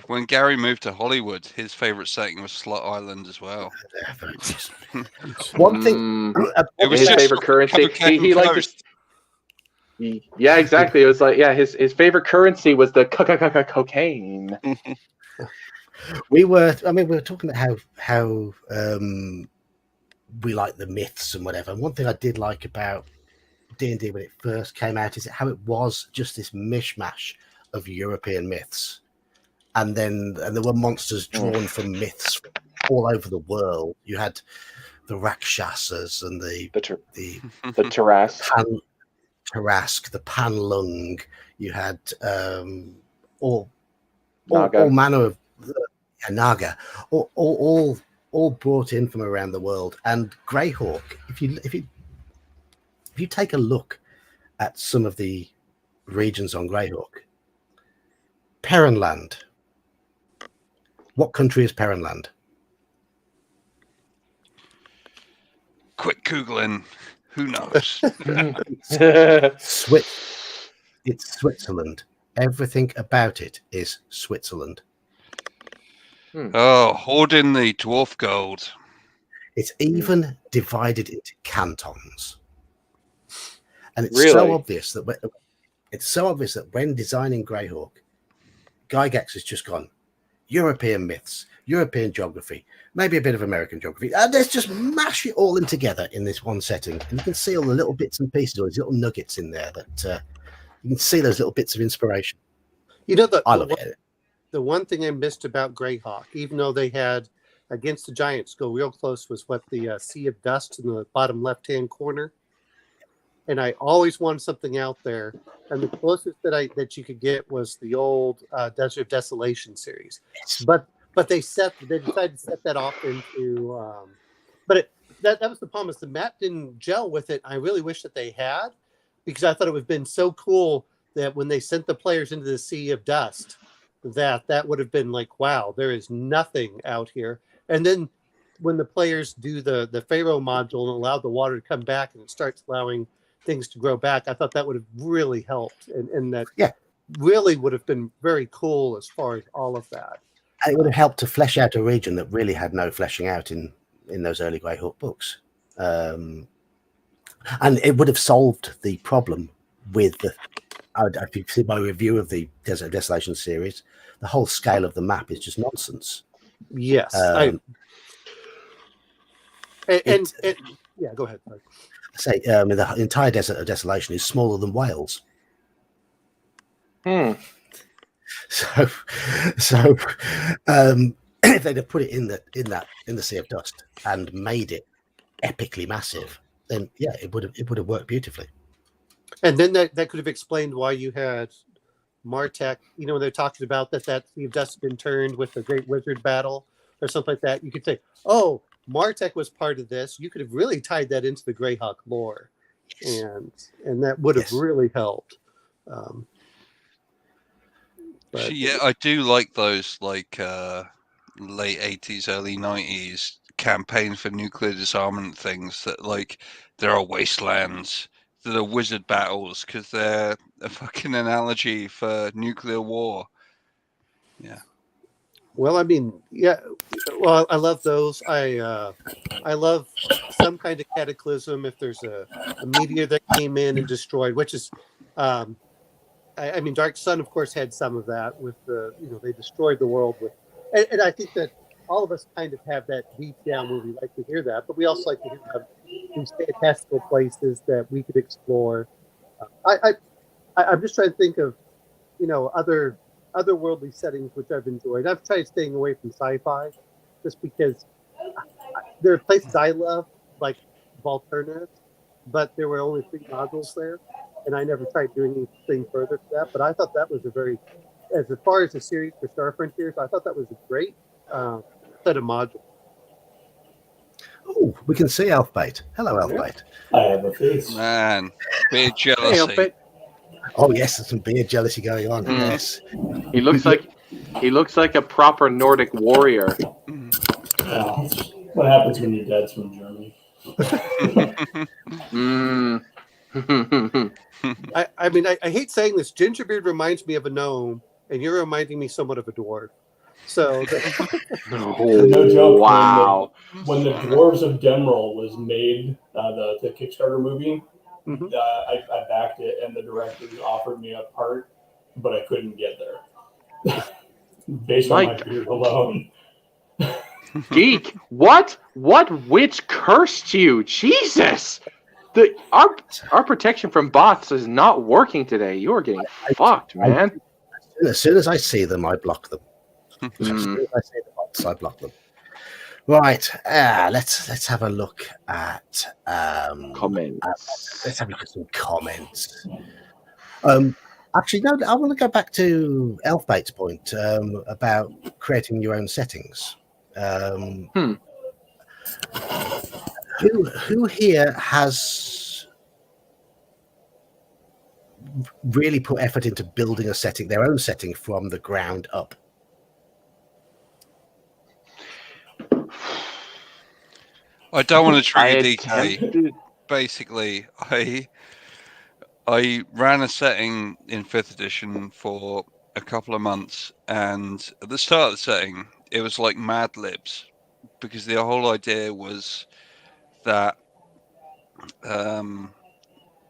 when Gary moved to Hollywood, his favorite setting was Slut Island as well. One thing, it was his favorite currency. He liked. Yeah, exactly. It was like his favorite currency was the cocaine. We were talking about how we like the myths and whatever. And one thing I did like about D&D when it first came out is how it was just this mishmash of European myths, and there were monsters drawn from myths all over the world. You had the Rakshasas and the Tarask, the Panlung. You had all manner of Naga, all brought in from around the world. And Greyhawk, if you take a look at some of the regions on Greyhawk, Perrenland. What country is Perrenland? Quick Googling. Who knows? It's Switzerland. Everything about it is Switzerland. Oh, hoarding the dwarf gold. It's even divided into cantons. And it's really? so obvious that when designing Greyhawk, Gygax has just gone European myths, European geography, maybe a bit of American geography. And let's just mash it all in together in this one setting. And you can see all the little bits and pieces, all these little nuggets in there that you can see those little bits of inspiration. I love it. The one thing I missed about Greyhawk, even though they had against the Giants go real close, was what the Sea of Dust in the bottom left-hand corner. And I always wanted something out there. And the closest that you could get was the old Desert of Desolation series. But they decided to set that off into. That was the problem, is the map didn't gel with it. I really wish that they had, because I thought it would have been so cool that when they sent the players into the Sea of Dust, that would have been like, wow, there is nothing out here. And then when the players do the Pharaoh module and allow the water to come back and it starts allowing things to grow back, I thought that would have really helped, and that really would have been very cool as far as all of that. And it would have helped to flesh out a region that really had no fleshing out in those early Greyhawk books. And it would have solved the problem with if you see my review of the Desert of Desolation series, the whole scale of the map is just nonsense. Yes. Yeah, go ahead. Sorry. Say the entire Desert of Desolation is smaller than Wales. So if they'd have put it in the Sea of Dust and made it epically massive, then it would have worked beautifully. And then that could have explained why you had Martek. When they're talking about that Sea of Dust had been turned with the Great Wizard battle or something like that. You could say, "Oh, Martek was part of this." You could have really tied that into the Greyhawk lore, and that would have really helped. But I do like those late 80s, early 90s campaign for nuclear disarmament things that there are wastelands that are wizard battles because they're a fucking analogy for nuclear war. Yeah. Well, I mean, well, I love those. I love some kind of cataclysm. If there's a meteor that came in and destroyed, which is, I mean, Dark Sun, of course, had some of that with they destroyed the world with, and I think that all of us kind of have that deep down where we like to hear that, but we also like to hear about these fantastical places that we could explore. I'm just trying to think of, otherworldly settings which I've enjoyed. I've tried staying away from sci-fi just because there are places I love, like Volturna, but there were only 3 modules there, and I never tried doing anything further to that. But I thought that was as far as the series for Star Frontiers, I thought that was a great set of modules. Oh, we can see Elfbait. Hello, Elfbait. I have a face. Man, beard jealousy. Hey, oh yes, there's some beard jealousy going on. Yes, he looks like a proper Nordic warrior. What happens when your dad's from Germany? I mean, I hate saying this. Gingerbeard reminds me of a gnome, and you're reminding me somewhat of a dwarf. So, no joke. Wow. When the Dwarves of Demerol was made, the Kickstarter movie, I backed it, and the directors offered me a part, but I couldn't get there based on my beard alone. Geek, what witch cursed you? Jesus! Our protection from bots is not working today. You are getting fucked, man. As soon as I see them, I block them. As soon as I see the bots, I block them. Right. Let's have a look at comments. Let's have a look at some comments. Actually, no. I want to go back to Elfbait's point about creating your own settings. Who here has really put effort into building their own setting from the ground up? I don't want to trigger DK. Basically, I ran a setting in 5th edition for a couple of months, and at the start of the setting, it was like Mad Libs, because the whole idea was that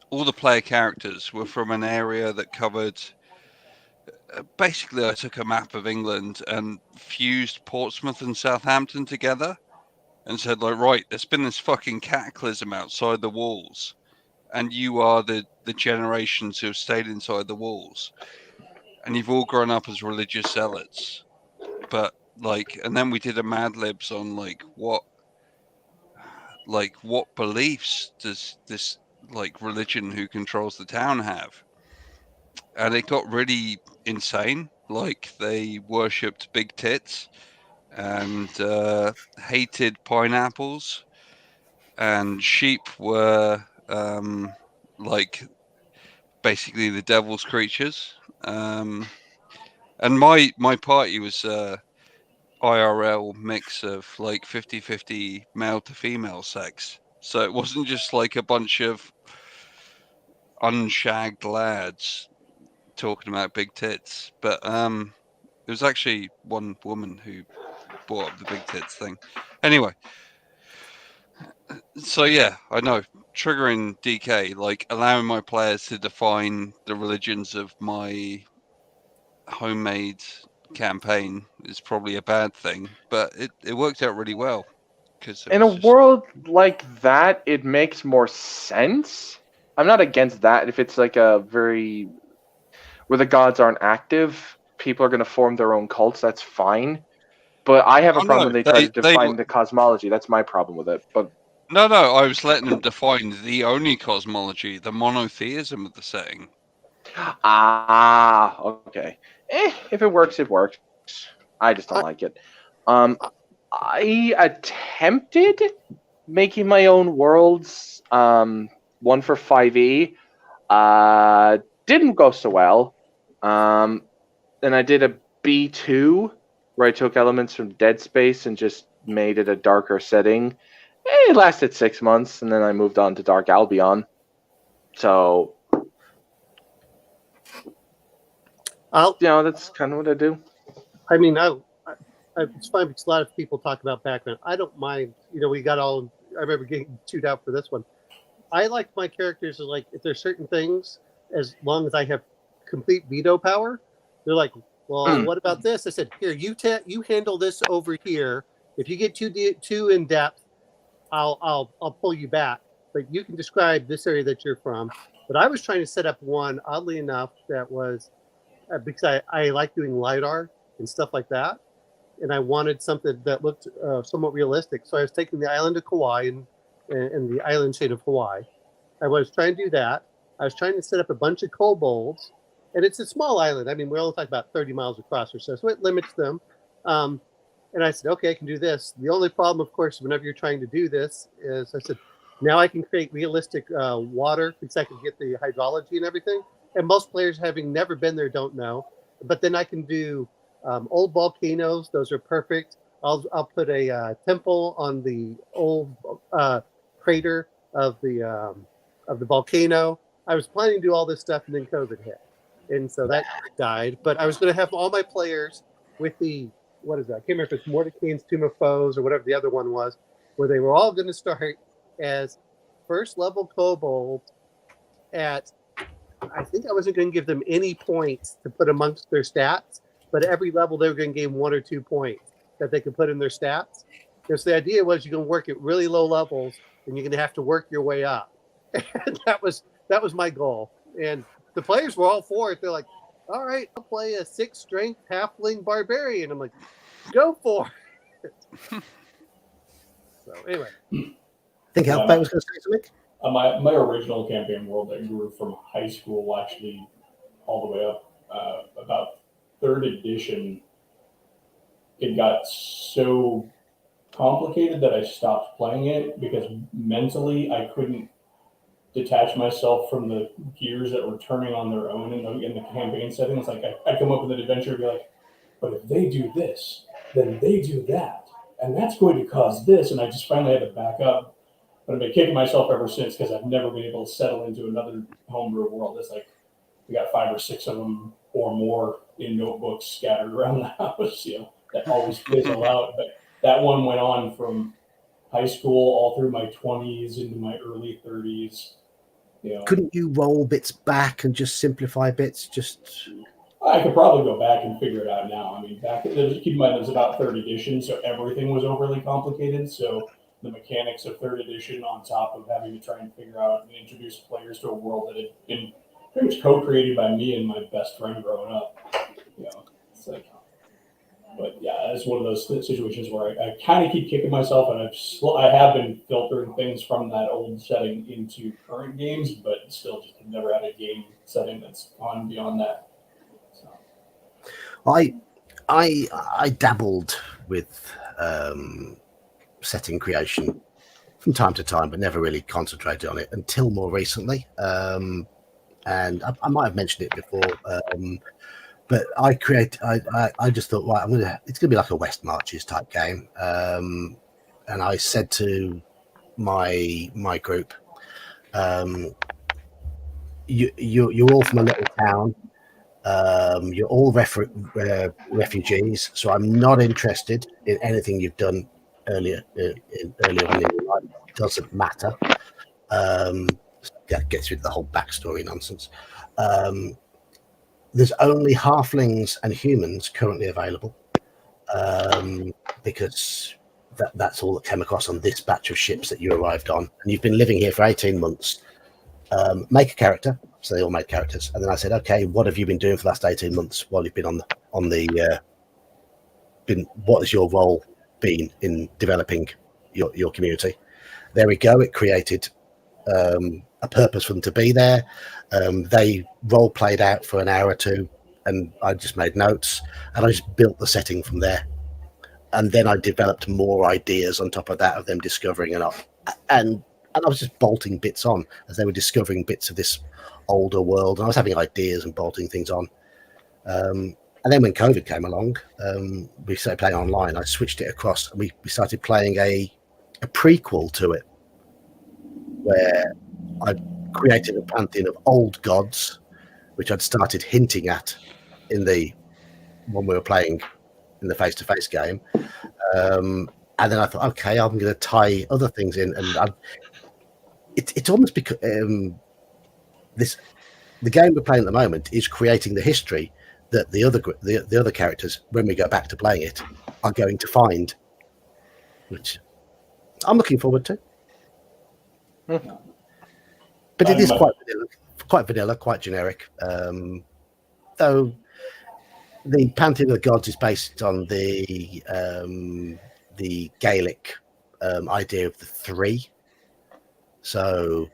all the player characters were from an area that covered. Basically, I took a map of England and fused Portsmouth and Southampton together, and said, right, there's been this fucking cataclysm outside the walls, and you are the generations who have stayed inside the walls, and you've all grown up as religious zealots, but and then we did a Mad Libs on what beliefs does this religion who controls the town have, and it got really insane. They worshipped big tits and hated pineapples, and sheep were basically the devil's creatures. And my party was IRL mix of like 50-50 male to female sex. So it wasn't just like a bunch of unshagged lads talking about big tits, but it was actually one woman who brought up the big tits thing. Anyway, so yeah, I know triggering DK, like allowing my players to define the religions of my homemade campaign is probably a bad thing, but it worked out really well. In a world like that, it makes more sense. I'm not against that if it's like a very where the gods aren't active, people are going to form their own cults. That's fine. But I have a problem when they try to define the cosmology. That's my problem with it. But no, I was letting them define the only cosmology, the monotheism of the setting. Ah, okay. If it works, it works. I just don't like it. I attempted making my own worlds. One for 5e. Didn't go so well. And I did a B2 where I took elements from Dead Space and just made it a darker setting. It lasted 6 months, and then I moved on to Dark Albion. So, that's kind of what I do. I mean, it's fine because a lot of people talk about background. I don't mind. We got all. I remember getting chewed out for this one. I like my characters as like if there's certain things, as long as I have complete veto power, they're like, well, what about this? I said, here, you handle this over here. If you get too in depth, I'll pull you back. But you can describe this area that you're from. But I was trying to set up one, oddly enough, that was because I like doing LiDAR and stuff like that. And I wanted something that looked somewhat realistic. So I was taking the island of Kauai and the island chain of Hawaii. I was trying to do that. I was trying to set up a bunch of kobolds. And it's a small island. I mean, we're only talking about 30 miles across or so. So it limits them. And I said, okay, I can do this. The only problem, of course, whenever you're trying to do this is I said, now I can create realistic water because I can get the hydrology and everything. And most players, having never been there, don't know. But then I can do old volcanoes. Those are perfect. I'll put a temple on the old crater of the volcano. I was planning to do all this stuff, and then COVID hit. And so that died. But I was going to have all my players with the, what is that? I can't remember if it's Mordecai's Tomb of Foes or whatever the other one was, where they were all going to start as first level kobolds at, I think I wasn't going to give them any points to put amongst their stats, but every level they were going to gain 1 or 2 points that they could put in their stats. Because the idea was you're going to work at really low levels and you're going to have to work your way up. And that was my goal. And the players were all for it. They're like, all right, I'll play a 6 strength halfling barbarian. I'm like, go for it. So anyway. I think Alpha was going to say something. My original campaign world that grew from high school actually all the way up about 3rd edition, it got so complicated that I stopped playing it because mentally I couldn't detach myself from the gears that were turning on their own in the campaign settings. Like I'd come up with an adventure and be like, but if they do this, then they do that. And that's going to cause this. And I just finally had to back up. But I've been kicking myself ever since because I've never been able to settle into another homebrew world. It's like we got 5 or 6 of them or more in notebooks scattered around the house, that always fizzle out. But that one went on from high school all through my 20s into my early 30s. Couldn't you roll bits back and just simplify bits? I could probably go back and figure it out now. I mean, keep in mind it was about 3rd edition, so everything was overly complicated. So the mechanics of 3rd edition, on top of having to try and figure out and introduce players to a world that had been pretty much co-created by me and my best friend growing up. It's like, but yeah, it's one of those situations where I kind of keep kicking myself, and I have been filtering things from that old setting into current games, but still just never had a game setting that's gone beyond that. So. I dabbled with setting creation from time to time, but never really concentrated on it until more recently. And I might have mentioned it before, but I just thought, right, it's gonna be like a West Marches type game. And I said to my group, you're all from a little town. You're all refugees, so I'm not interested in anything you've done earlier on in your life. It doesn't matter. That gets rid of the whole backstory nonsense. There's only halflings and humans currently available, because that's all that came across on this batch of ships that you arrived on, and you've been living here for 18 months. Make a character. So they all made characters, and then I said, okay, what have you been doing for the last 18 months while you've been what has your role been in developing your community? There we go. It created a purpose for them to be there. They role played out for an hour or two, and I just made notes, and I just built the setting from there. And then I developed more ideas on top of that of them discovering and I was just bolting bits on as they were discovering bits of this older world, and I was having ideas and bolting things on. And then when COVID came along, we started playing online. I switched it across, and we started playing a prequel to it, where I created a pantheon of old gods, which I'd started hinting at when we were playing in the face-to-face game. And then I thought, okay, I'm going to tie other things in, and it's almost because the game we're playing at the moment is creating the history that the other characters, when we go back to playing it, are going to find, which I'm looking forward to. But it is quite vanilla, quite generic. Though the Pantheon of the Gods is based on the Gaelic idea of the three. So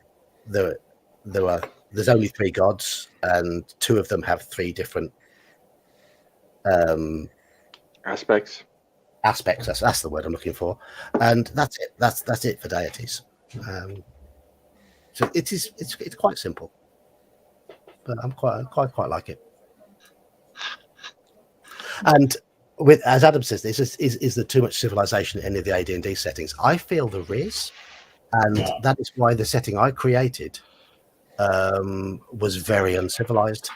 there's only three gods, and two of them have three different aspects. That's the word I'm looking for, and that's it. That's it for deities. So it's quite simple, but I'm quite like it. And as Adam says, this is there too much civilization in any of the AD&D settings? I feel there is. And that is why the setting I created was very uncivilized.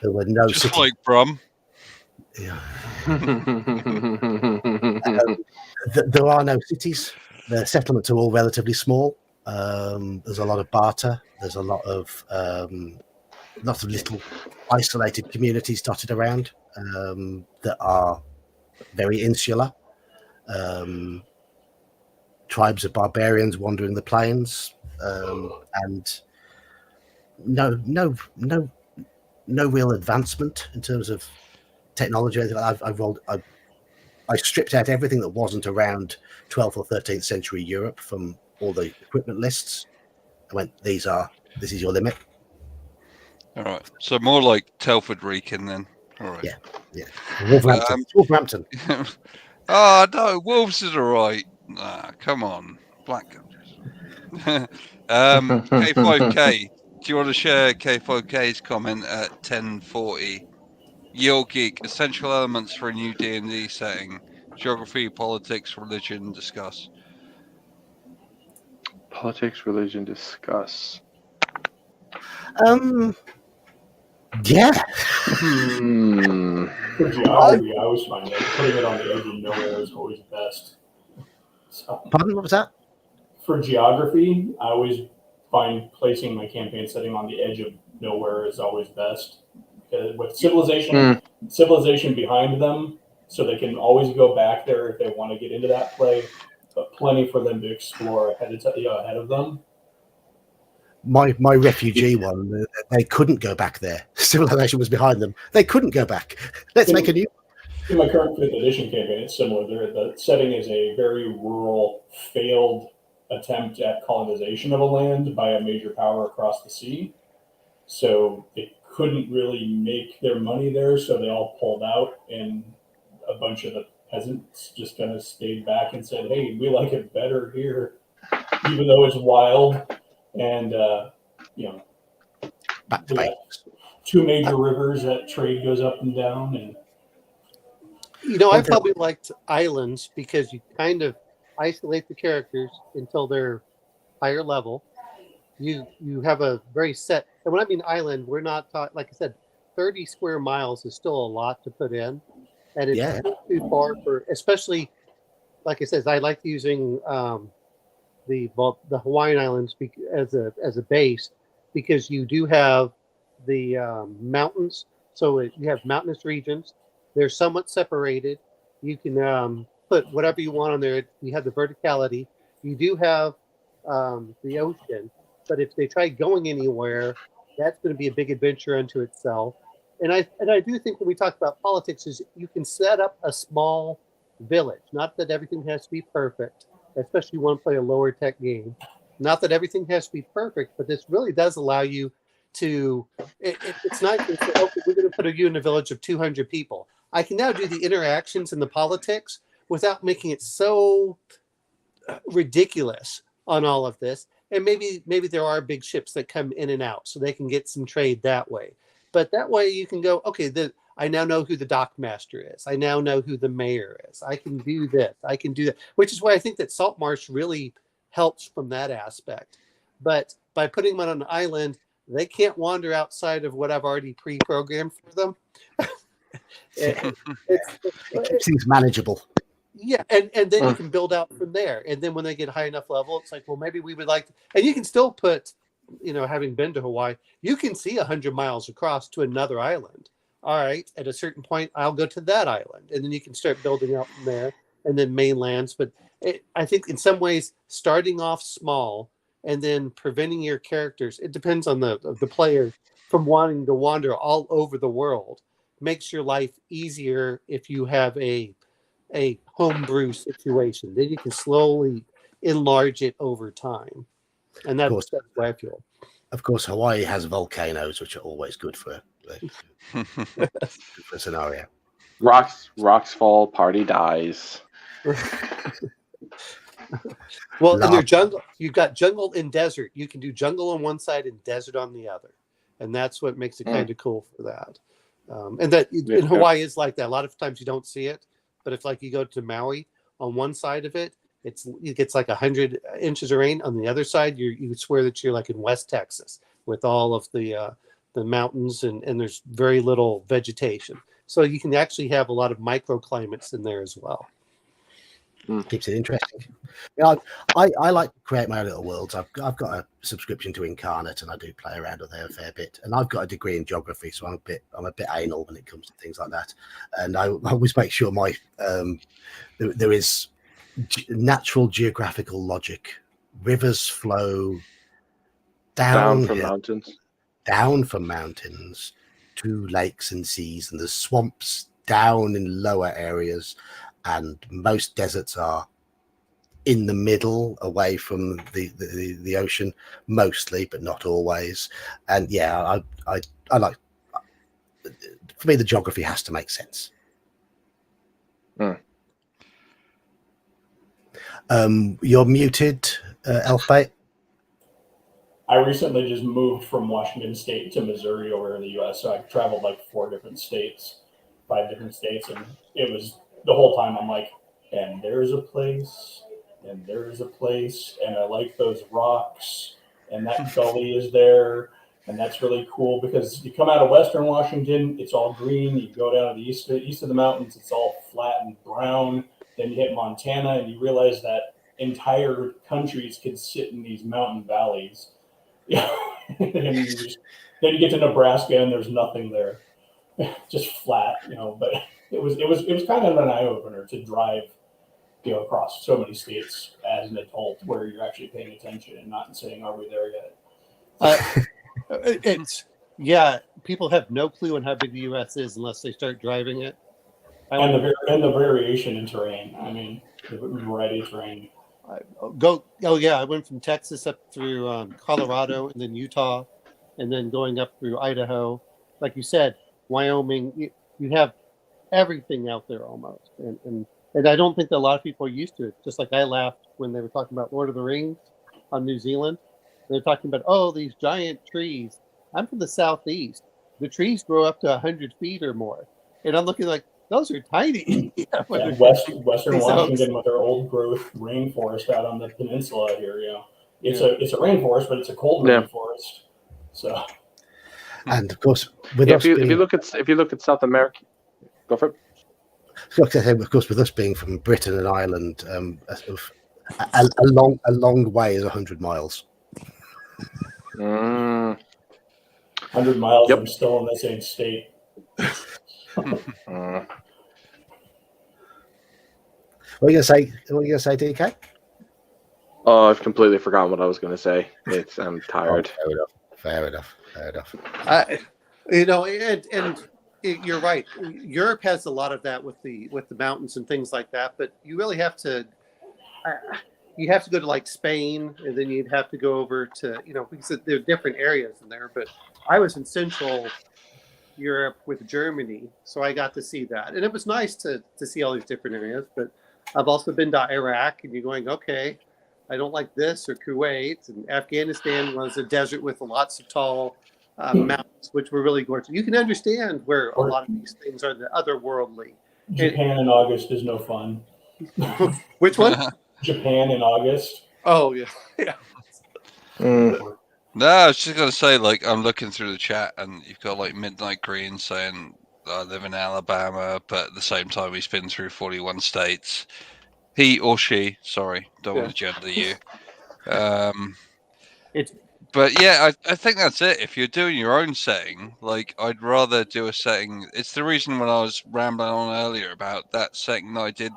There were no just cities. Like Brum. Yeah. There are no cities. The settlements are all relatively small. There's a lot of barter. There's a lot of little isolated communities dotted around that are very insular. Tribes of barbarians wandering the plains, and no real advancement in terms of technology. I stripped out everything that wasn't around 12th or 13th century Europe from all the equipment lists. I went, this is your limit. All right, so more like Telford Wrekin then. All right. Yeah. Wolverhampton. Oh no, Wolves is all right. Nah, come on, Black Guns. K5K. Do you want to share K5K's comment at 10:40? Yield Geek, essential elements for a new D&D setting: geography, politics, religion. Discuss. Politics, religion, discuss. Yeah. For geography, I always find that putting it on the edge of nowhere is always best. So, Pardon, what was that? for geography, I always find placing my campaign setting on the edge of nowhere is always best. Because with civilization behind them, so they can always go back there if they want to get into that play, but plenty for them to explore ahead of them. My refugee one, they couldn't go back there. Civilization was behind them. They couldn't go back. Let's make a new. In my current 5th edition campaign, it's similar. The setting is a very rural, failed attempt at colonization of a land by a major power across the sea. So they couldn't really make their money there, so they all pulled out, and a bunch of the peasants just kind of stayed back and said, "Hey, we like it better here, even though it's wild." And Back to basics. two major rivers that trade goes up and down, and I probably liked islands because you kind of isolate the characters until they're higher level. You have a very set, and when I mean island, we're not like I said, 30 square miles is still a lot to put in, and it's too far for, especially like I said, I like using the Hawaiian Islands as a base because you do have the mountains, so you have mountainous regions. They're somewhat separated. You can put whatever you want on there. You have the verticality. You do have the ocean, but if they try going anywhere, that's going to be a big adventure unto itself. And I do think when we talk about politics, is you can set up a small village. Not that everything has to be perfect, especially if you want to play a lower tech game. Not that everything has to be perfect, but this really does allow you to. It's nice to say, okay, we're going to put you in a village of 200 people. I can now do the interactions and the politics without making it so ridiculous on all of this. And maybe there are big ships that come in and out, so they can get some trade that way. But that way you can go, okay, I now know who the dockmaster is. I now know who the mayor is. I can do this. I can do that, which is why I think that Saltmarsh really helps from that aspect. But by putting them on an island, they can't wander outside of what I've already pre-programmed for them. It keeps things manageable. Yeah, and then you can build out from there. And then when they get high enough level, it's like, well, maybe we would like to, and you can still put, having been to Hawaii, you can see 100 miles across to another island. All right, at a certain point, I'll go to that island. And then you can start building out from there and then mainlands. But I think in some ways, starting off small and then preventing your characters, it depends on the player from wanting to wander all over the world, makes your life easier if you have a homebrew situation. Then you can slowly enlarge it over time. And that's what I feel. Of course, Hawaii has volcanoes, which are always good for a scenario. Rocks fall, party dies. Well, in their jungle, you've got jungle and desert. You can do jungle on one side and desert on the other. And that's what makes it kind of cool for that. And that in Hawaii is like that. A lot of times you don't see it. But if like you go to Maui, on one side of it, it gets like 100 inches of rain. On the other side, you swear that you're like in West Texas with all of the mountains and there's very little vegetation. So you can actually have a lot of microclimates in there as well. Keeps it interesting. I like to create my own little worlds. I've got a subscription to Incarnate, and I do play around with there a fair bit. And I've got a degree in geography, so I'm a bit anal when it comes to things like that. And I always make sure there is natural geographical logic. Rivers flow down from mountains to lakes and seas, and there's swamps down in lower areas. And most deserts are in the middle, away from the ocean, mostly, but not always. And yeah, I like. For me, the geography has to make sense. You're muted, Elfbait. I recently just moved from Washington State to Missouri over in the U.S., so I traveled like 5 different states, and it was. The whole time I'm like, and there's a place, and there's a place, and I like those rocks, and that gully is there, and that's really cool because you come out of Western Washington, it's all green. You go down to the east of the mountains, it's all flat and brown. Then you hit Montana, and you realize that entire countries could sit in these mountain valleys. And then you get to Nebraska, and there's nothing there, just flat, But it was kind of an eye opener to drive, across so many states as an adult, where you're actually paying attention and not saying, "Are we there yet?" People have no clue on how big the U.S. is unless they start driving it. And the variation in terrain. I mean, the variety of terrain. I went from Texas up through Colorado and then Utah, and then going up through Idaho. Like you said, Wyoming. You have everything out there almost, and I don't think that a lot of people are used to it. Just like I laughed when they were talking about Lord of the Rings on New Zealand. They're talking about these giant trees. I'm from the southeast. the trees grow up to 100 feet or more, and I'm looking like those are tiny. Western Washington with their old growth rainforest out on the peninsula here, it's a rainforest, but it's a cold rainforest. So, and of course, with if us you being, if you look at South America, go for it. like I said, of course, with us being from Britain and Ireland, a long way is 100 miles. 100 miles, I'm still in the same state. What are you gonna say, DK? Oh, I've completely forgotten what I was going to say. I'm tired. Oh, fair enough. And you're right. Europe has a lot of that with the mountains and things like that. But you really have to. You have to go to like Spain, and then you'd have to go over to because there are different areas in there. But I was in Central Europe with Germany, so I got to see that, and it was nice to see all these different areas. But I've also been to Iraq, and you're going, okay, I don't like this, or Kuwait, and Afghanistan was a desert with lots of tall mountains, which were really gorgeous. You can understand where a lot of these things are the otherworldly. Japan in August is no fun. Which one? Japan in August. Oh yeah. No, I was just gonna say, like, I'm looking through the chat, and you've got like Midnight Green saying I live in Alabama, but at the same time he's been through 41 states. He or she, sorry, don't want to gender you. But yeah, I think that's it. If you're doing your own setting, like, I'd rather do a setting. It's the reason when I was rambling on earlier about that setting that I did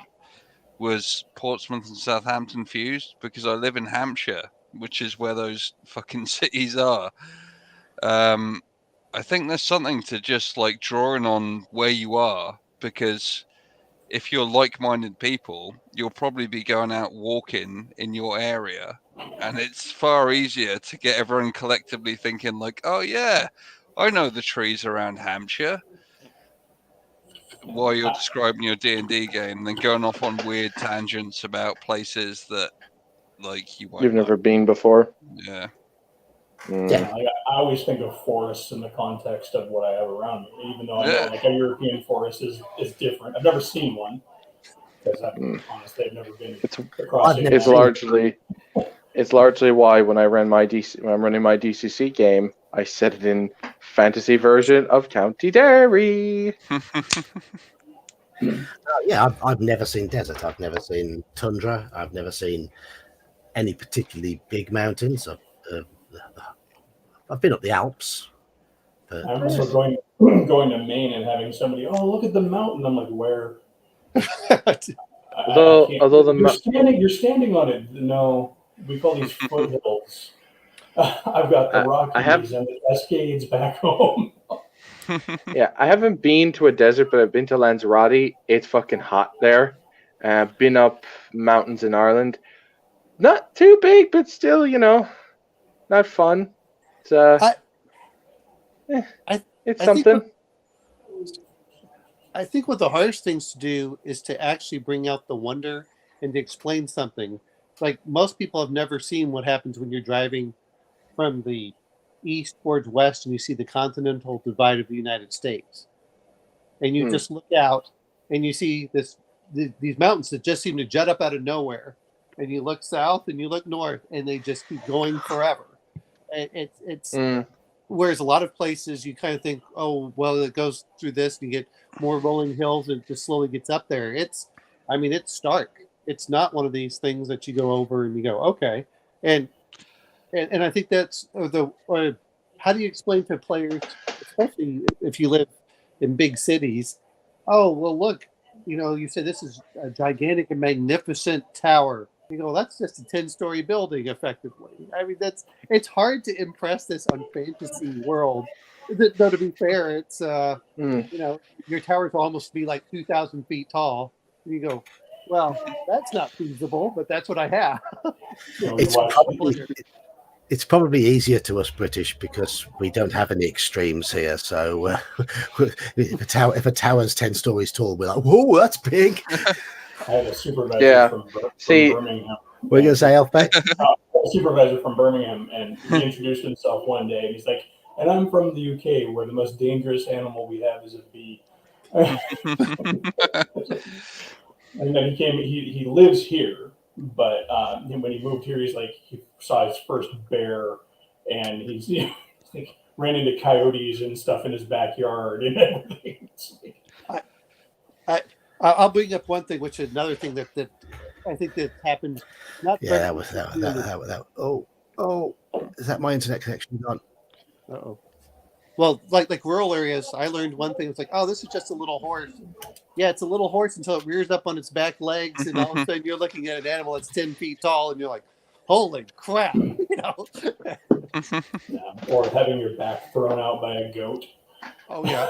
was Portsmouth and Southampton fused, because I live in Hampshire, which is where those fucking cities are. I think there's something to just like drawing on where you are, because if you're like-minded people, you'll probably be going out walking in your area, and it's far easier to get everyone collectively thinking like, oh yeah, I know the trees around Hampshire, while you're describing your D&D game, than going off on weird tangents about places that like you've never been before. Yeah. Yeah, I always think of forests in the context of what I have around me, even though I know like a European forest is different. I've never seen one because honestly I've never been across. It's largely why when I'm running my DCC game, I set it in fantasy version of County Derry. Yeah, I've never seen desert. I've never seen tundra. I've never seen any particularly big mountains. I've been up the Alps. But I remember going to Maine and having somebody, oh, look at the mountain. I'm like, where? You're standing on it. No, we call these foothills. I've got the Rockies and the Cascades back home. Yeah, I haven't been to a desert, but I've been to Lanzarote. It's fucking hot there. Been up mountains in Ireland. Not too big, but still, not fun. It's something. I think what the hardest things to do is to actually bring out the wonder and to explain something. Like, most people have never seen what happens when you're driving from the east towards west and you see the continental divide of the United States. And you just look out and you see these mountains that just seem to jut up out of nowhere. And you look south and you look north and they just keep going forever. Whereas a lot of places you kind of think, oh, well, it goes through this and you get more rolling hills and it just slowly gets up there. It's stark. It's not one of these things that you go over and you go, okay. And I think that's how do you explain to players, especially if you live in big cities, oh, well, look, you said this is a gigantic and magnificent tower. You go, that's just a 10-story building, effectively. I mean, it's hard to impress this on fantasy world. Though, to be fair, it's your towers will almost be like 2,000 feet tall. And you go, well, that's not feasible, but that's what I have. It's probably easier to us British because we don't have any extremes here. So if a tower's 10 stories tall, we're like, whoa, that's big. I had a supervisor from Birmingham. What are you going to say, Alfie? A supervisor from Birmingham, and he introduced himself one day, and he's like, And I'm from the UK, where the most dangerous animal we have is a bee. And then he lives here, but when he moved here, he saw his first bear, and he's ran into coyotes and stuff in his backyard and everything. I'll bring up one thing, which is another thing that I think that happened. That was. Oh, is that my internet connection gone? Uh-oh. Well, like rural areas, I learned one thing. It's like, oh, this is just a little horse. Yeah, it's a little horse until it rears up on its back legs, and all of a sudden you're looking at an animal that's 10 feet tall, and you're like, holy crap, Or having your back thrown out by a goat. Oh yeah.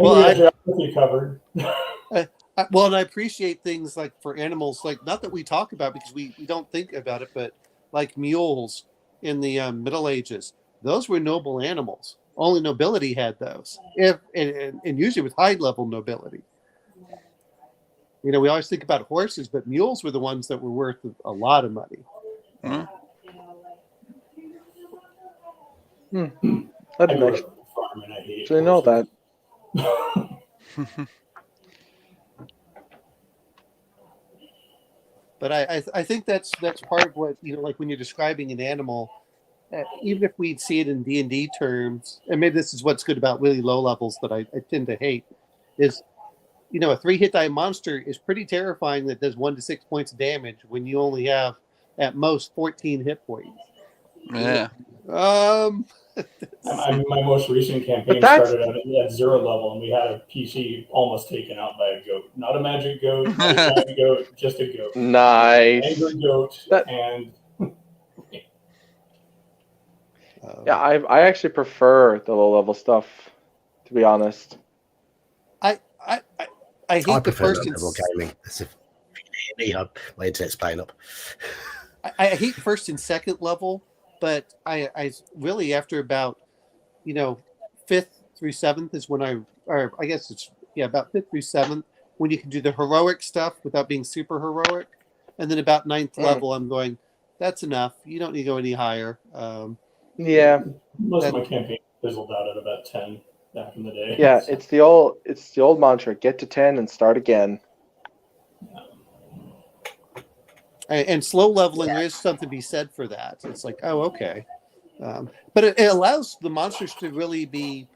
Geography covered. Well, and I appreciate things like for animals, like not that we talk about because we don't think about it, but like mules in the Middle Ages, those were noble animals. Only nobility had those, and usually with high level nobility. We always think about horses, but mules were the ones that were worth a lot of money. I didn't actually know that. But I think that's part of what, like when you're describing an animal, even if we'd see it in D&D terms, and maybe this is what's good about really low levels that I tend to hate, is, a 3-hit die monster is pretty terrifying that does 1 to 6 points of damage when you only have at most 14 hit points. Yeah. My most recent campaign started at 0 level, and we had a PC almost taken out by a goat. Not a magic goat, not a giant goat, just a goat. Nice. Angry goat. And yeah, I actually prefer the low level stuff, to be honest. I hate the first level gaming. My internet's playing up. I hate first and second level, but I really after about 5th through 7th is when I guess it's about 5th through 7th when you can do the heroic stuff without being super heroic, and then about 9th level I'm going, that's enough. You don't need to go any higher. Most of my campaign fizzled out at about 10 back in the day. Yeah, it's the old mantra: get to 10 and start again. And slow leveling, there is something to be said for that. It's like, oh, okay. But it allows the monsters to really be,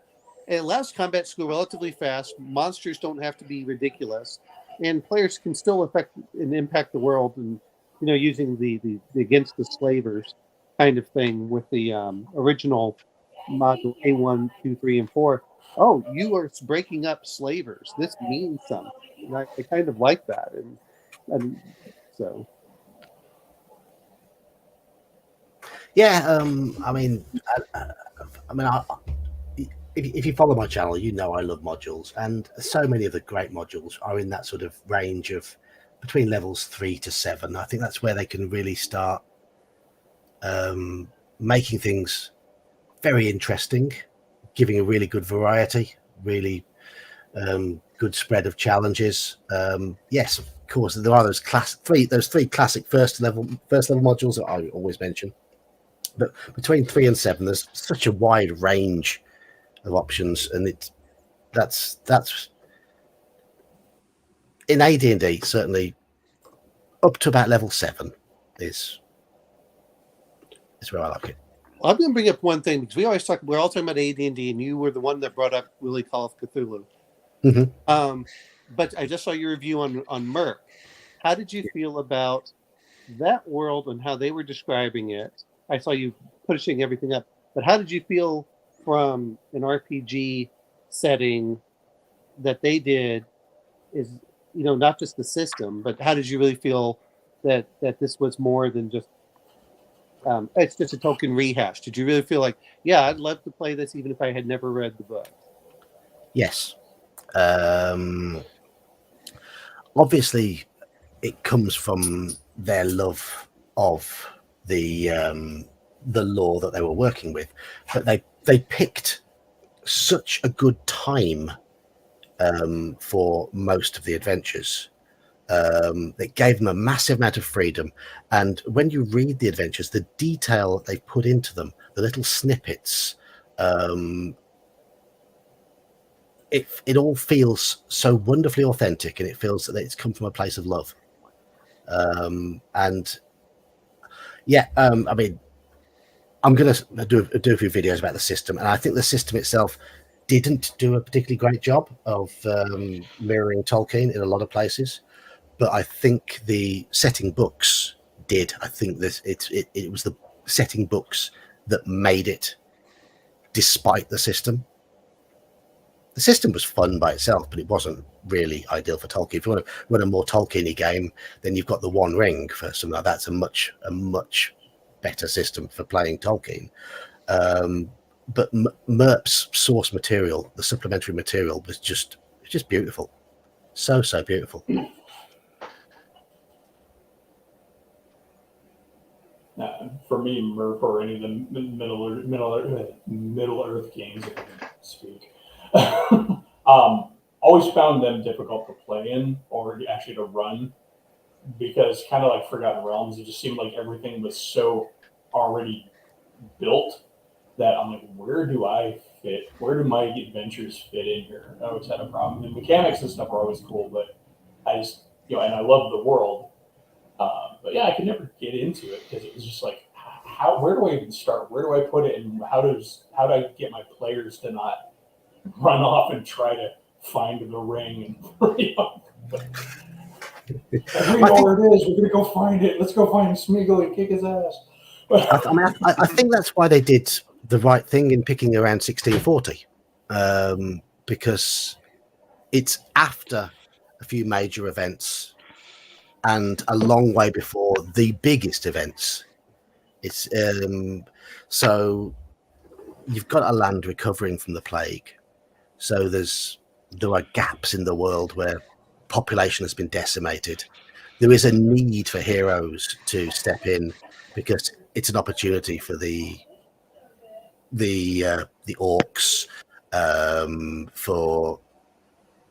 it allows combat to go relatively fast. Monsters don't have to be ridiculous. And players can still affect and impact the world and, using the against the slavers kind of thing with the original module A1, 2, 3, and 4. Oh, you are breaking up slavers. This means something. And I kind of like that. And so... Yeah, if you follow my channel, I love modules, and so many of the great modules are in that sort of range of between levels 3 to 7. I think that's where they can really start making things very interesting, giving a really good variety, really good spread of challenges. Yes, of course, there are those three classic first level modules that I always mention. But between 3 and 7, there's such a wide range of options, and that's in AD&D certainly up to about level 7 is where I like it. Well, I'm going to bring up one thing because we're all talking about AD&D, and you were the one that brought up really Call of Cthulhu. Mm-hmm. But I just saw your review on Merc. How did you feel about that world and how they were describing it? I saw you pushing everything up, but how did you feel from an RPG setting that they did? Is not just the system, but how did you really feel that this was more than just it's just a token rehash? Did you really feel like, yeah, I'd love to play this even if I had never read the book? Yes. Obviously, it comes from their love of the lore that they were working with, but they picked such a good time for most of the adventures. It gave them a massive amount of freedom. And when you read the adventures, the detail they put into them, the little snippets, it all feels so wonderfully authentic, and it feels that it's come from a place of love. And yeah, I mean, I'm going to do a few videos about the system, and I think the system itself didn't do a particularly great job of mirroring Tolkien in a lot of places, but I think the setting books did. I think it was the setting books that made it, despite the system. The system was fun by itself, but it wasn't really ideal for Tolkien. If you want to run a more Tolkien-y game, then you've got the One Ring for something like that. That's a much better system for playing Tolkien. But Merp's source material, the supplementary material, was just beautiful. So beautiful. For me, Merp or any of the Middle Earth games, if I can speak, always found them difficult to play in or actually to run, because kind of like Forgotten Realms, it just seemed like everything was so already built that I'm like, where do I fit? Where do my adventures fit in here? I always had a problem. The mechanics and stuff are always cool, but I just, and I love the world. But yeah, I could never get into it because it was just like, where do I even start? Where do I put it? And how do I get my players to not run off and try to find the ring? And we know where it is. We're gonna go find it. Let's go find Smeagol and kick his ass. I think that's why they did the right thing in picking around 1640, because it's after a few major events and a long way before the biggest events. It's so you've got a land recovering from the plague, so there are gaps in the world where population has been decimated. There is a need for heroes to step in because it's an opportunity for the orcs, for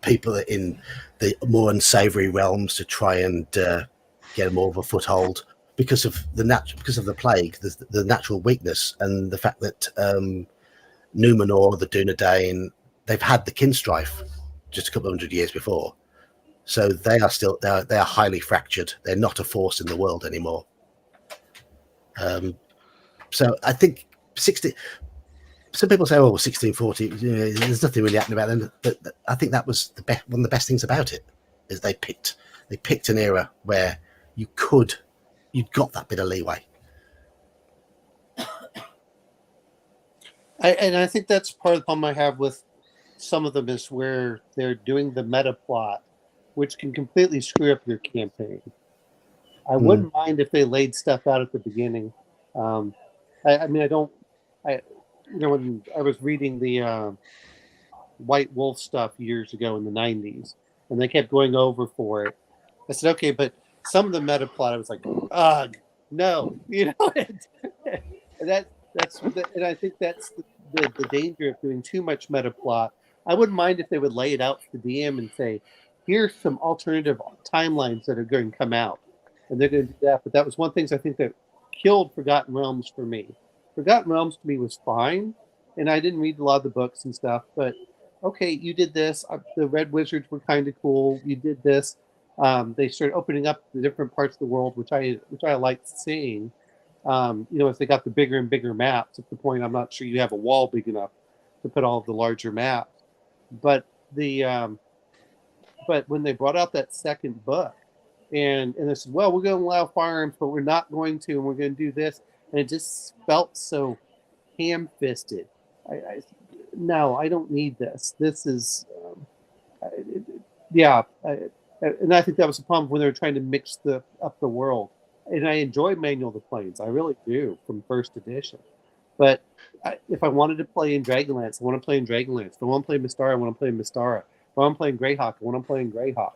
people in the more unsavory realms to try and get more of a foothold because of the plague, the natural weakness, and the fact that Numenor, the Dunedain, they've had the kin strife just a couple of hundred years before, so they are highly fractured. They're not a force in the world anymore. So I think some people say, "Oh, 1640, there's nothing really happening about them." But I think that was one of the best things about it, is they picked an era where you'd got that bit of leeway. I think that's part of the problem I have with some of them, is where they're doing the meta plot, which can completely screw up your campaign. I wouldn't mind if they laid stuff out at the beginning. When I was reading the White Wolf stuff years ago in the 90s, and they kept going over for it, I said, okay, but some of the meta plot, I was like, ugh, no, and and I think that's the danger of doing too much meta plot. I wouldn't mind if they would lay it out for the DM and say, here's some alternative timelines that are going to come out, and they're going to do that. But that was one of the things I think that killed Forgotten Realms for me. Forgotten Realms to me was fine, and I didn't read a lot of the books and stuff, but okay, you did this. The Red Wizards were kind of cool. You did this. They started opening up the different parts of the world, which I liked seeing. As they got the bigger and bigger maps, at the point I'm not sure you have a wall big enough to put all of the larger maps. But but when they brought out that second book, and they said, well, we're going to allow firearms, but we're not going to, and we're going to do this, and it just felt so ham-fisted. No, I don't need this. This is, and I think that was the problem when they were trying to mix up the world. And I enjoy Manual of the Plains. I really do, from first edition. But if I wanted to play in Dragonlance, I want to play in Dragonlance. If I want to play Mystara, I want to play Mystara. If I want to play in Greyhawk, I want to play in Greyhawk.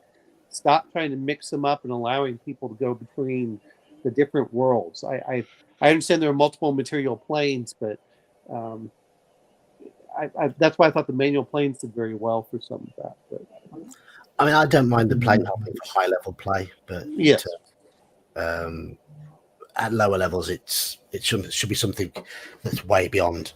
Stop trying to mix them up and allowing people to go between the different worlds. I understand there are multiple material planes, but that's why I thought the Manual Planes did very well for some of that. But I mean, I don't mind the plane hopping for high level play, but Yes. At lower levels, it should be something that's way beyond.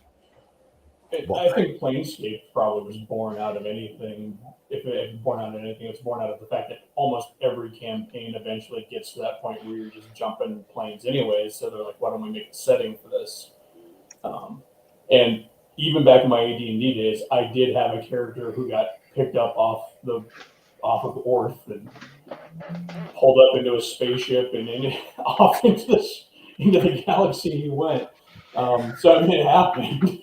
I think Planescape probably was born out of anything. If it's born out of anything, it's born out of the fact that almost every campaign eventually gets to that point where you're just jumping planes anyways. So they're like, why don't we make a setting for this? And even back in my AD&D days, I did have a character who got picked up off of Orth and pulled up into a spaceship and off into the galaxy he went. So I mean, it happened.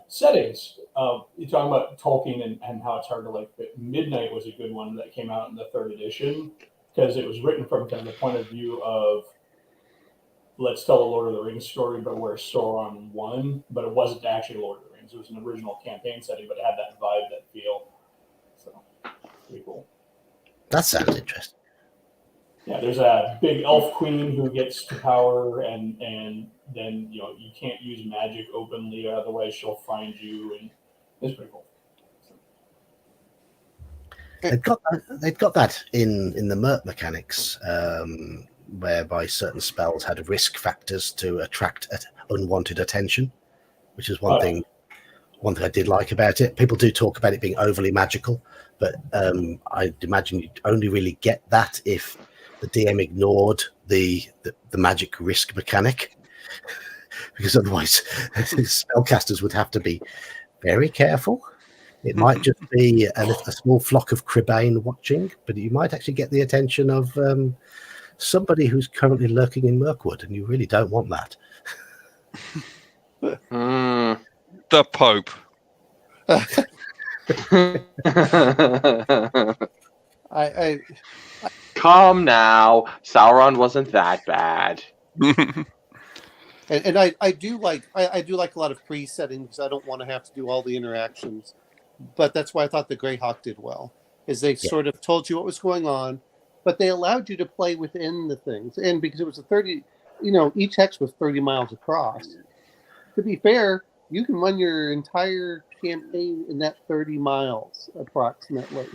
Settings. You're talking about Tolkien and how it's hard to like fit. Midnight was a good one that came out in the 3rd edition because it was written from kind of the point of view of let's tell a Lord of the Rings story, but where Sauron won, but it wasn't actually Lord of the Rings. It was an original campaign setting, but it had that vibe, that feel. So pretty cool. That sounds interesting. Yeah, there's a big elf queen who gets to power, and then you can't use magic openly, otherwise she'll find you, and it's pretty cool. They've got that in the Merc mechanics, whereby certain spells had risk factors to attract unwanted attention, which is one thing I did like about it. People do talk about it being overly magical, but I'd imagine you'd only really get that if the DM ignored the magic risk mechanic, because otherwise spellcasters would have to be very careful. It might just be a small flock of Cribane watching, but you might actually get the attention of somebody who's currently lurking in Mirkwood, and you really don't want that. The Pope. I Come now, Sauron wasn't that bad. And I do like a lot of pre-setting because I don't want to have to do all the interactions. But that's why I thought the Greyhawk did well, is they sort of told you what was going on, but they allowed you to play within the things. And because it was each hex was 30 miles across. To be fair, you can run your entire campaign in that 30 miles approximately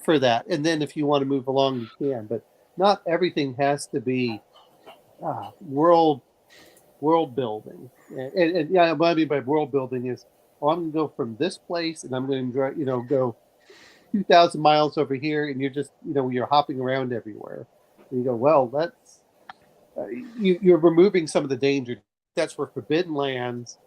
for that. And then if you want to move along, you can. But not everything has to be world building. And what I mean by world building is, I'm going to go from this place and I'm going to go 2,000 miles over here, and you're just, you're hopping around everywhere. And you go, well, that's you're removing some of the danger. That's where Forbidden Lands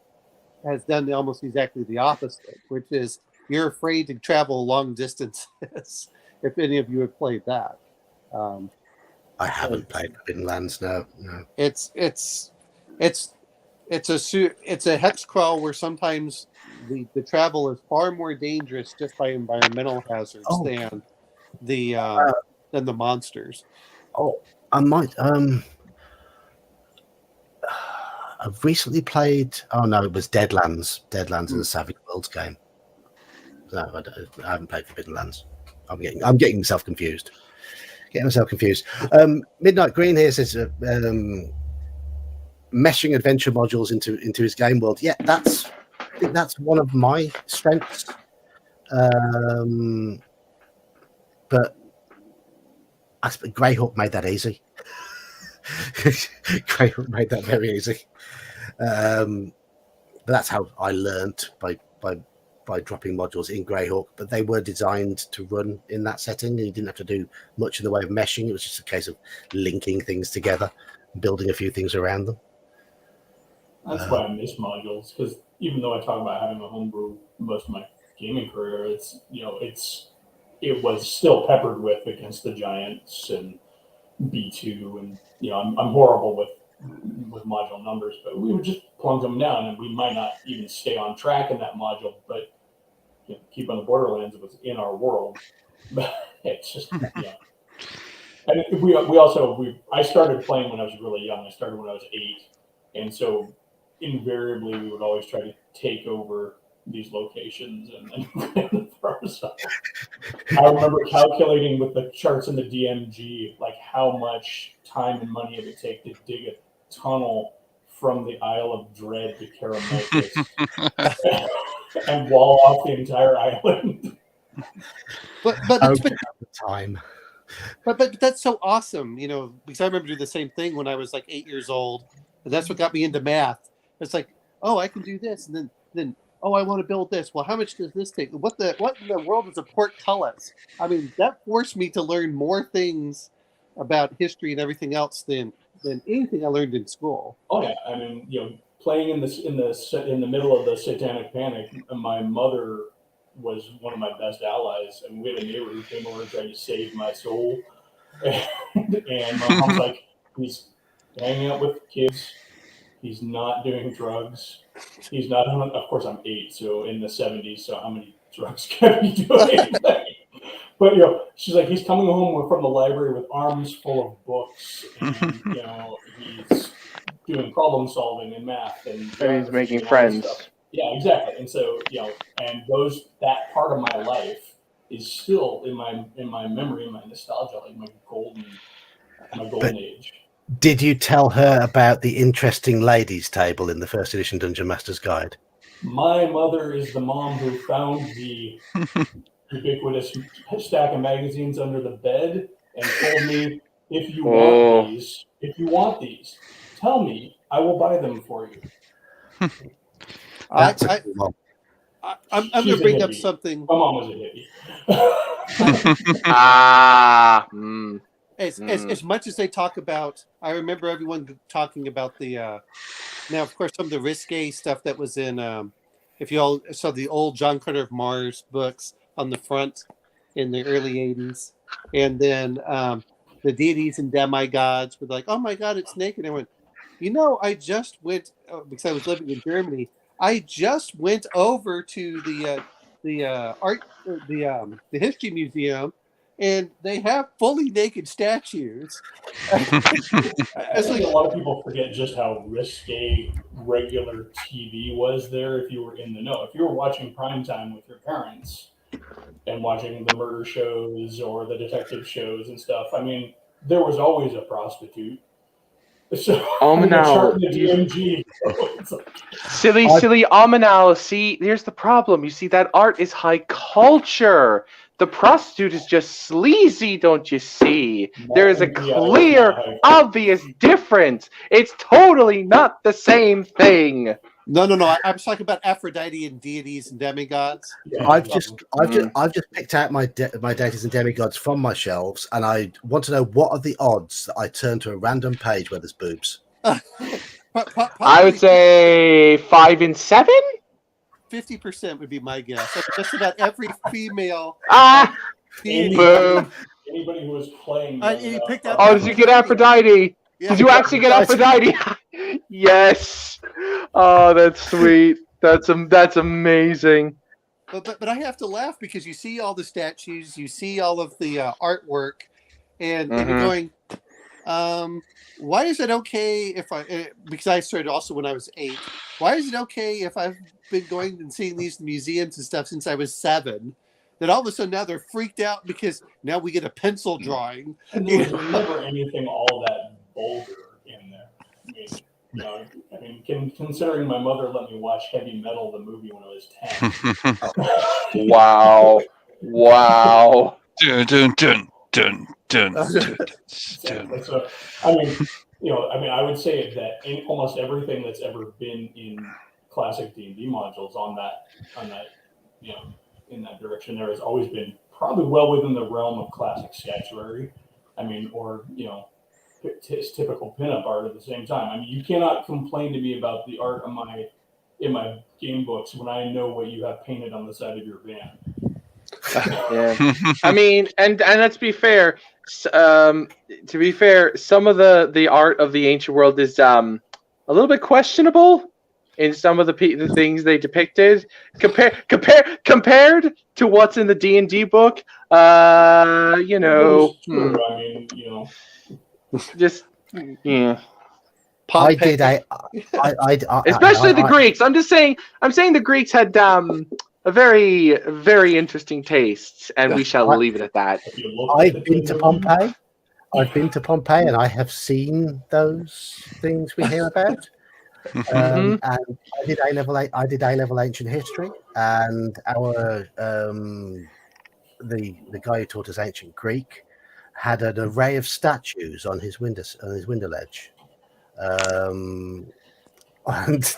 has done almost exactly the opposite, which is you're afraid to travel long distances. If any of you have played that, I haven't played Forbidden Lands. No. It's a hex crawl where sometimes the travel is far more dangerous just by environmental hazards than the monsters. Oh, I might. I've recently played. Oh no, it was Deadlands. Deadlands is a Savage Worlds game. No, I haven't played Forbidden Lands. I'm getting myself confused. Midnight Green here says meshing adventure modules into his game world. Yeah, I think that's one of my strengths. But Greyhawk made that easy. Greyhawk made that very easy. But that's how I learned by dropping modules in Greyhawk. But they were designed to run in that setting, and you didn't have to do much in the way of meshing. It was just a case of linking things together, building a few things around them. That's why I miss modules, because even though I talk about having a homebrew most of my gaming career, it was still peppered with Against the Giants and B2, and I'm horrible with module numbers, but we would just plunk them down, and we might not even stay on track in that module, but keep on the Borderlands was in our world. But it's just And I started playing when I was really young. I started when I was 8, and so invariably we would always try to take over these locations and throw stuff. I remember calculating with the charts in the DMG, like how much time and money it would take to dig a tunnel from the Isle of Dread to Karamokus and wall off the entire island. but Oh, it's been, the time. but that's so awesome, because I remember doing the same thing when I was like 8 years old, and that's what got me into math. It's like, oh, I can do this, and then oh, I want to build this. Well, how much does this take? What in the world is a portcullis? I mean, that forced me to learn more things about history and everything else than anything I learned in school. Oh yeah, I mean, playing in the middle of the Satanic Panic, my mother was one of my best allies, and we had a neighbor who came over and tried to save my soul. And my mom's like, he's hanging out with kids. He's not doing drugs. He's not. Of course, I'm 8, so in the 70s. So how many drugs can he doing? But she's like, he's coming home from the library with arms full of books, and he's doing problem solving and math, and he's making friends. Stuff. Yeah, exactly. And so and that part of my life is still in my memory, my nostalgia, like my golden age. Did you tell her about the interesting ladies' table in the first edition Dungeon Master's Guide? My mother is the mom who found the ubiquitous stack of magazines under the bed and told me, if you want these, tell me, I will buy them for you. I'm going to bring up something. My mom was a hippie. As much as they talk about, I remember everyone talking about the, now of course some of the risque stuff that was in, if you all saw the old John Carter of Mars books on the front in the early 80s, and then the deities and demigods were like, oh my God, it's naked. And I went, I just went, because I was living in Germany, I just went over to the history museum, and they have fully naked statues. I think a lot of people forget just how risque regular TV was there if you were in the know. If you were watching primetime with your parents and watching the murder shows or the detective shows and stuff, I mean, there was always a prostitute. So, silly Ominal. See, here's the problem. You see, that art is high culture. The prostitute is just sleazy, don't you see? There is a clear, obvious difference. It's totally not the same thing. No. I was talking about Aphrodite and deities and demigods. Yeah, I've just picked out my deities and demigods from my shelves, and I want to know what are the odds that I turn to a random page where there's boobs. I would say 5 and 7. 50% would be my guess. So just about every female. Boom. Anybody who was playing. He picked out did you get Aphrodite? Yeah. Did you actually get Aphrodite? Yes. Oh, that's sweet. That's amazing. But I have to laugh because you see all the statues, you see all of the artwork, and you're going, why is it okay if because I started also when I was 8, why is it okay if I've been going and seeing these museums and stuff since I was 7, that all of a sudden now they're freaked out because now we get a pencil drawing. And there was never anything all that vulgar in there. I mean, considering my mother let me watch Heavy Metal, the movie, when I was 10. Wow. Dun, dun, dun, dun, dun, dun. So, I would say that almost everything that's ever been in classic D&D modules on that, in that direction, there has always been probably well within the realm of classic statuary. I mean, or typical pinup art at the same time. I mean, you cannot complain to me about the art in my game books when I know what you have painted on the side of your van. Yeah. I mean, and let's be fair. To be fair, some of the art of the ancient world is a little bit questionable in some of the things they depicted. Compared to what's in the D&D book, I mean, just yeah. Especially the Greeks. I'm saying the Greeks had a very, very interesting taste, and we shall leave it at that. I've been to Pompeii, and I have seen those things we hear about. And I did A-level ancient history, and our the guy who taught us ancient Greek, had an array of statues on his window ledge. And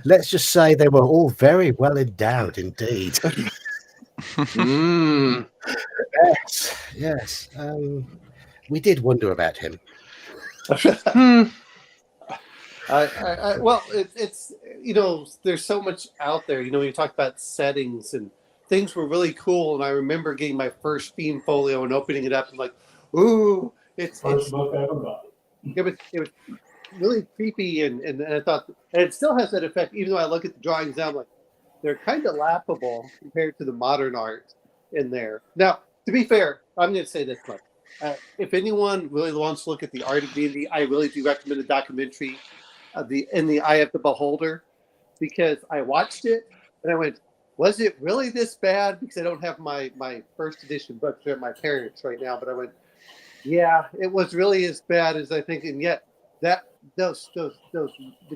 let's just say they were all very well endowed indeed. Yes. We did wonder about him. Well, it's there's so much out there. When you talk about settings and things were really cool, and I remember getting my first theme folio and opening it up and like, ooh, it's book I ever got. It was really creepy, and I thought, and it still has that effect. Even though I look at the drawings now, I'm like, they're kind of laughable compared to the modern art in there. Now, to be fair, I'm going to say this much. If anyone really wants to look at the art of D&D, I really do recommend a documentary, In the Eye of the Beholder, because I watched it and I went, was it really this bad? Because I don't have my first edition books at my parents right now, but I went, yeah, it was really as bad as I think. And yet those the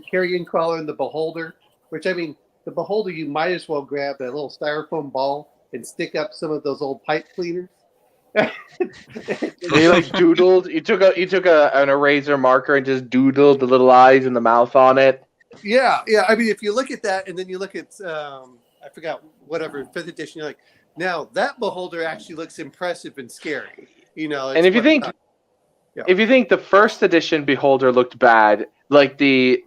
carrion crawler and the beholder, which I mean, the beholder, you might as well grab that little styrofoam ball and stick up some of those old pipe cleaners. You like doodled. You took an eraser marker and just doodled the little eyes and the mouth on it. Yeah. I mean, if you look at that and then you look at I forgot whatever 5th edition, you're like, now that beholder actually looks impressive and scary. And if you think the first edition beholder looked bad, like the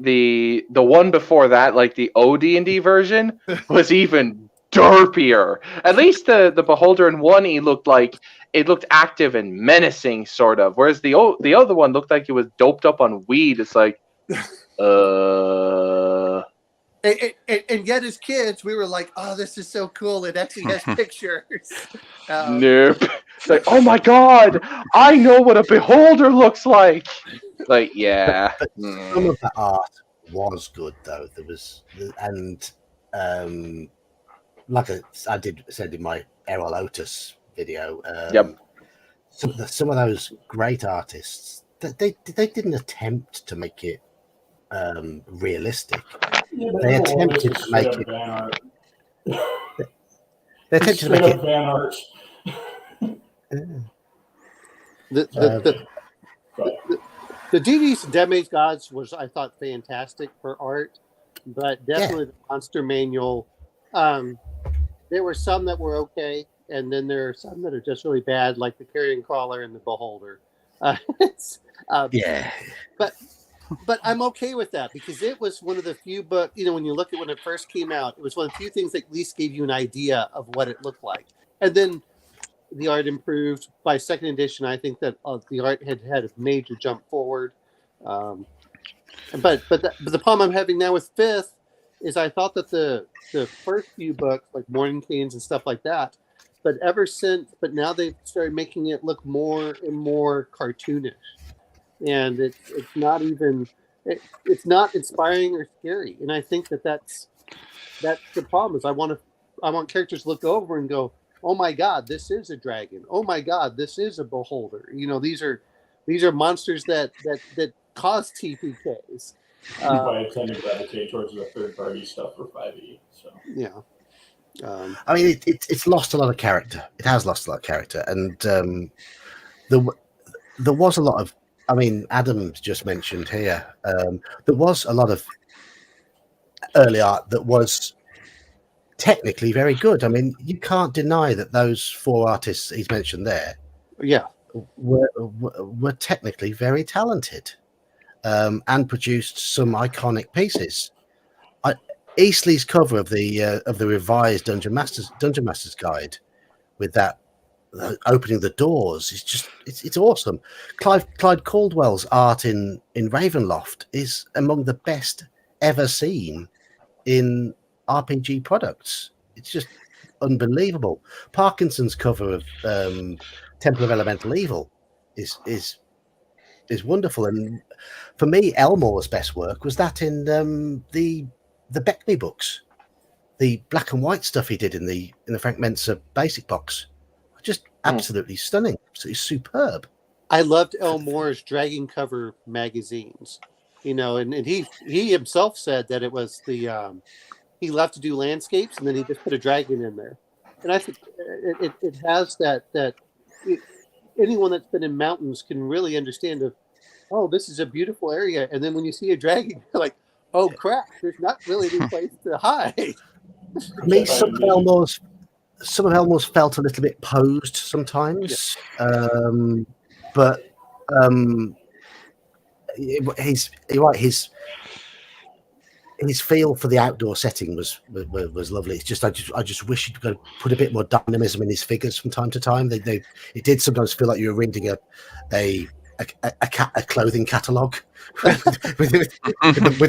one before that, like the OD&D version, was even derpier. At least the beholder in 1E looked active and menacing, sort of. Whereas the other one looked like it was doped up on weed. It's like, And yet, as kids, we were like, "Oh, this is so cool! It actually has pictures." Nope. It's like, oh my god, I know what a beholder looks like. Like, yeah. But some of the art was good, though. There was, and like I did said in my Errol Otis video, some of those great artists, they didn't attempt to make it realistic. Yeah, they attempted to make it. They attempted to make it fan art. The DD's Damage Gods was, I thought, fantastic for art, but definitely the Monster Manual. There were some that were okay, and then there are some that are just really bad, like the Carrion Crawler and the Beholder. But I'm okay with that because it was one of the few books, when you look at when it first came out, it was one of the few things that at least gave you an idea of what it looked like. And then the art improved. By second edition, I think that the art had a major jump forward. But the problem I'm having now with 5th is I thought that the first few books, like Morning Canes and stuff like that, but now they've started making it look more and more cartoonish. And it's not even it's not inspiring or scary, and I think that's the problem. Is I want characters to look over and go, oh my god, this is a dragon. Oh my god, this is a beholder. These are monsters that cause TPKs. I tend to gravitate towards the third party stuff for 5e. So yeah. I mean, it's lost a lot of character. It has lost a lot of character, and there was a lot of. I mean, Adam's just mentioned here, there was a lot of early art that was technically very good. I mean, you can't deny that those 4 artists he's mentioned there were technically very talented and produced some iconic pieces. Eastley's cover of the revised Dungeon Master's Guide with that opening the doors is just it's awesome. Clyde Caldwell's art in Ravenloft is among the best ever seen in RPG products. It's just unbelievable. Parkinson's cover of Temple of Elemental Evil is wonderful, and for me, Elmore's best work was that in the Beckney books, the black and white stuff he did in the Frank Menzer basic box. Just absolutely stunning, absolutely superb. I loved Elmore's dragon cover magazines, and he himself said that it was he loved to do landscapes, and then he just put a dragon in there. and I think it has that anyone that's been in mountains can really understand of, oh, this is a beautiful area, and then when you see a dragon, you're like, oh crap, there's not really any place to hide. For me, some of it almost felt a little bit posed sometimes, but you're right. His feel for the outdoor setting was lovely. It's just I just wish you'd put a bit more dynamism in his figures from time to time. It did sometimes feel like you were reading a clothing catalogue with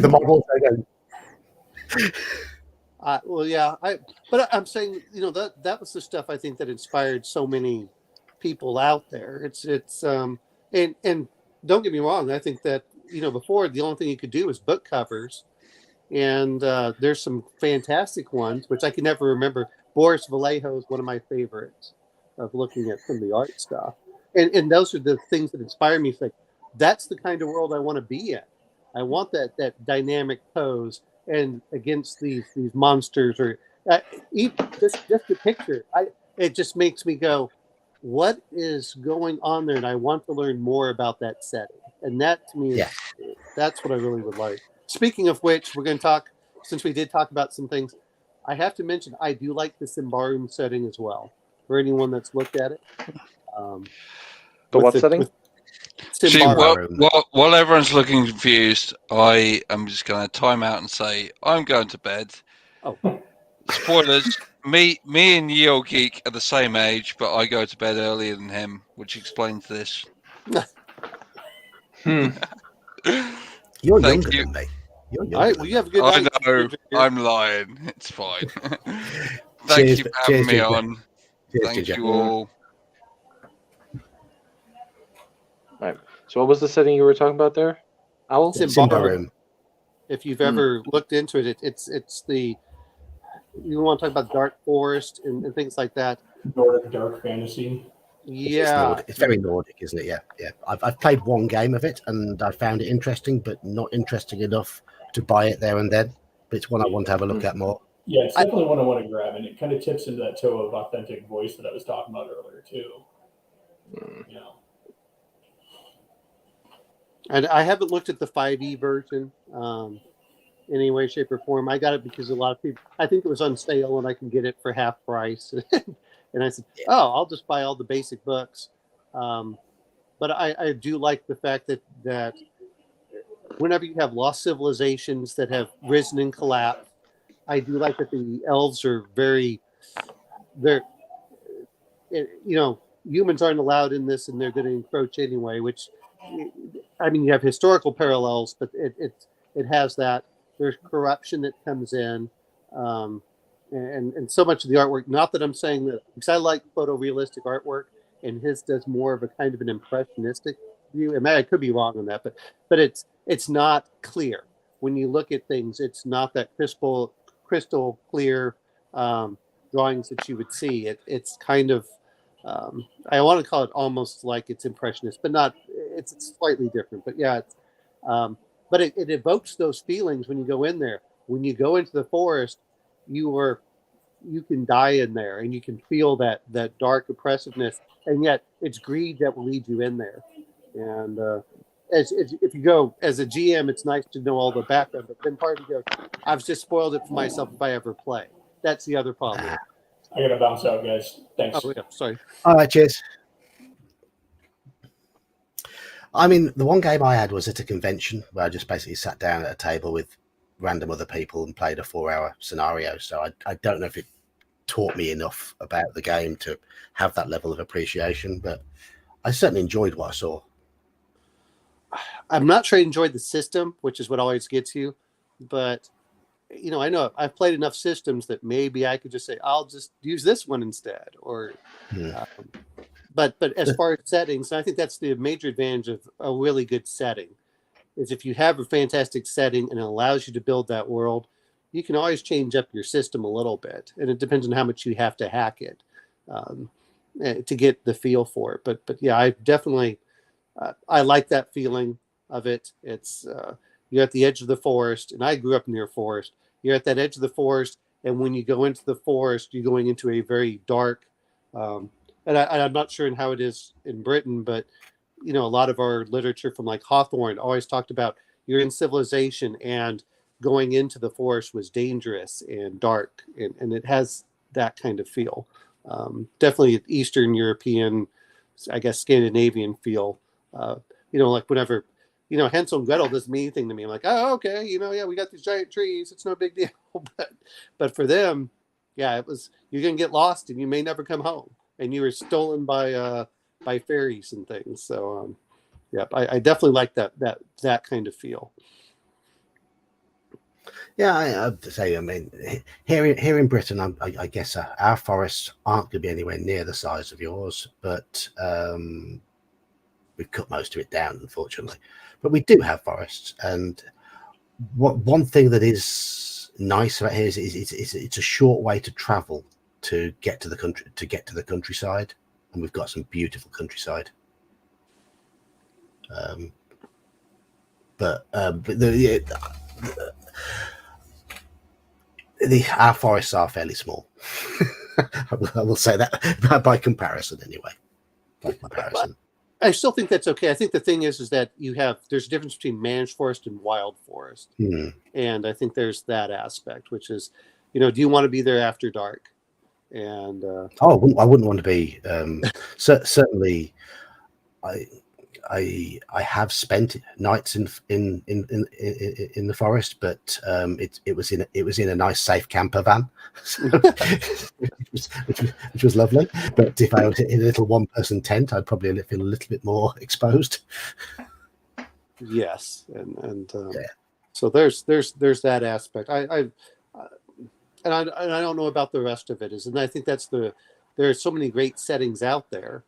the models. Well, yeah, but I'm saying, that was the stuff I think that inspired so many people out there. It's and don't get me wrong, I think that before the only thing you could do was book covers, and there's some fantastic ones which I can never remember. Boris Vallejo is one of my favorites of looking at some of the art stuff, and those are the things that inspire me. It's like, that's the kind of world I want to be in. I want that dynamic pose. And against these monsters, or just the picture, it just makes me go, what is going on there? And I want to learn more about that setting. And that to me, that's what I really would like. Speaking of which, we're going to talk, since we did talk about some things, I have to mention I do like the Symbaroum setting as well. For anyone that's looked at it, what setting? See, while everyone's looking confused, I am just going to time out and say I'm going to bed. Oh, spoilers! me and Yeo Geek are the same age, but I go to bed earlier than him, which explains this. You're younger than me. You're younger. All right, well, you have a good night. I know. I'm lying. It's fine. Thank you for having me on. Thank you all. Right. So what was the setting you were talking about there, Owl? Symbaroum. If you've ever looked into it, it's the, you want to talk about dark forest and things like that. Nordic dark fantasy. Yeah, it's very Nordic, isn't it? Yeah. I've played one game of it and I found it interesting, but not interesting enough to buy it there and then. But it's one I want to have a look at more. Yeah, it's definitely one I want to grab, and it kind of tips into that toe of authentic voice that I was talking about earlier too. And I haven't looked at the 5e version in any way, shape, or form. I got it because a lot of people, I think it was on sale and I can get it for half price. And I said, I'll just buy all the basic books. But I do like the fact that whenever you have lost civilizations that have risen and collapsed, I do like that the elves are humans aren't allowed in this and they're going to encroach anyway, which, I mean, you have historical parallels, but it has that. There's corruption that comes in, and so much of the artwork. Not that I'm saying that, because I like photorealistic artwork, and his does more of a kind of an impressionistic view. And I could be wrong on that, but it's not clear when you look at things. It's not that crystal clear drawings that you would see. It's kind of I want to call it almost like it's impressionist, but not. It's slightly different, but yeah. But it evokes those feelings when you go in there. When you go into the forest, you can die in there, and you can feel that dark oppressiveness, and yet it's greed that will lead you in there. And if you go as a GM, it's nice to know all the background, but then part of you goes, I've just spoiled it for myself if I ever play. That's the other problem. I gotta bounce out, guys. Thanks. Oh, yeah, sorry. All right, cheers. I mean, the one game I had was at a convention where I just basically sat down at a table with random other people and played a 4-hour scenario. So I don't know if it taught me enough about the game to have that level of appreciation, but I certainly enjoyed what I saw. I'm not sure I enjoyed the system, which is what always gets you, but I know I've played enough systems that maybe I could just say, I'll just use this one instead, or but as far as settings, I think that's the major advantage of a really good setting, is if you have a fantastic setting and it allows you to build that world, you can always change up your system a little bit, and it depends on how much you have to hack it to get the feel for it. But yeah, I definitely I like that feeling of it. It's you're at the edge of the forest, and I grew up near a forest. You're at that edge of the forest, And when you go into the forest, you're going into a very dark, and I'm not sure in how it is in Britain, but a lot of our literature from like Hawthorne always talked about you're in civilization and going into the forest was dangerous and dark, and it has that kind of feel. Definitely Eastern European, I guess Scandinavian feel. Like whenever, Hansel and Gretel doesn't mean anything to me. I'm like, oh, okay, yeah, we got these giant trees. It's no big deal. But for them, yeah, it was, you're going to get lost and you may never come home. And you were stolen by fairies and things. So, I definitely like that kind of feel. Yeah, I have to say, I mean, here in Britain, I guess our forests aren't going to be anywhere near the size of yours, but we've cut most of it down, unfortunately. But we do have forests, and one thing that is nice about here is it's a short way to travel to get to the countryside, and we've got some beautiful countryside. Our forests are fairly small. I will say that by comparison, anyway. By comparison. I still think that's okay. I think the thing is that there's a difference between managed forest and wild forest. And I think there's that aspect, which is, do you want to be there after dark? And I wouldn't want to be. Certainly, I have spent nights in the forest, but it was in a nice safe camper van, which was lovely. But if I was in a little one-person tent, I'd probably feel a little bit more exposed. Yes, and so there's that aspect. I don't know about the rest of it, and I think there are so many great settings out there.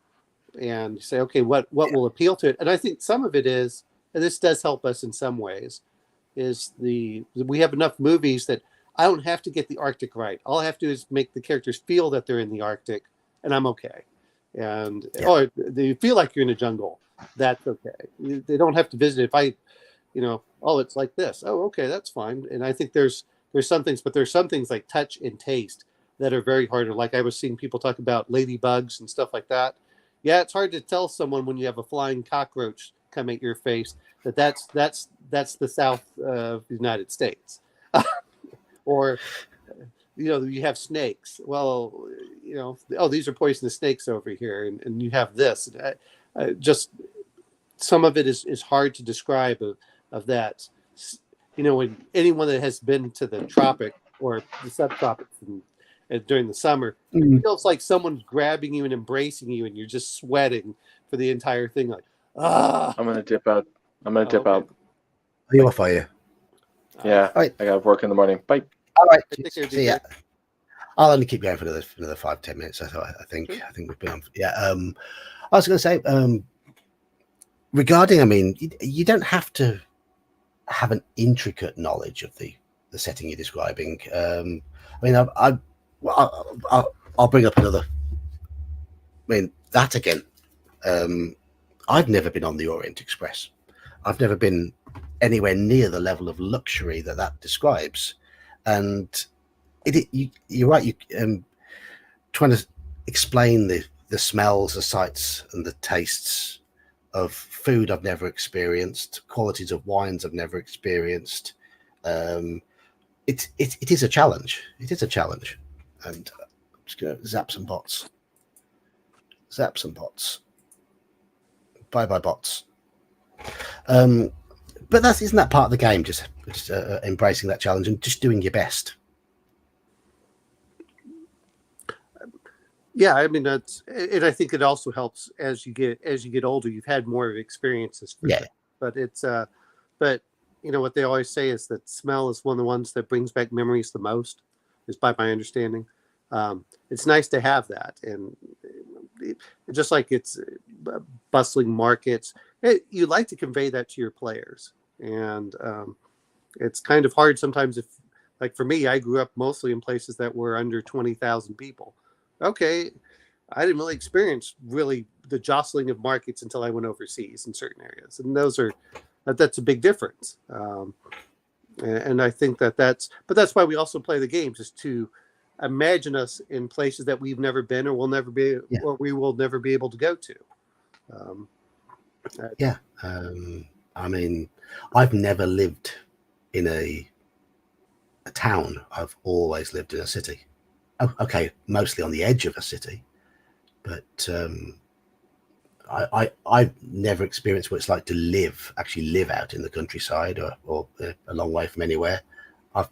And you say, okay, what will appeal to it? And I think some of it is, and this does help us in some ways, is we have enough movies that I don't have to get the Arctic right. All I have to do is make the characters feel that they're in the Arctic, and I'm okay. And or they feel like you're in a jungle. That's okay. They don't have to visit. If I, it's like this. Oh, okay, that's fine. And I think there's some things, but there's some things like touch and taste that are very hard. Like I was seeing people talk about ladybugs and stuff like that. Yeah, it's hard to tell someone when you have a flying cockroach come at your face that's the South of the United States. Or, you have snakes. Well, these are poisonous snakes over here, and you have this. Just some of it is hard to describe of that. When anyone that has been to the tropic or the subtropics and during the summer, it feels like someone's grabbing you and embracing you, and you're just sweating for the entire thing. Like, I'm gonna dip out. Dip out. Are you off? Are you? Yeah, right. I got work in the morning. Bye. All right. See ya. I'll only keep going for another 5-10 minutes. I think we've been on. Yeah. I was going to say, regarding, I mean, you don't have to have an intricate knowledge of the setting you're describing. I mean, I'll bring up another. I mean, that again. I've never been on the Orient Express. I've never been anywhere near the level of luxury that describes. And you're right. You trying to explain the smells, the sights, and the tastes of food I've never experienced, qualities of wines I've never experienced. It is a challenge. It is a challenge. And I'm just going to zap some bots. Bye bots. But isn't that part of the game? Just embracing that challenge and just doing your best. Yeah, I mean and I think it also helps as you get older. You've had more experiences. But it's but what they always say is that smell is one of the ones that brings back memories the most. Is by my understanding. It's nice to have that, and just like it's bustling markets, you like to convey that to your players, and it's kind of hard sometimes. If, like for me, I grew up mostly in places that were under 20,000 people. Okay, I didn't really experience the jostling of markets until I went overseas in certain areas, and that's a big difference. And I think that's why we also play the games, is to imagine us in places that we've never been or will never be, or we will never be able to go to. I mean, I've never lived in a town. I've always lived in a city. Oh, okay, mostly on the edge of a city, but I've never experienced what it's like to actually live out in the countryside or a long way from anywhere. I've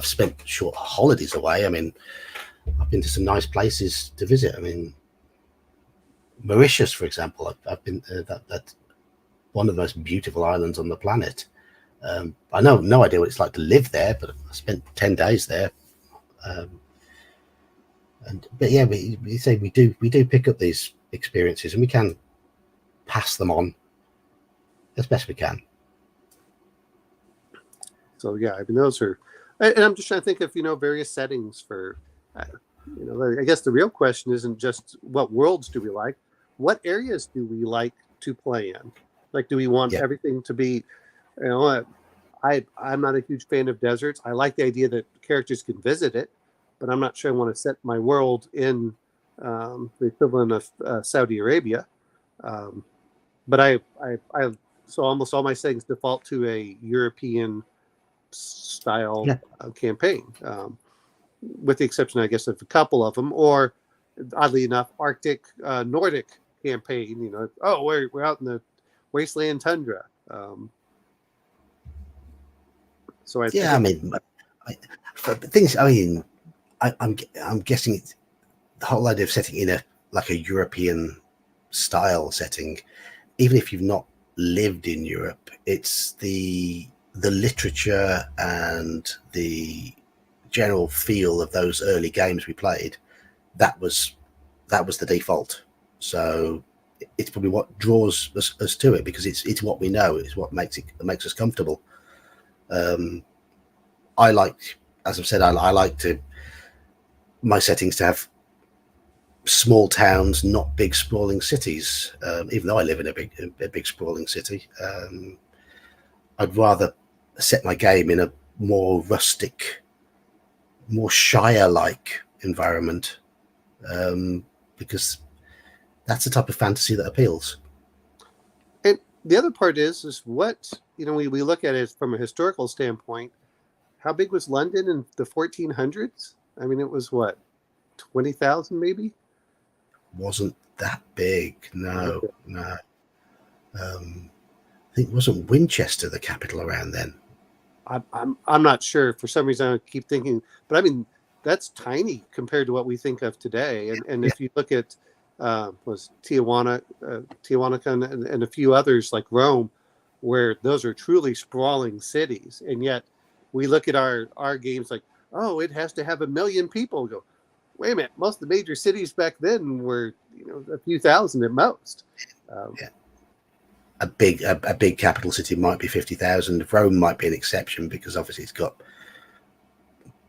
spent short holidays away. I mean, I've been to some nice places to visit. I mean, Mauritius, for example, I've been that's one of the most beautiful islands on the planet. I know no idea what it's like to live there, but I spent 10 days there. But yeah, we say we do pick up these experiences, and we can pass them on as best we can. So yeah, I mean, those are, and I'm just trying to think of various settings for, I guess the real question isn't just what worlds do we like, what areas do we like to play in? Like, do we want everything to be, I'm not a huge fan of deserts. I like the idea that characters can visit it, but I'm not sure I want to set my world in the equivalent of Saudi Arabia. But I so almost all my settings default to a European style campaign, with the exception, I guess, of a couple of them, or oddly enough, Arctic, Nordic campaign. We're out in the wasteland tundra. So I mean, for things. I mean, I'm guessing it's the whole idea of setting in a European style setting. Even if you've not lived in Europe, it's the literature and the general feel of those early games we played. That was the default. So it's probably what draws us to it, because it's what we know. It's what makes us comfortable. I like, as I've said, I like my settings to have small towns, not big sprawling cities. Even though I live in a big sprawling city, I'd rather set my game in a more rustic, more Shire-like environment, because that's the type of fantasy that appeals. And the other part is what we look at it from a historical standpoint. How big was London in the 1400s? I mean, it was what, 20,000 maybe? Wasn't that big? No. I think wasn't Winchester the capital around then? I'm not sure. For some reason, I keep thinking, but I mean, that's tiny compared to what we think of today. And if you look at was Tijuana and a few others like Rome, where those are truly sprawling cities, and yet we look at our games like, oh, it has to have 1 million people. We go, wait a minute, most of the major cities back then were a few thousand at most. A big capital city might be 50,000. Rome might be an exception, because obviously it's got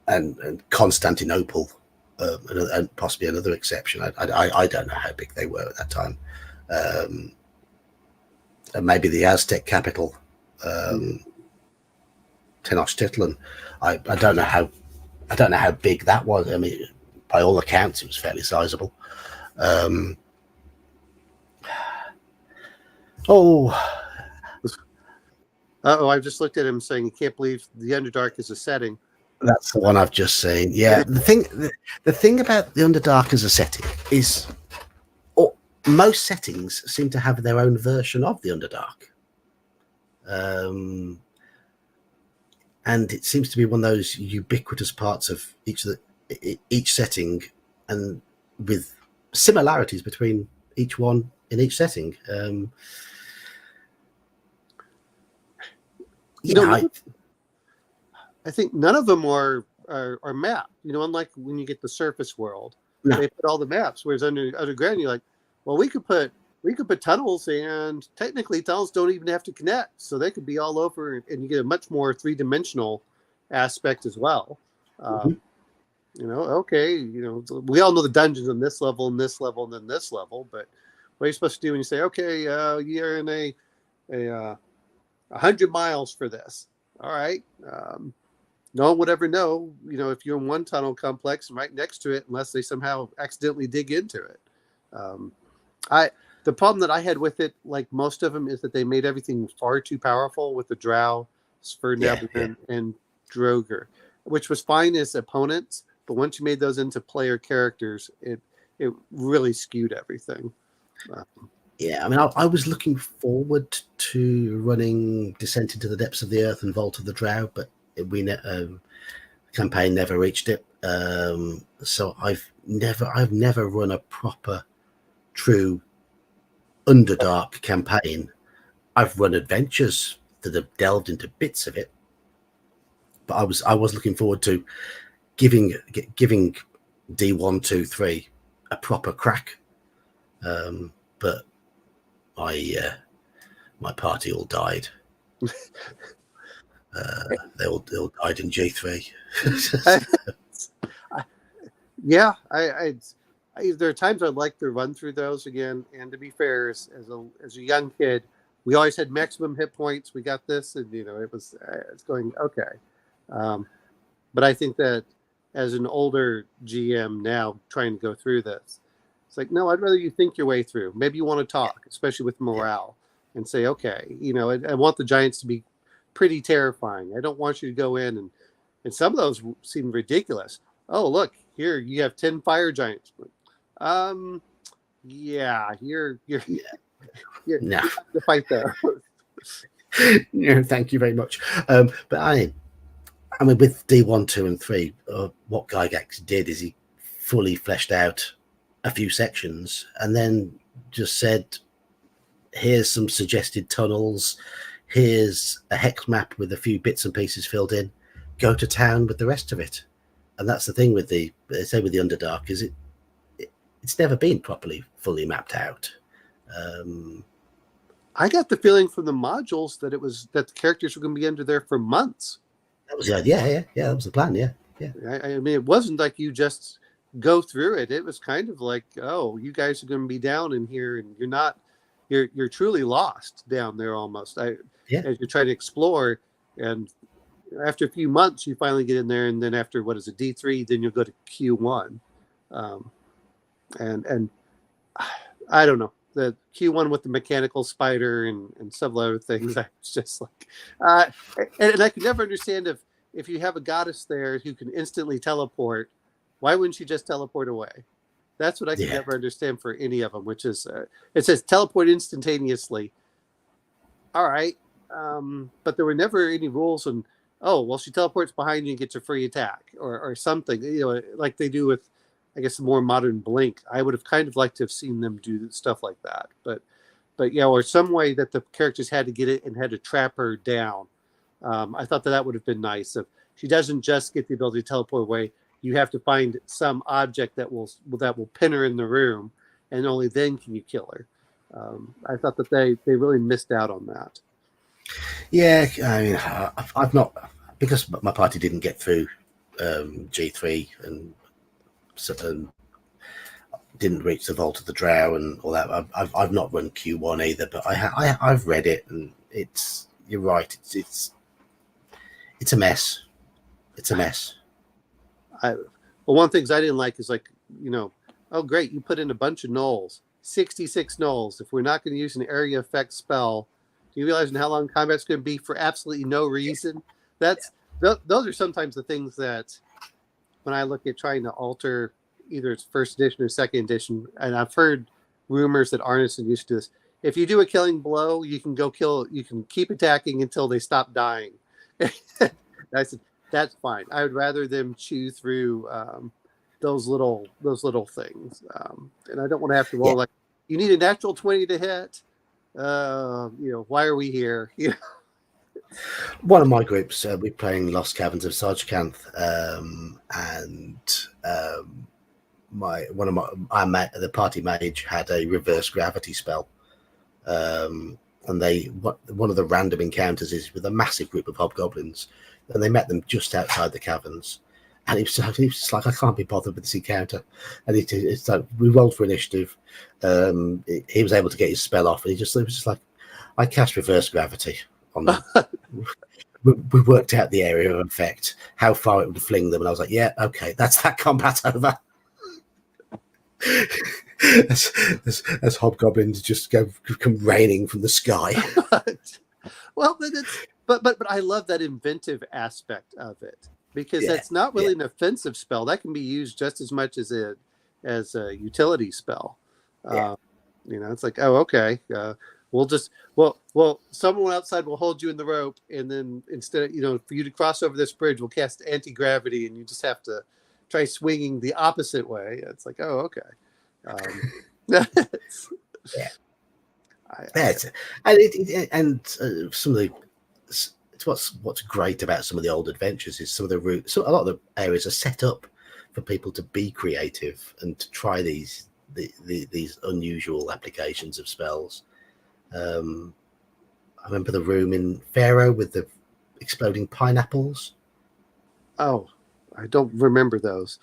and Constantinople, and possibly another exception. I don't know how big they were at that time. And maybe the Aztec capital, Tenochtitlan. I don't know how big that was. I mean, by all accounts, it was fairly sizable. I've just looked at him saying he can't believe the Underdark is a setting. That's the one I've just seen. Yeah, the thing about the Underdark as a setting is, most settings seem to have their own version of the Underdark, and it seems to be one of those ubiquitous parts of each setting, and with similarities between each one in each setting. I think none of them are mapped. Unlike when you get the surface world, they put all the maps. Whereas underground, you're like, well, we could put tunnels, and technically tunnels don't even have to connect, so they could be all over, and you get a much more three-dimensional aspect as well. We all know the dungeons on this level, and this level, and then this level, but what are you supposed to do when you say, okay, you're in a 100 miles for this? all right. No one would ever know, if you're in one tunnel complex and right next to it, unless they somehow accidentally dig into it. The problem that I had with it, like most of them, is that they made everything far too powerful with the Drow, Svirnabelin, and Droger, which was fine as opponents, but once you made those into player characters, it really skewed everything. Yeah, I mean, I was looking forward to running Descent into the Depths of the Earth and Vault of the Drow, but the campaign never reached it. So I've never run a proper, true Underdark campaign. I've run adventures that have delved into bits of it, but I was looking forward to giving D1, 2, 3 a proper crack. But my party all died. They all died in G3. Yeah, there are times I'd like to run through those again. And to be fair, as a young kid, we always had maximum hit points. We got this, and it's going okay. But I think that as an older GM now, trying to go through this, it's like, no, I'd rather you think your way through. Maybe you want to talk, especially with morale, and say, okay, I want the giants to be pretty terrifying. I don't want you to go in and some of those seem ridiculous. Oh, look, here you have 10 fire giants. Yeah, you're No. to fight those. No, thank you very much. But I mean, with D1, 2, and 3, what Gygax did is he fully fleshed out a few sections and then just said, here's some suggested tunnels, here's a hex map with a few bits and pieces filled in, go to town with the rest of it. And that's the thing with the Underdark, is it's never been properly fully mapped out. I got the feeling from the modules that the characters were going to be under there for months. That was the idea. Yeah, that was the plan. Yeah. I mean, it wasn't like you just go through it. It was kind of like, oh, you guys are going to be down in here, and you're truly lost down there almost. As you're trying to explore, and after a few months, you finally get in there, and then after D3, then you'll go to Q1, and I don't know, the Q1 with the mechanical spider and several other things. I was just like, and I could never understand if you have a goddess there who can instantly teleport, why wouldn't you just teleport away? That's what I could never understand for any of them, which is it says teleport instantaneously. All right, but there were never any rules on, oh, well, she teleports behind you and gets a free attack or something, like they do with, I guess, the more modern Blink. I would have kind of liked to have seen them do stuff like that. But yeah, or some way that the characters had to get it and had to trap her down. I thought that would have been nice. If she doesn't just get the ability to teleport away, you have to find some object that will pin her in the room, and only then can you kill her. I thought that they really missed out on that. Yeah, I mean, I've not, because my party didn't get through G3 and didn't reach the Vault of the Drow and all that. I've not run Q1 either, but I've read it, and you're right. It's a mess. It's a mess. Well, one of the things I didn't like is oh great, you put in a bunch of gnolls, 66 gnolls. If we're not going to use an area effect spell, do you realize how long combat's going to be for absolutely no reason? Those are sometimes the things that, when I look at trying to alter either it's first edition or second edition, and I've heard rumors that Arneson used to do this. If you do a killing blow, you can keep attacking until they stop dying. I said, that's fine. I would rather them chew through those little things, and I don't want to have to roll like, you need a natural 20 to hit. Why are we here? One of my groups, we're playing Lost Caverns of Sargekanth, and the party mage had a reverse gravity spell, and one of the random encounters is with a massive group of hobgoblins, and they met them just outside the caverns, and he was just like, I can't be bothered with this encounter, and it's like, we rolled for initiative. He was able to get his spell off, and it was just like, I cast reverse gravity on them. we worked out the area of effect, how far it would fling them, and I was like, yeah, okay, that's that combat over. as hobgoblins just come raining from the sky. Well, but I love that inventive aspect of it, because that's not really an offensive spell. That can be used just as much as a utility spell. It's like, oh, okay, someone outside will hold you in the rope, and then instead of, for you to cross over this bridge, we'll cast anti-gravity, and you just have to try swinging the opposite way. It's like, oh, okay. Some of the what's great about some of the old adventures is some of the routes. So a lot of the areas are set up for people to be creative and to try these unusual applications of spells. I remember the room in Pharaoh with the exploding pineapples. Oh, I don't remember those.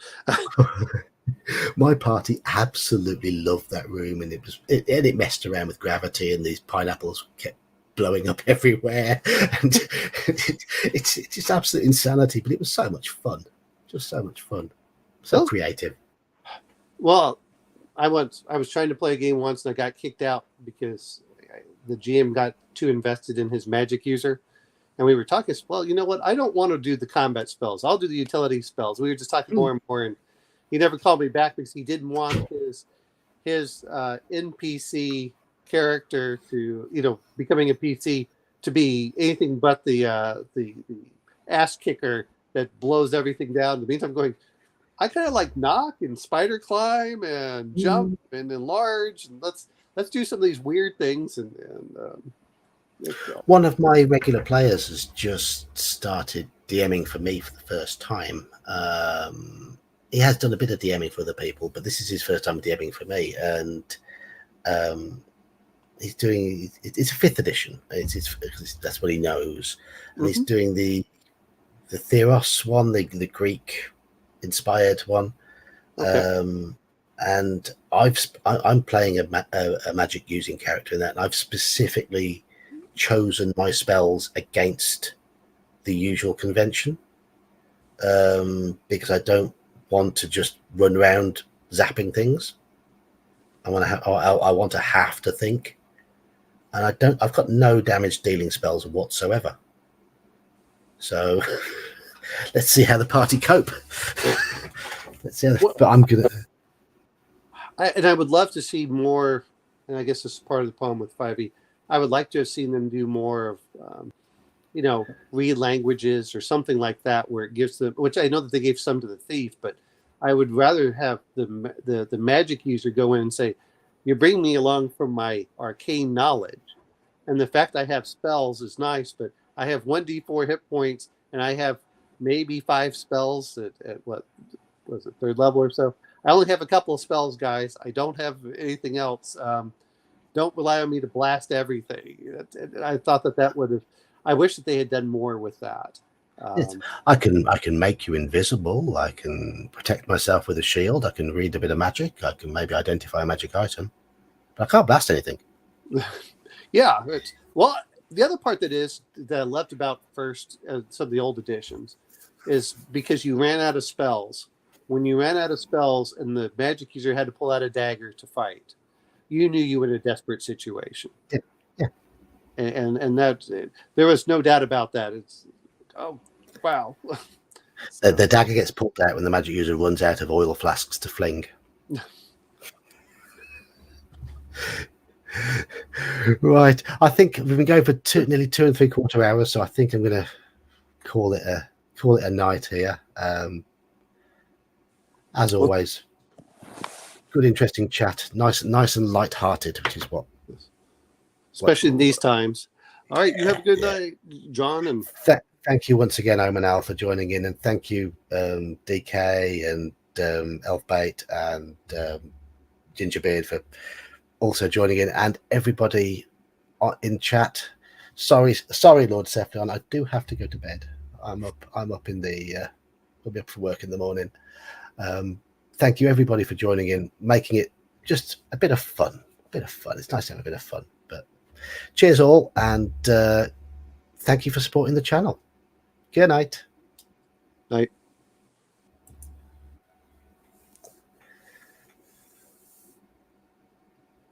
My party absolutely loved that room, and it messed around with gravity, and these pineapples kept blowing up everywhere, and it's just absolute insanity. But it was so much fun, just so much fun, so creative. Well, I was trying to play a game once, and I got kicked out because the GM got too invested in his magic user. And we were talking, well, you know what? I don't want to do the combat spells. I'll do the utility spells. We were just talking more and more, and he never called me back because he didn't want his NPC character to, becoming a PC to be anything but the ass kicker that blows everything down. In the meantime, I'm going, I kind of like knock and spider climb and jump and enlarge, and let's do some of these weird things. And one of my regular players has just started DMing for me for the first time. He has done a bit of DMing for other people, but this is his first time DMing for me, and he's doing. It's a 5th edition. That's what he knows, and he's doing the Theros one, the Greek inspired one. Okay. And I'm playing a magic using character in that, and I've specifically chosen my spells against the usual convention, because I don't want to just run around zapping things. I want to have to think, and I've got no damage dealing spells whatsoever. So let's see how the party cope. But I'm gonna. I would love to see more, and I guess this is part of the poem with 5e. I would like to have seen them do more of, read languages or something like that, where it gives them, which I know that they gave some to the thief, but I would rather have the magic user go in and say, you're bringing me along from my arcane knowledge. And the fact I have spells is nice, but I have 1d4 hit points, and I have maybe 5 spells at what was it, 3rd level or so. I only have a couple of spells, guys. I don't have anything else. Don't rely on me to blast everything. I thought that would have. I wish that they had done more with that. I can make you invisible. I can protect myself with a shield. I can read a bit of magic. I can maybe identify a magic item, but I can't blast anything. Yeah. Well, the other part that I loved about first some of the old editions is because you ran out of spells. When you ran out of spells and the magic user had to pull out a dagger to fight, you knew you were in a desperate situation. Yeah. And that there was no doubt about that. It's wow. So, the dagger gets pulled out when the magic user runs out of oil flasks to fling. Right. I think we've been going for nearly 2 3/4 hours, so I think I'm going to call it a night here. As always, good, interesting chat. Nice and light-hearted, which is what. Especially in these times. All right, you have a good night, John. And thank you once again, Omanal, for joining in, and thank you, DK and Elfbait and Gingerbeard for also joining in, and everybody in chat. Sorry, Lord Cephalon, I do have to go to bed. I'm up in the. I'll be up for work in the morning. Thank you everybody for joining in, making it just a bit of fun. It's nice to have a bit of fun. But cheers all, and thank you for supporting the channel. Good night. Night.